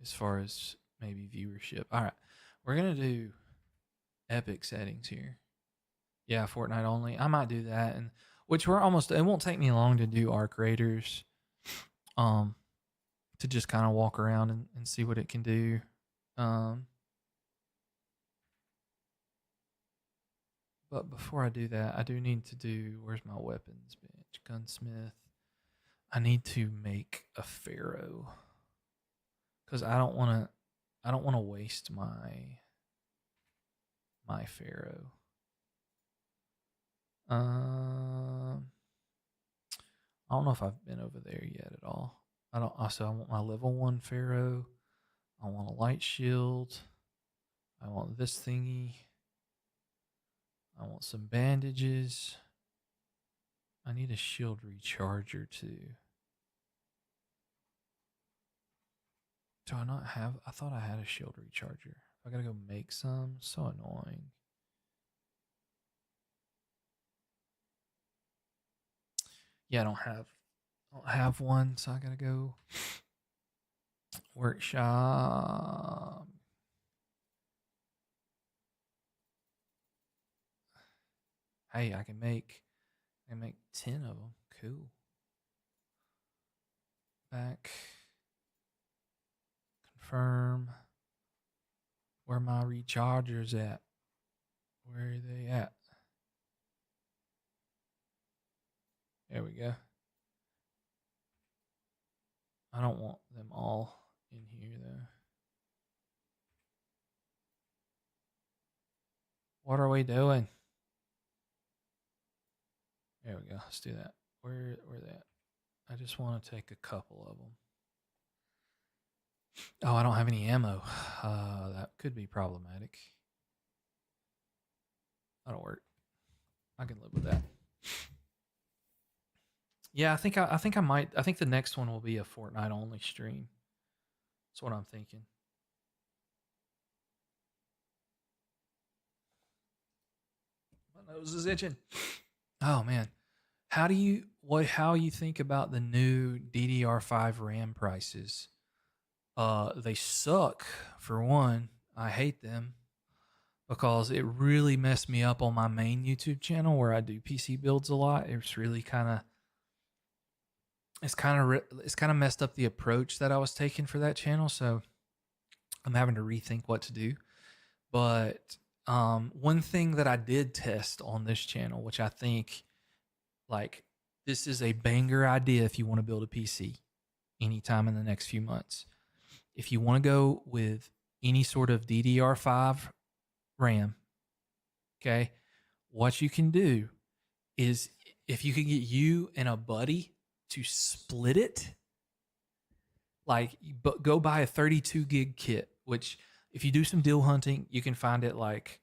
As far as maybe viewership. All right. We're going to do epic settings here. Yeah, Fortnite only. I might do that, and which we're almost. It won't take me long to do Arc Raiders, to just kind of walk around and see what it can do. But before I do that, I do need to do. Where's my weapons bench? Gunsmith. I need to make a Pharaoh because I don't want to. I don't want to waste my Pharaoh. I don't know if I've been over there yet at all. I don't. Also, I want my level 1 Pharaoh. I want a light shield. I want this thingy. I want some bandages. I need a shield recharger too. Do I not have? I thought I had a shield recharger. I gotta go make some. So annoying. Yeah, I don't have one, so I gotta go workshop. Hey, I can make 10 of them. Cool. Back. Confirm. Where my rechargers at? Where are they at? There we go. I don't want them all in here though. What are we doing? There we go. Let's do that. Where they at? I just want to take a couple of them. Oh, I don't have any ammo. That could be problematic. That'll work. I can live with that. Yeah, I think I might. I think the next one will be a Fortnite only stream. That's what I'm thinking. My nose is itching. Oh man, how you think about the new DDR5 RAM prices? They suck for one. I hate them because it really messed me up on my main YouTube channel where I do PC builds a lot. It's really kind of messed up the approach that I was taking for that channel. So I'm having to rethink what to do. But one thing that I did test on this channel, which I think like this is a banger idea if you want to build a PC anytime in the next few months. If you want to go with any sort of DDR5 RAM, okay, what you can do is if you could get you and a buddy to split it, like go buy a 32 gig kit, which if you do some deal hunting, you can find it like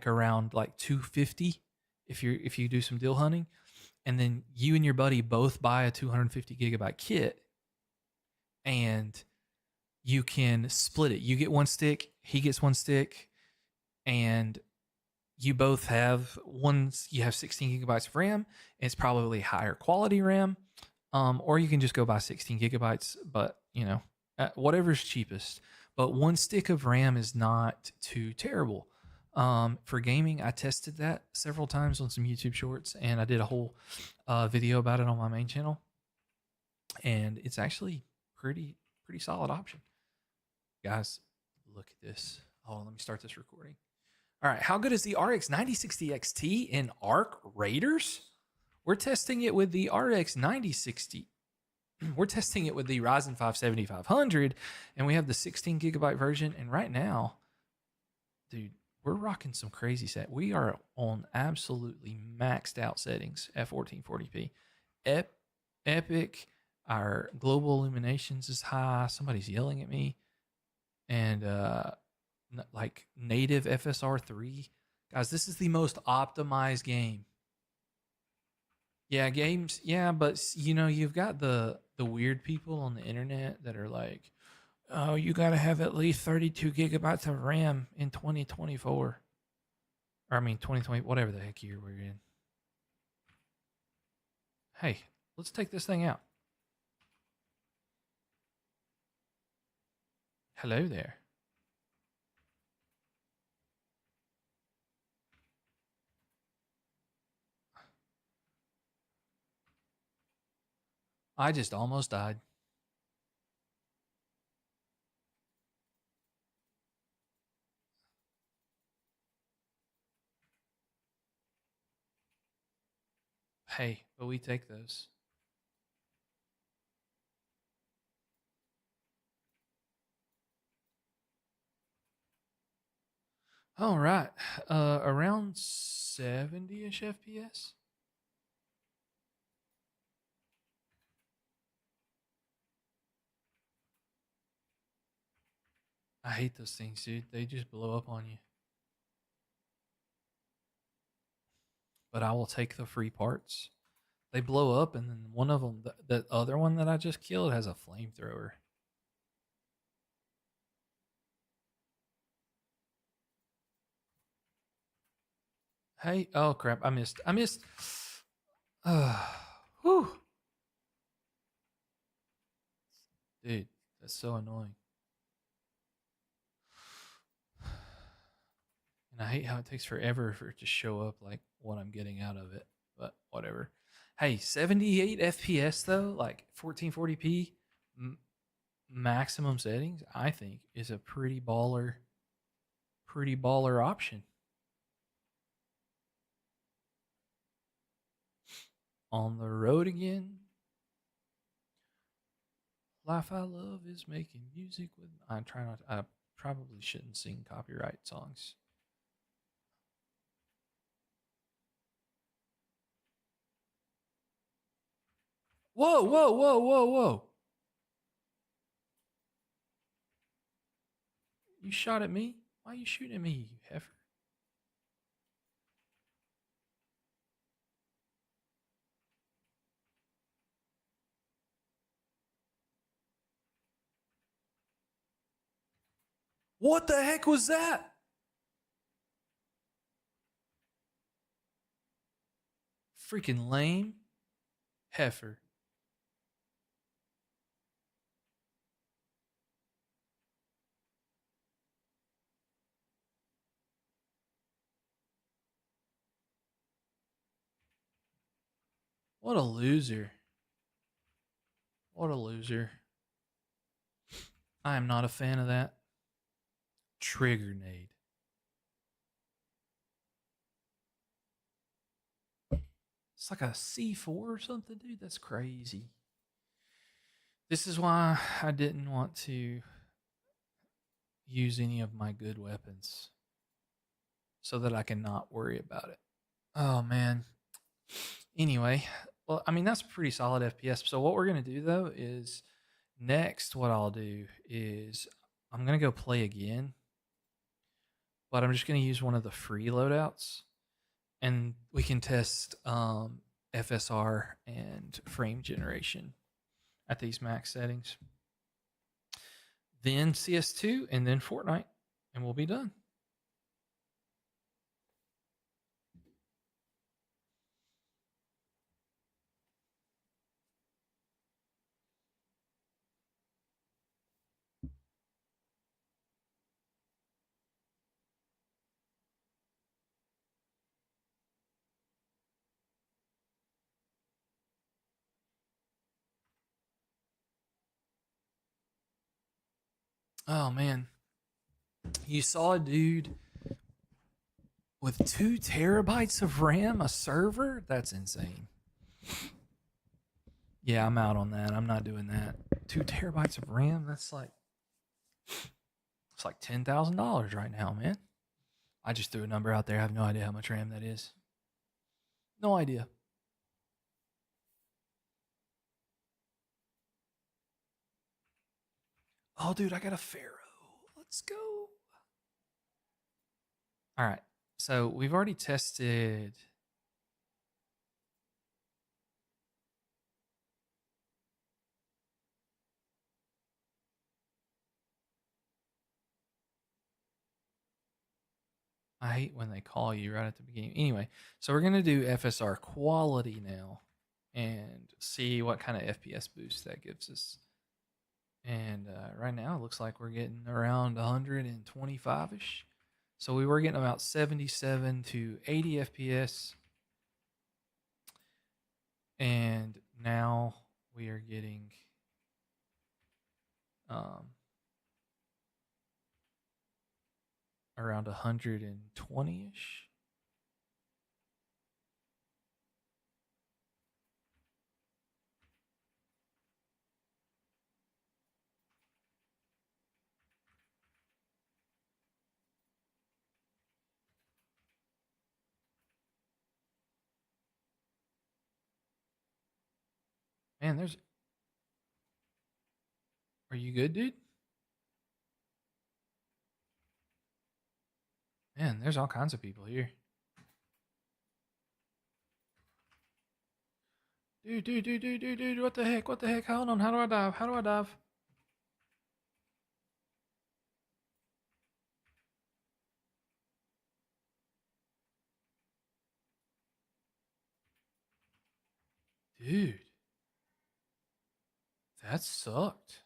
around like 250 if you do some deal hunting, and then you and your buddy both buy a 250 gigabyte kit, and you can split it. You get one stick, he gets one stick, and you both have you have 16 gigabytes of RAM. It's probably higher quality RAM. Or you can just go buy 16 gigabytes, but whatever's cheapest. But one stick of RAM is not too terrible. For gaming, I tested that several times on some YouTube shorts, and I did a whole video about it on my main channel. And it's actually pretty solid option. Guys, look at this. Hold on, let me start this recording. All right, how good is the RX 9060 XT in ARC Raiders? We're testing it with the RX 9060. We're testing it with the Ryzen 5 7500, and we have the 16 gigabyte version. And right now, dude, we're rocking some crazy set. We are on absolutely maxed out settings at 1440p. Epic. Our global illuminations is high. Somebody's yelling at me. And like native FSR 3. Guys, this is the most optimized game. Yeah, games. Yeah, but you've got the weird people on the internet that are like, oh, you got to have at least 32 gigabytes of RAM in 2024. Or I mean, 2020, whatever the heck year we're in. Hey, let's take this thing out. Hello there. I just almost died. Hey, but we take those. All right. Around 70-ish FPS. I hate those things, dude. They just blow up on you. But I will take the free parts. They blow up, and then one of them, the other one that I just killed, has a flamethrower. Hey, oh crap! I missed. Whew. Dude, that's so annoying. And I hate how it takes forever for it to show up like what I'm getting out of it. But whatever. Hey, 78 FPS though, like 1440p maximum settings, I think is a pretty baller option. On the road again. Life I love is making music with. I try not. I probably shouldn't sing copyright songs. Whoa, whoa, whoa, whoa, whoa! You shot at me? Why are you shooting at me, you heifer? What the heck was that? Freaking lame heifer. What a loser. What a loser. I am not a fan of that. Trigger nade. It's like a C4 or something, dude. That's crazy. This is why I didn't want to use any of my good weapons so that I can not worry about it. Oh, man. Anyway, well, I mean that's pretty solid FPS. So what we're gonna do though is next, what I'll do is I'm gonna go play again, but I'm just gonna use one of the free loadouts, and we can test FSR and frame generation at these max settings. Then CS2, and then Fortnite, and we'll be done. Oh man, you saw a dude with 2 terabytes of RAM, a server? That's insane. Yeah, I'm out on that. I'm not doing that. 2 terabytes of RAM? That's like it's like $10,000 right now, man. I just threw a number out there. I have no idea how much RAM that is. No idea. Oh, dude, I got a Pharaoh. Let's go. All right. So we've already tested. I hate when they call you right at the beginning. Anyway, so we're going to do FSR quality now and see what kind of FPS boost that gives us. And right now, it looks like we're getting around 125 ish. So we were getting about 77 to 80 FPS. And now we are getting around 120 ish. Man, there's. Are you good, dude? Man, there's all kinds of people here. Dude, what the heck? What the heck? Hold on, how do I dive? How do I dive? Dude, that sucked.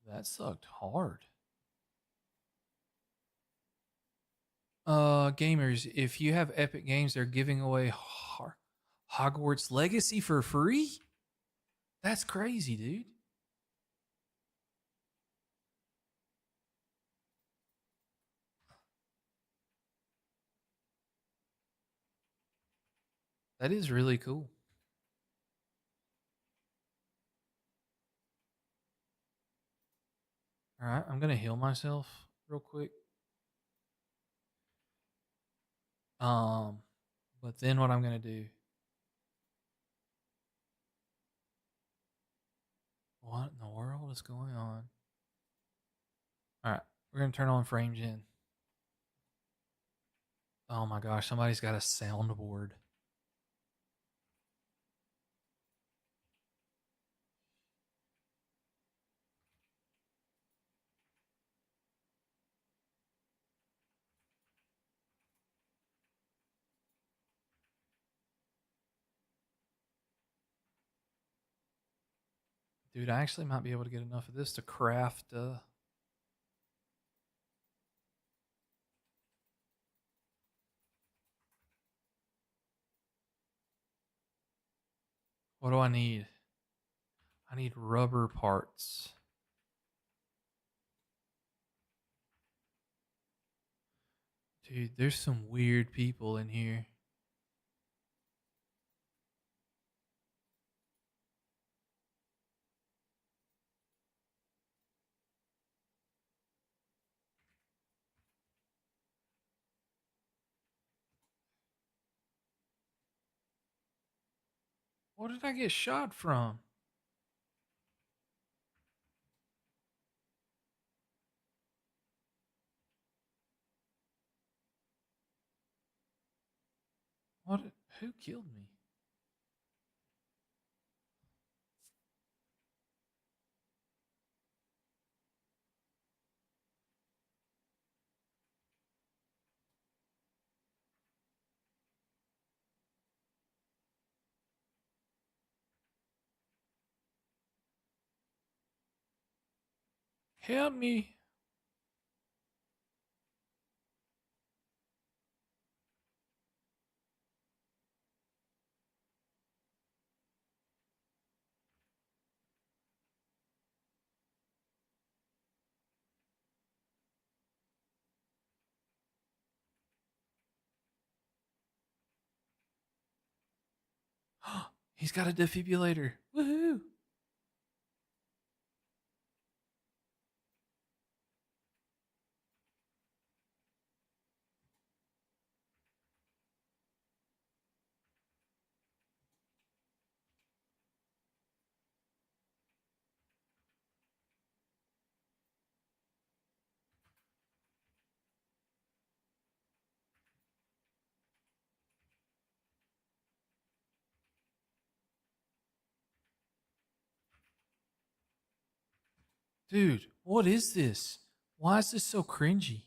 That sucked hard. Gamers, if you have Epic Games, they're giving away Hogwarts Legacy for free? That's crazy, dude. That is really cool. All right, I'm gonna heal myself real quick. Um, but then what I'm gonna do? What in the world is going on? All right, we're gonna turn on frame gen. Oh my gosh, somebody's got a soundboard. Dude, I actually might be able to get enough of this to craft. What do I need? I need rubber parts. Dude, there's some weird people in here. What did I get shot from? What? Who killed me? Help me. He's got a defibrillator. Woohoo. Dude, what is this? Why is this so cringy?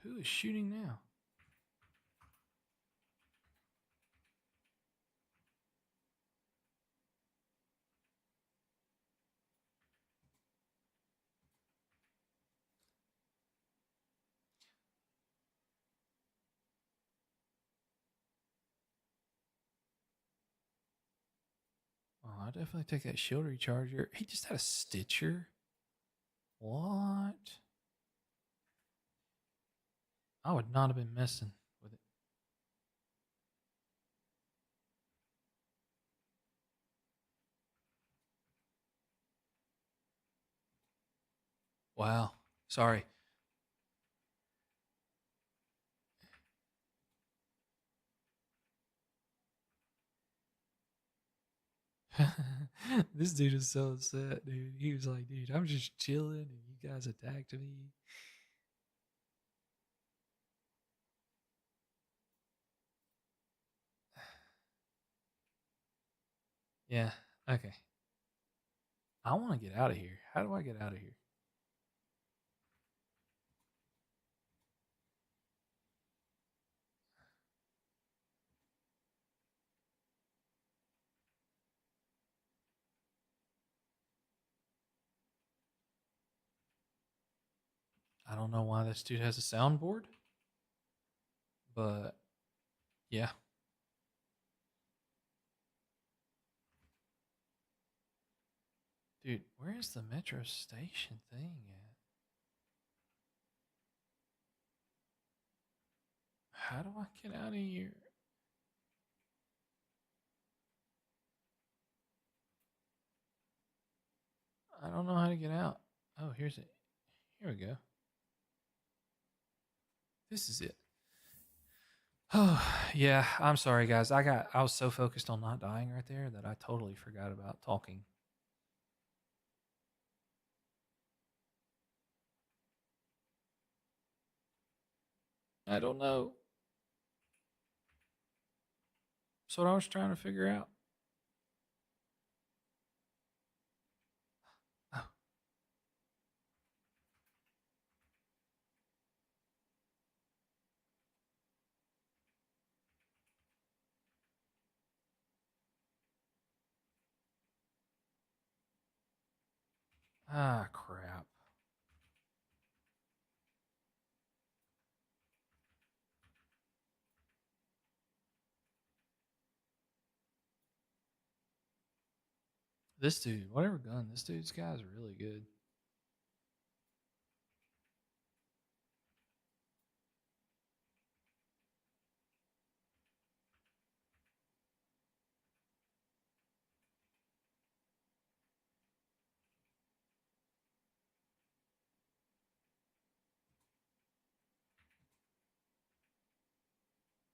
Who is shooting now? Oh, I definitely take that shield recharger. He just had a stitcher. What? I would not have been messing with it. Wow. Sorry. This dude is so upset, dude. He was like, dude, I'm just chilling and you guys attacked me. Yeah. Okay. I want to get out of here. How do I get out of here? I don't know why this dude has a soundboard, but yeah. Dude, where is the metro station thing at? How do I get out of here? I don't know how to get out. Oh, here's it. Here we go. This is it. Oh, yeah. I'm sorry, guys. I was so focused on not dying right there that I totally forgot about talking. I don't know. That's what I was trying to figure out. Oh, ah, crap. This dude, whatever gun, this dude's got is really good.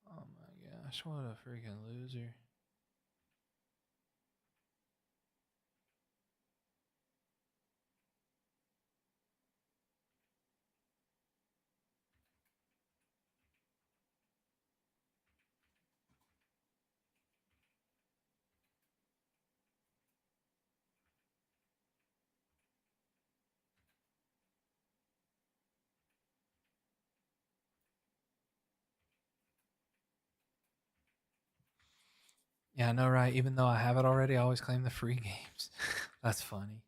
Oh my gosh, what a freaking loser. Yeah, I know, right? Even though I have it already, I always claim the free games. That's funny.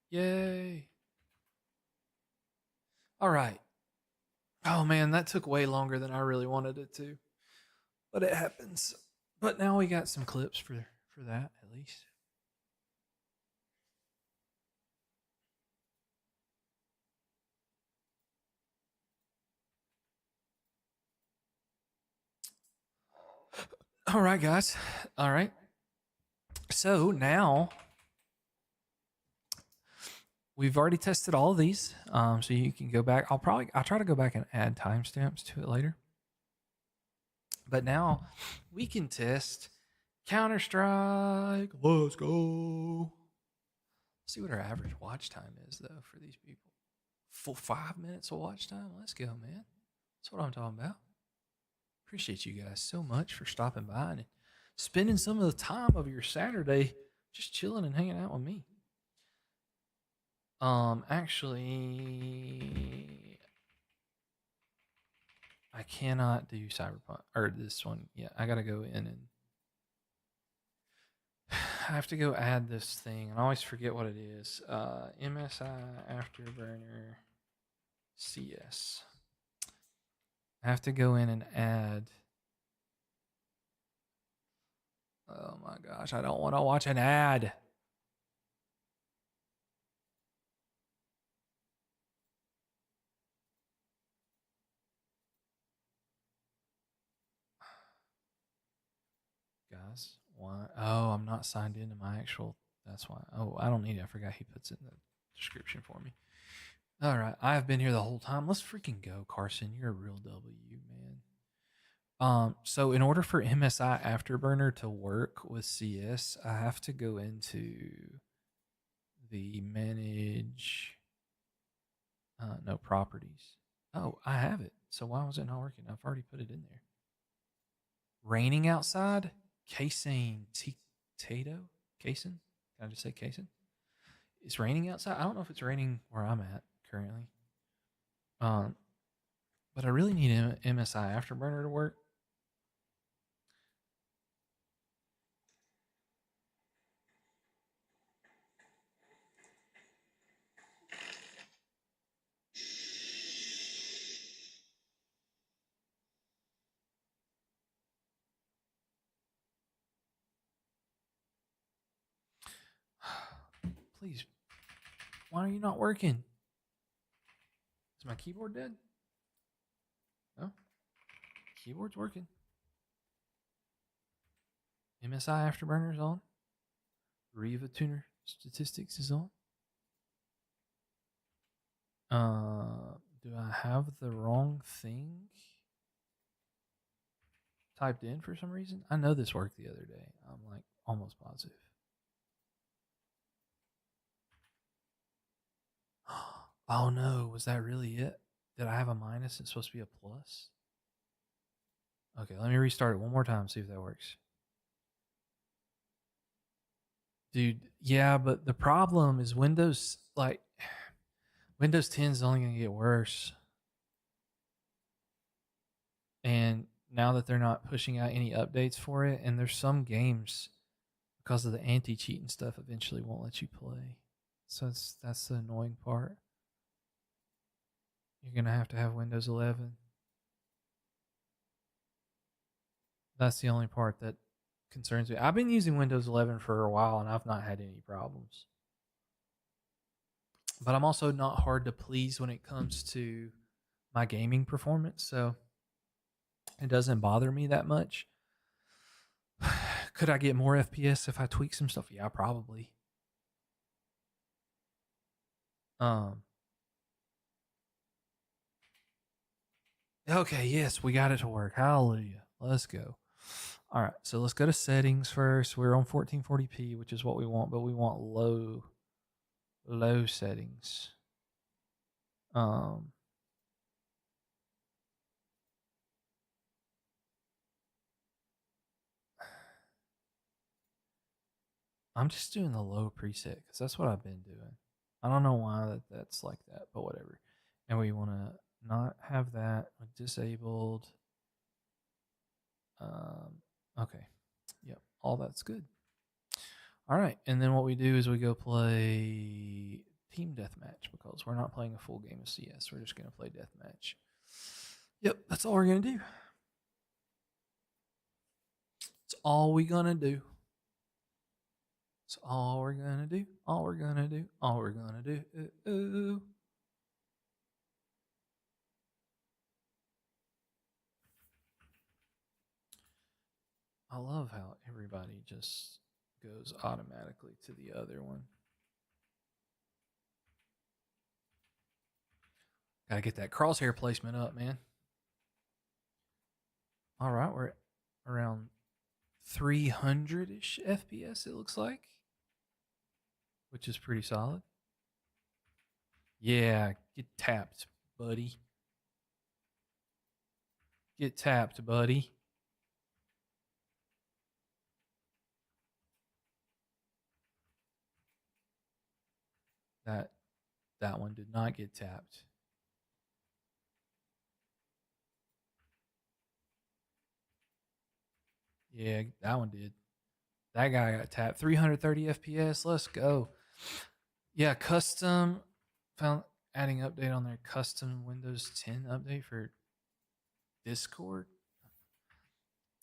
Yay. All right. Oh man, that took way longer than I really wanted it to. But it happens. But now we got some clips for that at least. All right, guys. All right. So now we've already tested all of these. So you can go back. I'll try to go back and add timestamps to it later. But now we can test Counter Strike. Let's go. See what our average watch time is though for these people. Full 5 minutes of watch time. Let's go, man. That's what I'm talking about. Appreciate you guys so much for stopping by and spending some of the time of your Saturday just chilling and hanging out with me. Actually, I cannot do CyberPunk or this one yet. I gotta go in and I have to go add this thing, and I always forget what it is. MSI Afterburner CS. I have to go in and add. Oh my gosh, I don't want to watch an ad. Guys, why? Oh, I'm not signed into my actual. That's why. Oh, I don't need it. I forgot he puts it in the description for me. All right, I have been here the whole time. Let's freaking go, Carson. You're a real W, man. So in order for MSI Afterburner to work with CS, I have to go into the manage no properties. Oh, I have it. So why was it not working? I've already put it in there. Raining outside? Casein Tato? Casein? Can I just say Casein? It's raining outside. I don't know if it's raining where I'm at currently. But I really need MSI Afterburner to work. Please, why are you not working? Is my keyboard dead? No. Keyboard's working. MSI Afterburner is on. Riva Tuner Statistics is on. Do I have the wrong thing typed in for some reason? I know this worked the other day. I'm like almost positive. Oh no, was that really it? Did I have a minus? It's supposed to be a plus. Okay, let me restart it one more time, see if that works. Dude, yeah, but the problem is Windows, like, Windows 10 is only going to get worse. And now that they're not pushing out any updates for it, and there's some games because of the anti-cheat and stuff eventually won't let you play. So that's the annoying part. You're going to have Windows 11. That's the only part that concerns me. I've been using Windows 11 for a while and I've not had any problems. But I'm also not hard to please when it comes to my gaming performance, so it doesn't bother me that much. Could I get more FPS if I tweak some stuff? Yeah, probably. Um Okay, yes, we got it to work. Hallelujah. Let's go. All right, so let's go to settings first. We're on 1440p, which is what we want, but we want low settings. Um I'm just doing the low preset because that's what I've been doing. I don't know why that's like that, but whatever. And we want to not have that disabled. Okay. Yep. All that's good. All right. And then what we do is we go play team deathmatch because we're not playing a full game of CS. We're just going to play deathmatch. Yep. That's all we're going to do. It's all we're going to do. It's all we're going to do. All we're going to do. All we're going to do. Ooh. I love how everybody just goes automatically to the other one. Gotta get that crosshair placement up, man. All right, we're around 300 ish FPS, it looks like, which is pretty solid. Yeah, get tapped, buddy. Get tapped, buddy. That that one did not get tapped. Yeah, that one did. That guy got tapped. 330 FPS. Let's go. Yeah, custom found adding update on their custom Windows 10 update for Discord.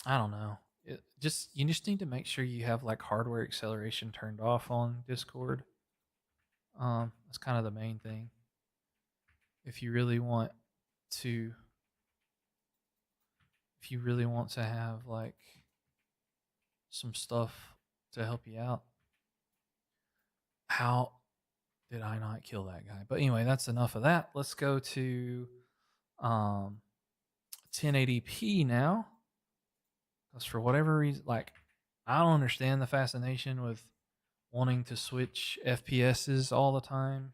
I don't know. You just need to make sure you have like hardware acceleration turned off on Discord. That's kind of the main thing. If you really want to, if you really want to have like some stuff to help you out. How did I not kill that guy? But anyway, that's enough of that. Let's go to 1080p now. Because for whatever reason, like, I don't understand the fascination with wanting to switch FPSs all the time.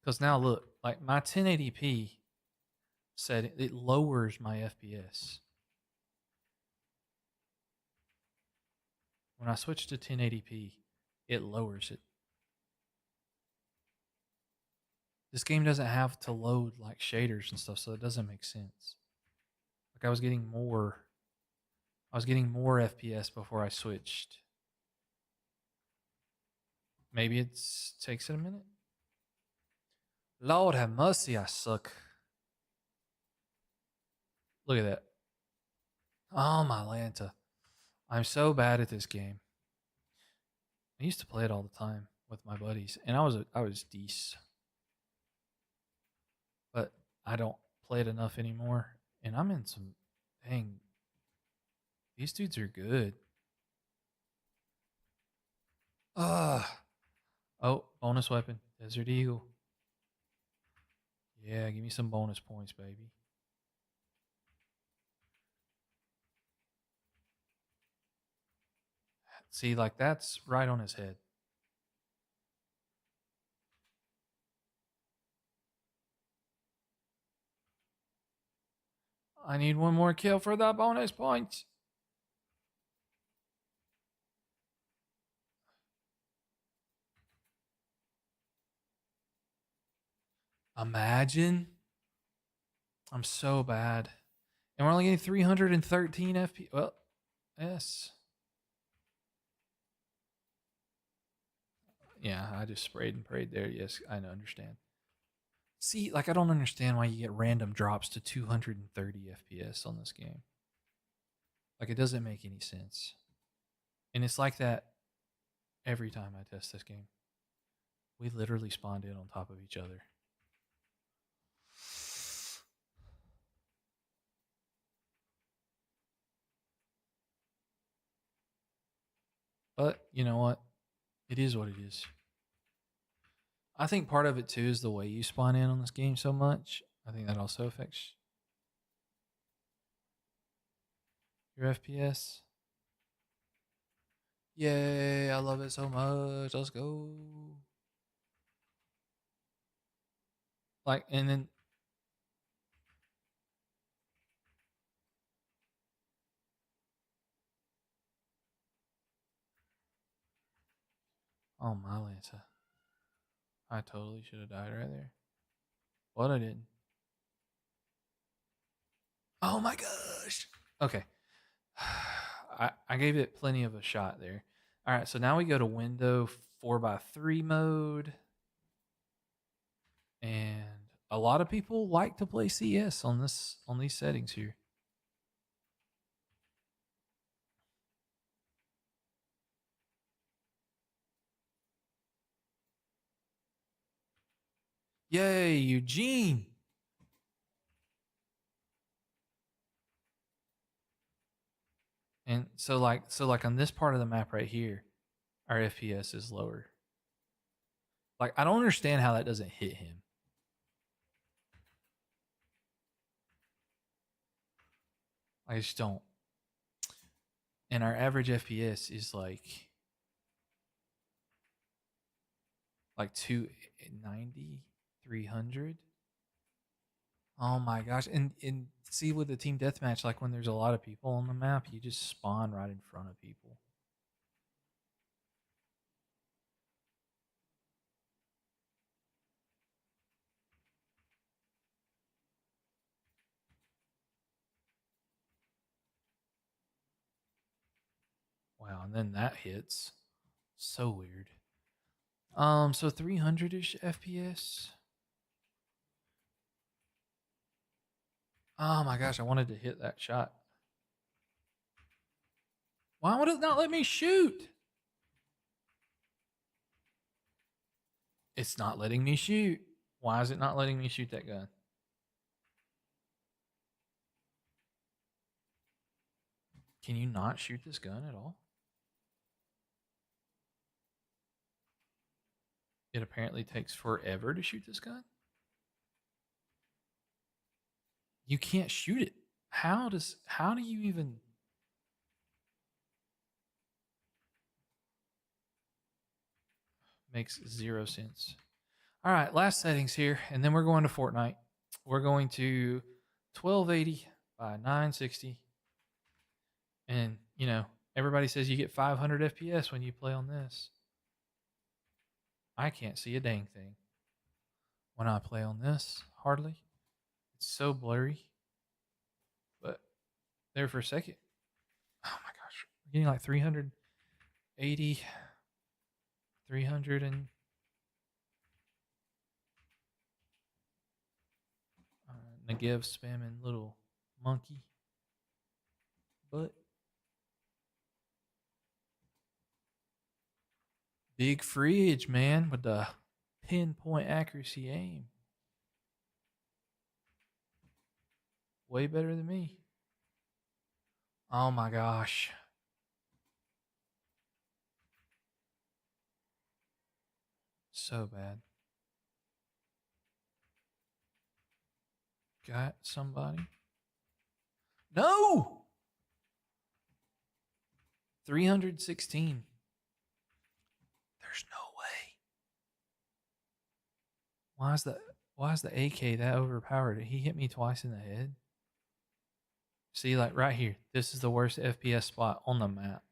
Because now look, like my 1080p setting, it lowers my FPS. When I switch to 1080p, it lowers it. This game doesn't have to load like shaders and stuff, so it doesn't make sense. Like I was getting more FPS before I switched. Maybe it takes it a minute. Lord have mercy, I suck. Look at that. Oh my Lanta. I'm so bad at this game. I used to play it all the time with my buddies, and I was decent. But I don't play it enough anymore. And I'm in some dang. These dudes are good. Oh, bonus weapon. Desert Eagle. Yeah, give me some bonus points, baby. See, like that's right on his head. I need one more kill for the bonus points. Imagine. I'm so bad. And we're only getting 313 FP. Well, yes. Yeah, I just sprayed and prayed there. Yes, I understand. See, like, I don't understand why you get random drops to 230 FPS on this game. Like, it doesn't make any sense. And it's like that every time I test this game. We literally spawned in on top of each other. But you know what? It is what it is. I think part of it too is the way you spawn in on this game so much. I think that also affects your FPS. Yay, I love it so much. Let's go. Like, and then oh my Lanza. I totally should have died right there. But I didn't. Oh my gosh. Okay. I gave it plenty of a shot there. All right, so now we go to window 4x3 mode. And a lot of people like to play CS on these settings here. Yay, Eugene. And so like on this part of the map right here, our FPS is lower. Like, I don't understand how that doesn't hit him. I just don't. And our average FPS is like 290, 300. Oh my gosh. And see, with the team deathmatch, like when there's a lot of people on the map, you just spawn right in front of people. Wow, and then that hits. So weird. So 300-ish FPS. Oh my gosh, I wanted to hit that shot. Why would it not let me shoot? It's not letting me shoot. Why is it not letting me shoot that gun? Can you not shoot this gun at all? It apparently takes forever to shoot this gun. You can't shoot it. How do you even? Makes zero sense. All right, last settings here, and then we're going to Fortnite. We're going to 1280 by 960. And, everybody says you get 500 FPS when you play on this. I can't see a dang thing when I play on this, hardly. It's so blurry. But there for a second. Oh my gosh. We're getting like 380, 300 and Negev spamming little monkey. But big fridge, man, with the pinpoint accuracy aim. Way better than me. Oh my gosh. So bad. Got somebody? No! 316. There's no way. Why is the AK that overpowered? He hit me twice in the head. See, like right here, this is the worst FPS spot on the map.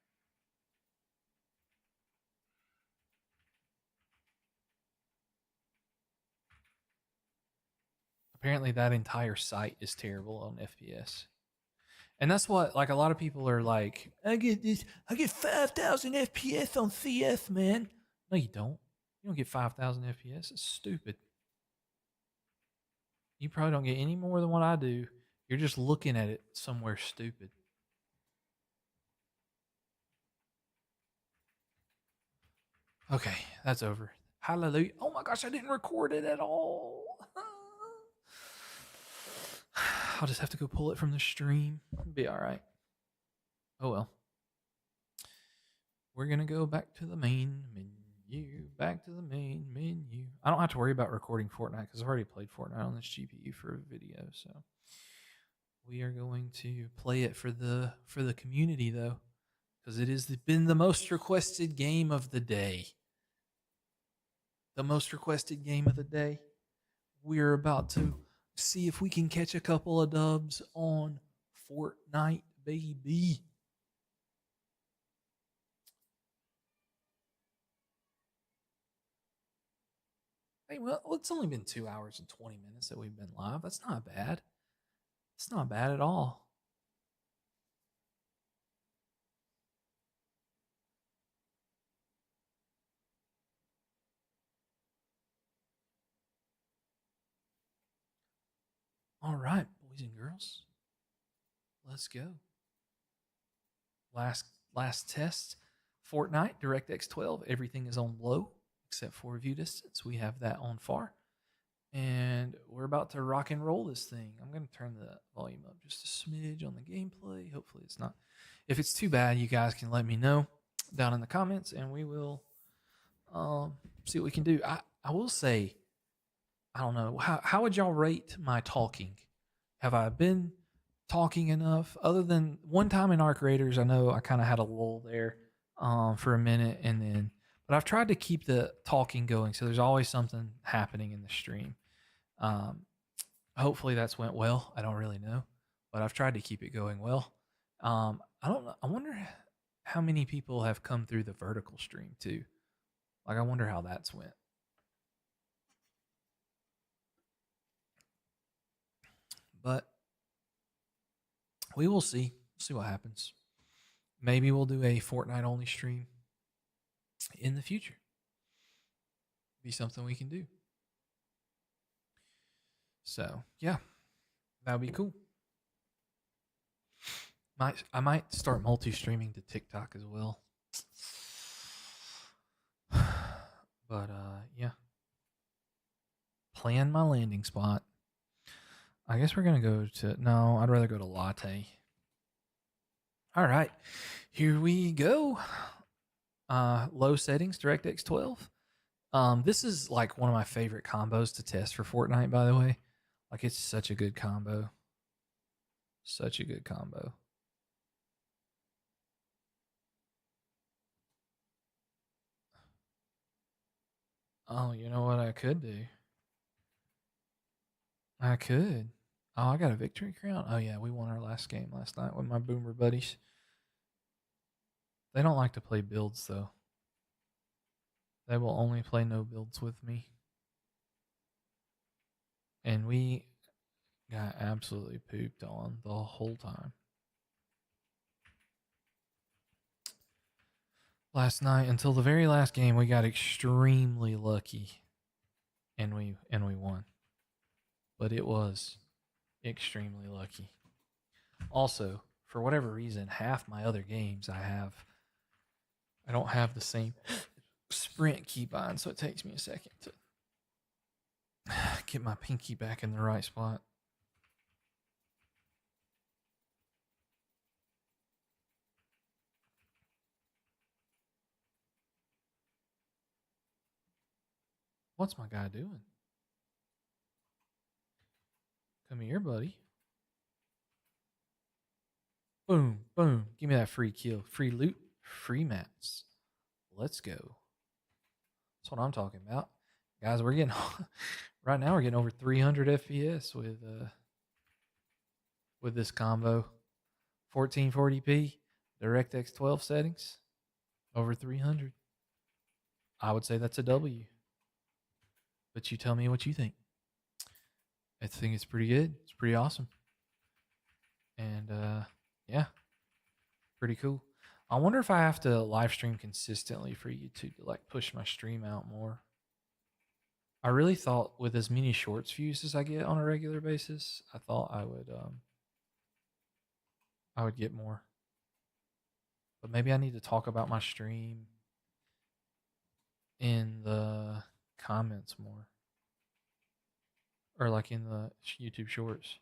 Apparently, that entire site is terrible on FPS. And that's what, like, a lot of people are like, I get 5,000 FPS on CS, man. No, you don't. You don't get 5,000 FPS. It's stupid. You probably don't get any more than what I do. You're just looking at it somewhere stupid. Okay, that's over. Hallelujah. Oh my gosh, I didn't record it at all. I'll just have to go pull it from the stream. It'll be all right. Oh well. We're going to go back to the main menu. Back to the main menu. I don't have to worry about recording Fortnite because I've already played Fortnite on this GPU for a video. So we are going to play it for the community though, because it has been the most requested game of the day. The most requested game of the day. We're about to see if we can catch a couple of dubs on Fortnite, baby. Hey, well, it's only been 2 hours and 20 minutes that we've been live. That's not bad. It's not bad at all. All right, boys and girls. Let's go. Last test. Fortnite, DirectX 12. Everything is on low except for view distance. We have that on far. And we're about to rock and roll this thing. I'm going to turn the volume up just a smidge on the gameplay. Hopefully it's not. If it's too bad, you guys can let me know down in the comments, and we will see what we can do. I will say, I don't know. How would y'all rate my talking? Have I been talking enough? Other than one time in Arc Raiders, I know I kind of had a lull there for a minute, and then, but I've tried to keep the talking going, so there's always something happening in the stream. Hopefully that's went well. I don't really know, but I've tried to keep it going well. I don't know. I wonder how many people have come through the vertical stream too. Like, I wonder how that's went. But we will see. See what happens. Maybe we'll do a Fortnite only stream in the future. Be something we can do. So yeah, that would be cool. I might start multi-streaming to TikTok as well. But yeah. Plan my landing spot. I guess we're gonna go to no, I'd rather go to Latte. All right. Here we go. Low settings, DirectX 12. This is like one of my favorite combos to test for Fortnite, by the way. Like, it's such a good combo. Such a good combo. Oh, you know what I could do? I could. Oh, I got a victory crown. Oh yeah, we won our last game last night with my boomer buddies. They don't like to play builds though. They will only play no builds with me. And we got absolutely pooped on the whole time. Last night until the very last game, we got extremely lucky, and we won. But it was extremely lucky. Also, for whatever reason, half my other games I don't have the same sprint keybind, so it takes me a second to get my pinky back in the right spot. What's my guy doing? Come here, buddy. Boom, boom. Give me that free kill. Free loot, free mats. Let's go. That's what I'm talking about. Guys, we're getting right now we're getting over 300 FPS with this combo. 1440p, DirectX 12 settings, over 300. I would say that's a W. But you tell me what you think. I think it's pretty good. It's pretty awesome. And yeah, pretty cool. I wonder if I have to live stream consistently for YouTube to like push my stream out more. I really thought with as many shorts views as I get on a regular basis, I thought I would get more. But maybe I need to talk about my stream in the comments more. Or like in the YouTube shorts.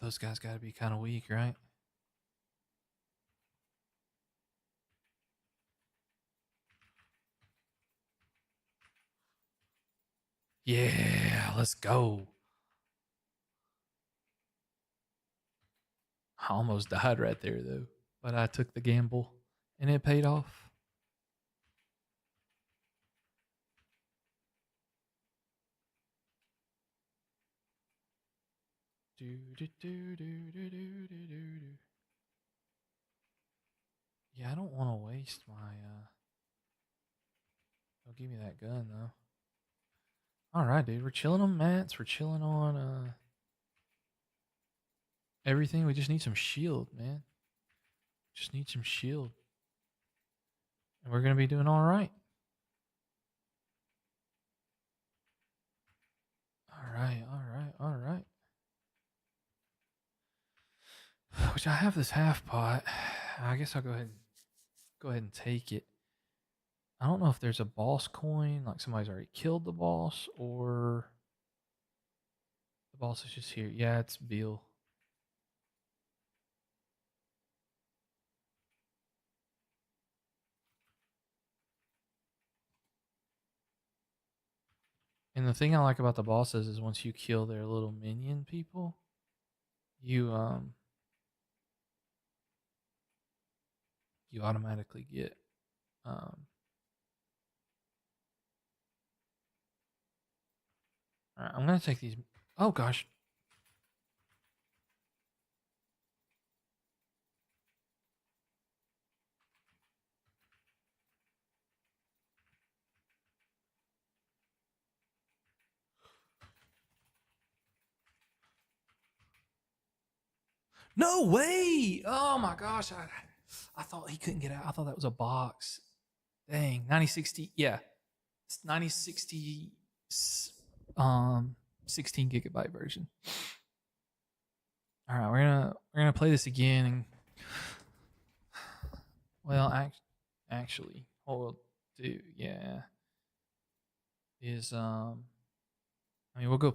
Those guys got to be kind of weak, right? Yeah, let's go. I almost died right there, though. But I took the gamble and it paid off. Yeah, I don't want to waste my. Don't give me that gun, though. All right, dude. We're chilling on mats. We're chilling on everything. We just need some shield, man. Just need some shield. And we're going to be doing all right. All right, all right, all right. Which I have this half pot. I guess I'll go ahead and take it. I don't know if there's a boss coin, like somebody's already killed the boss, or the boss is just here. Yeah, it's Bill. And the thing I like about the bosses is once you kill their little minion people, you you automatically get all right, I'm gonna take these. Oh gosh. No way! Oh my gosh, I thought he couldn't get out. I thought that was a box. Dang, 9060. Yeah, it's 9060. 16 gigabyte version. All right, we're gonna play this again. And, well, actually, what we'll do, yeah, is I mean, we'll go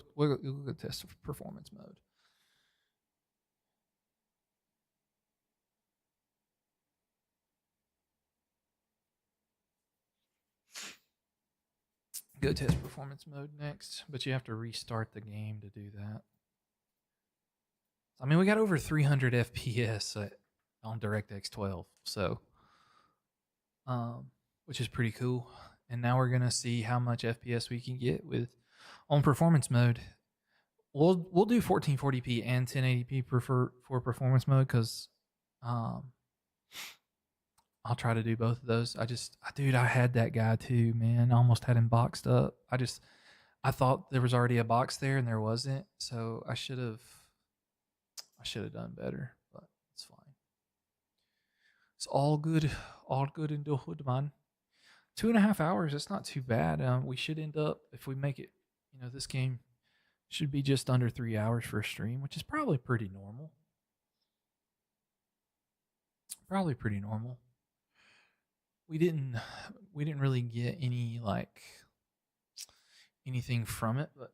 test performance mode. Go test performance mode next, but you have to restart the game to do that. I mean, we got over 300 FPS on DirectX 12, so which is pretty cool. And now we're gonna see how much FPS we can get with on performance mode. We'll do 1440p and 1080p for performance mode because I'll try to do both of those. Dude, I had that guy too, man. I almost had him boxed up. I thought there was already a box there and there wasn't, so I should have done better, but it's fine. It's all good in the hood, man. 2.5 hours. It's not too bad. We should end up if we make it. This game should be just under 3 hours for a stream, which is probably pretty normal. Probably pretty normal. We didn't really get any anything from it, but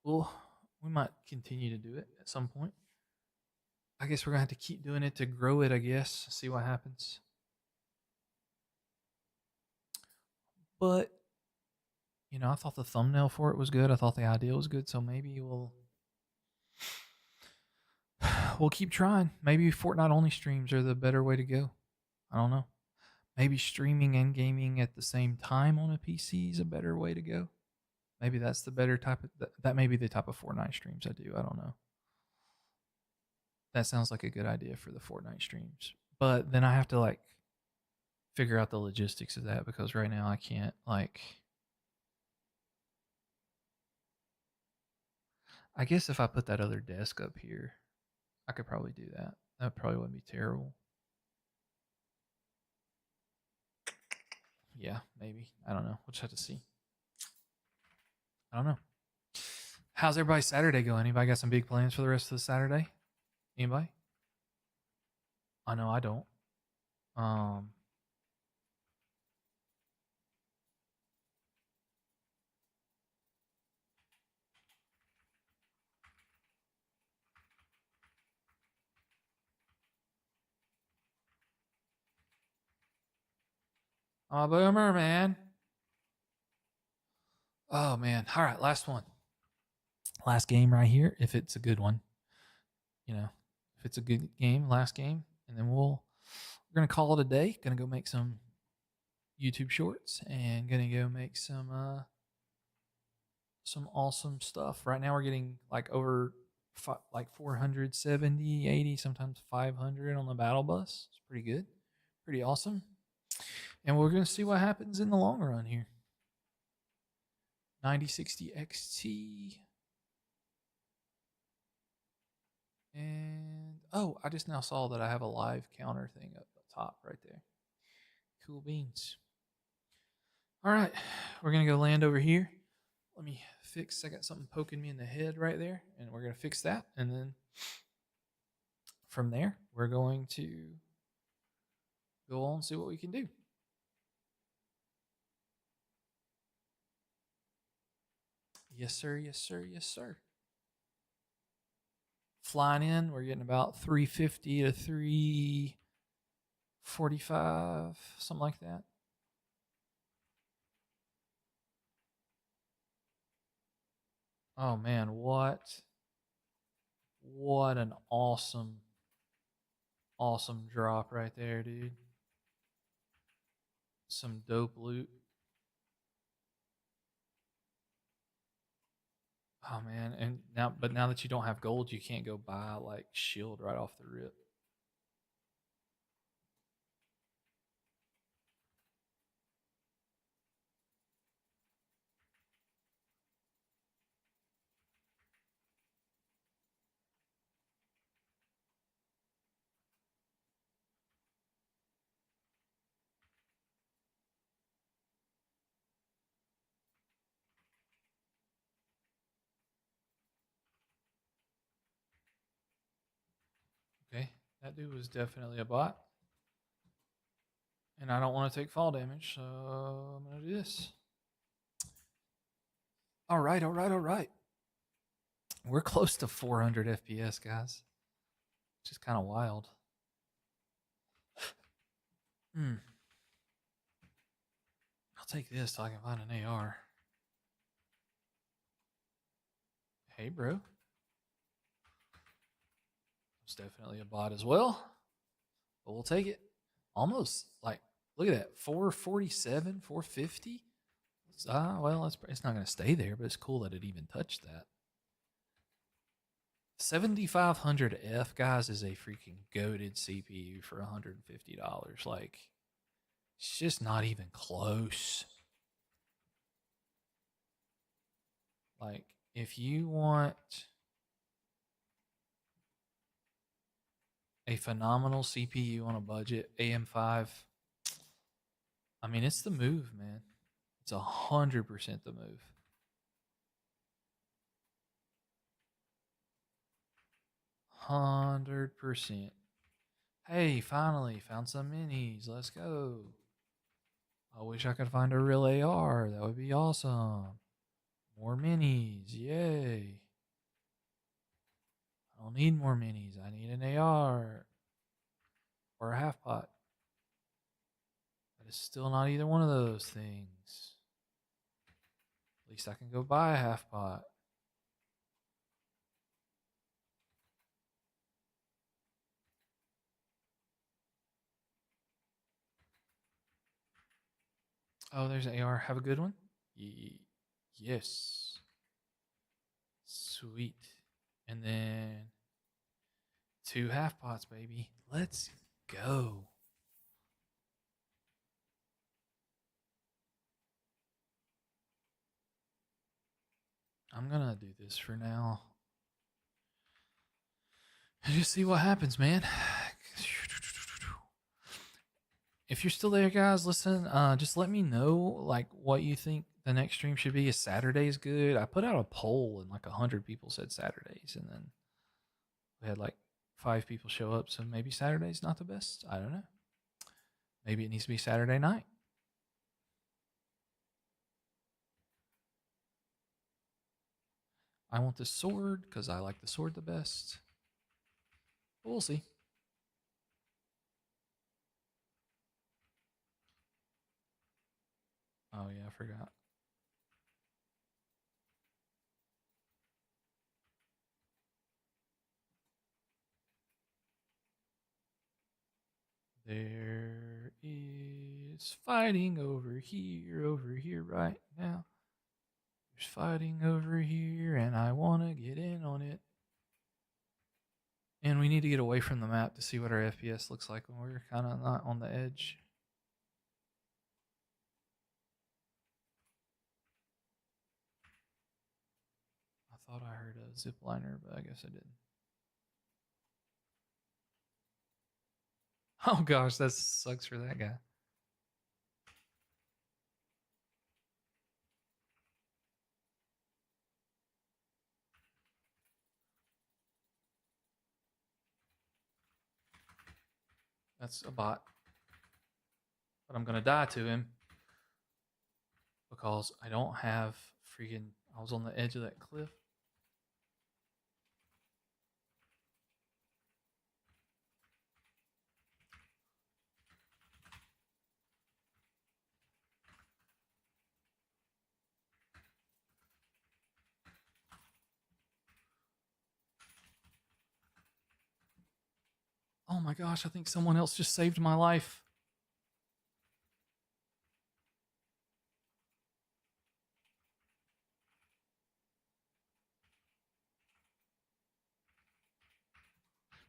we might continue to do it at some point. I guess we're gonna have to keep doing it to grow it, I guess. See what happens. But I thought the thumbnail for it was good. I thought the idea was good, so maybe we'll keep trying. Maybe Fortnite only streams are the better way to go. I don't know. Maybe streaming and gaming at the same time on a PC is a better way to go. Maybe that's the better type of that may be the type of Fortnite streams I do. I don't know. That sounds like a good idea for the Fortnite streams. But then I have to like figure out the logistics of that because right now I can't like I guess if I put that other desk up here, I could probably do that. That probably wouldn't be terrible. Yeah, maybe. I don't know. We'll just have to see. I don't know. How's everybody's Saturday going? Anybody got some big plans for the rest of the Saturday? Anybody? I know I don't. Um, oh, boomer, man. Oh, man. All right, last one. Last game right here. If it's a good one, you know, if it's a good game, last game, and then we're gonna call it a day. Gonna go make some YouTube shorts and gonna go make some awesome stuff. Right now we're getting like over like 470, 80, sometimes 500 on the battle bus. It's pretty good. Pretty awesome. And we're going to see what happens in the long run here. 9060 XT. And oh, I just now saw that I have a live counter thing up the top right there. Cool beans. All right, we're going to go land over here. Let me fix. I got something poking me in the head right there, and we're going to fix that. And then from there, we're going to go on and see what we can do. Yes, sir. Yes, sir. Yes, sir. Flying in, we're getting about 350 to 345, something like that. Oh man, what an awesome drop right there, dude. Some dope loot. Oh man, and now that you don't have gold, you can't go buy like shield right off the rip. Okay, that dude was definitely a bot. And I don't want to take fall damage, so I'm going to do this. All right, all right, all right. We're close to 400 FPS, guys. Which is kind of wild. Hmm. I'll take this till I can find an AR. Hey, bro. It's definitely a bot as well, but we'll take it. Almost like, look at that, 447, 450. Well, it's not going to stay there, but it's cool that it even touched that. 7500F, guys, is a freaking goated CPU for $150. Like, it's just not even close. Like, if you want a phenomenal CPU on a budget, AM5, I mean, it's the move, man. It's 100% the move. 100%. Hey, finally found some minis. Let's go. I wish I could find a real AR. That would be awesome. More minis. Yay. I don't need more minis. I need an AR or a half pot. But it's still not either one of those things. At least I can go buy a half pot. Oh, there's an AR. Have a good one. Yes. Sweet. And then 2 half pots, baby. Let's go. I'm gonna do this for now. And just see what happens, man. If you're still there, guys, listen. Just let me know like what you think the next stream should be. Is Saturday's good? I put out a poll and like 100 people said Saturdays, and then we had like 5 people show up. So maybe Saturday's not the best. I don't know. Maybe it needs to be Saturday night. I want this sword because I like the sword the best. But we'll see. Oh yeah, I forgot. There is fighting over here right now. There's fighting over here, and I want to get in on it. And we need to get away from the map to see what our FPS looks like when we're kind of not on the edge. I thought I heard a zip liner, but I guess I didn't. Oh gosh, that sucks for that guy. That's a bot. But I'm going to die to him because I don't have freaking... I was on the edge of that cliff. Oh my gosh, I think someone else just saved my life.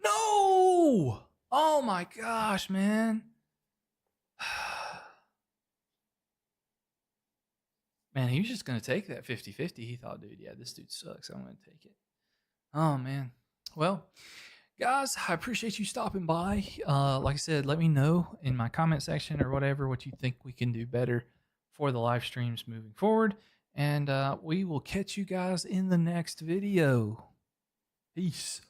No! Oh my gosh, man. Man, he was just going to take that 50-50. He thought, dude, yeah, this dude sucks. I'm going to take it. Oh, man. Well, guys, I appreciate you stopping by. Like I said, let me know in my comment section or whatever what you think we can do better for the live streams moving forward. And we will catch you guys in the next video. Peace.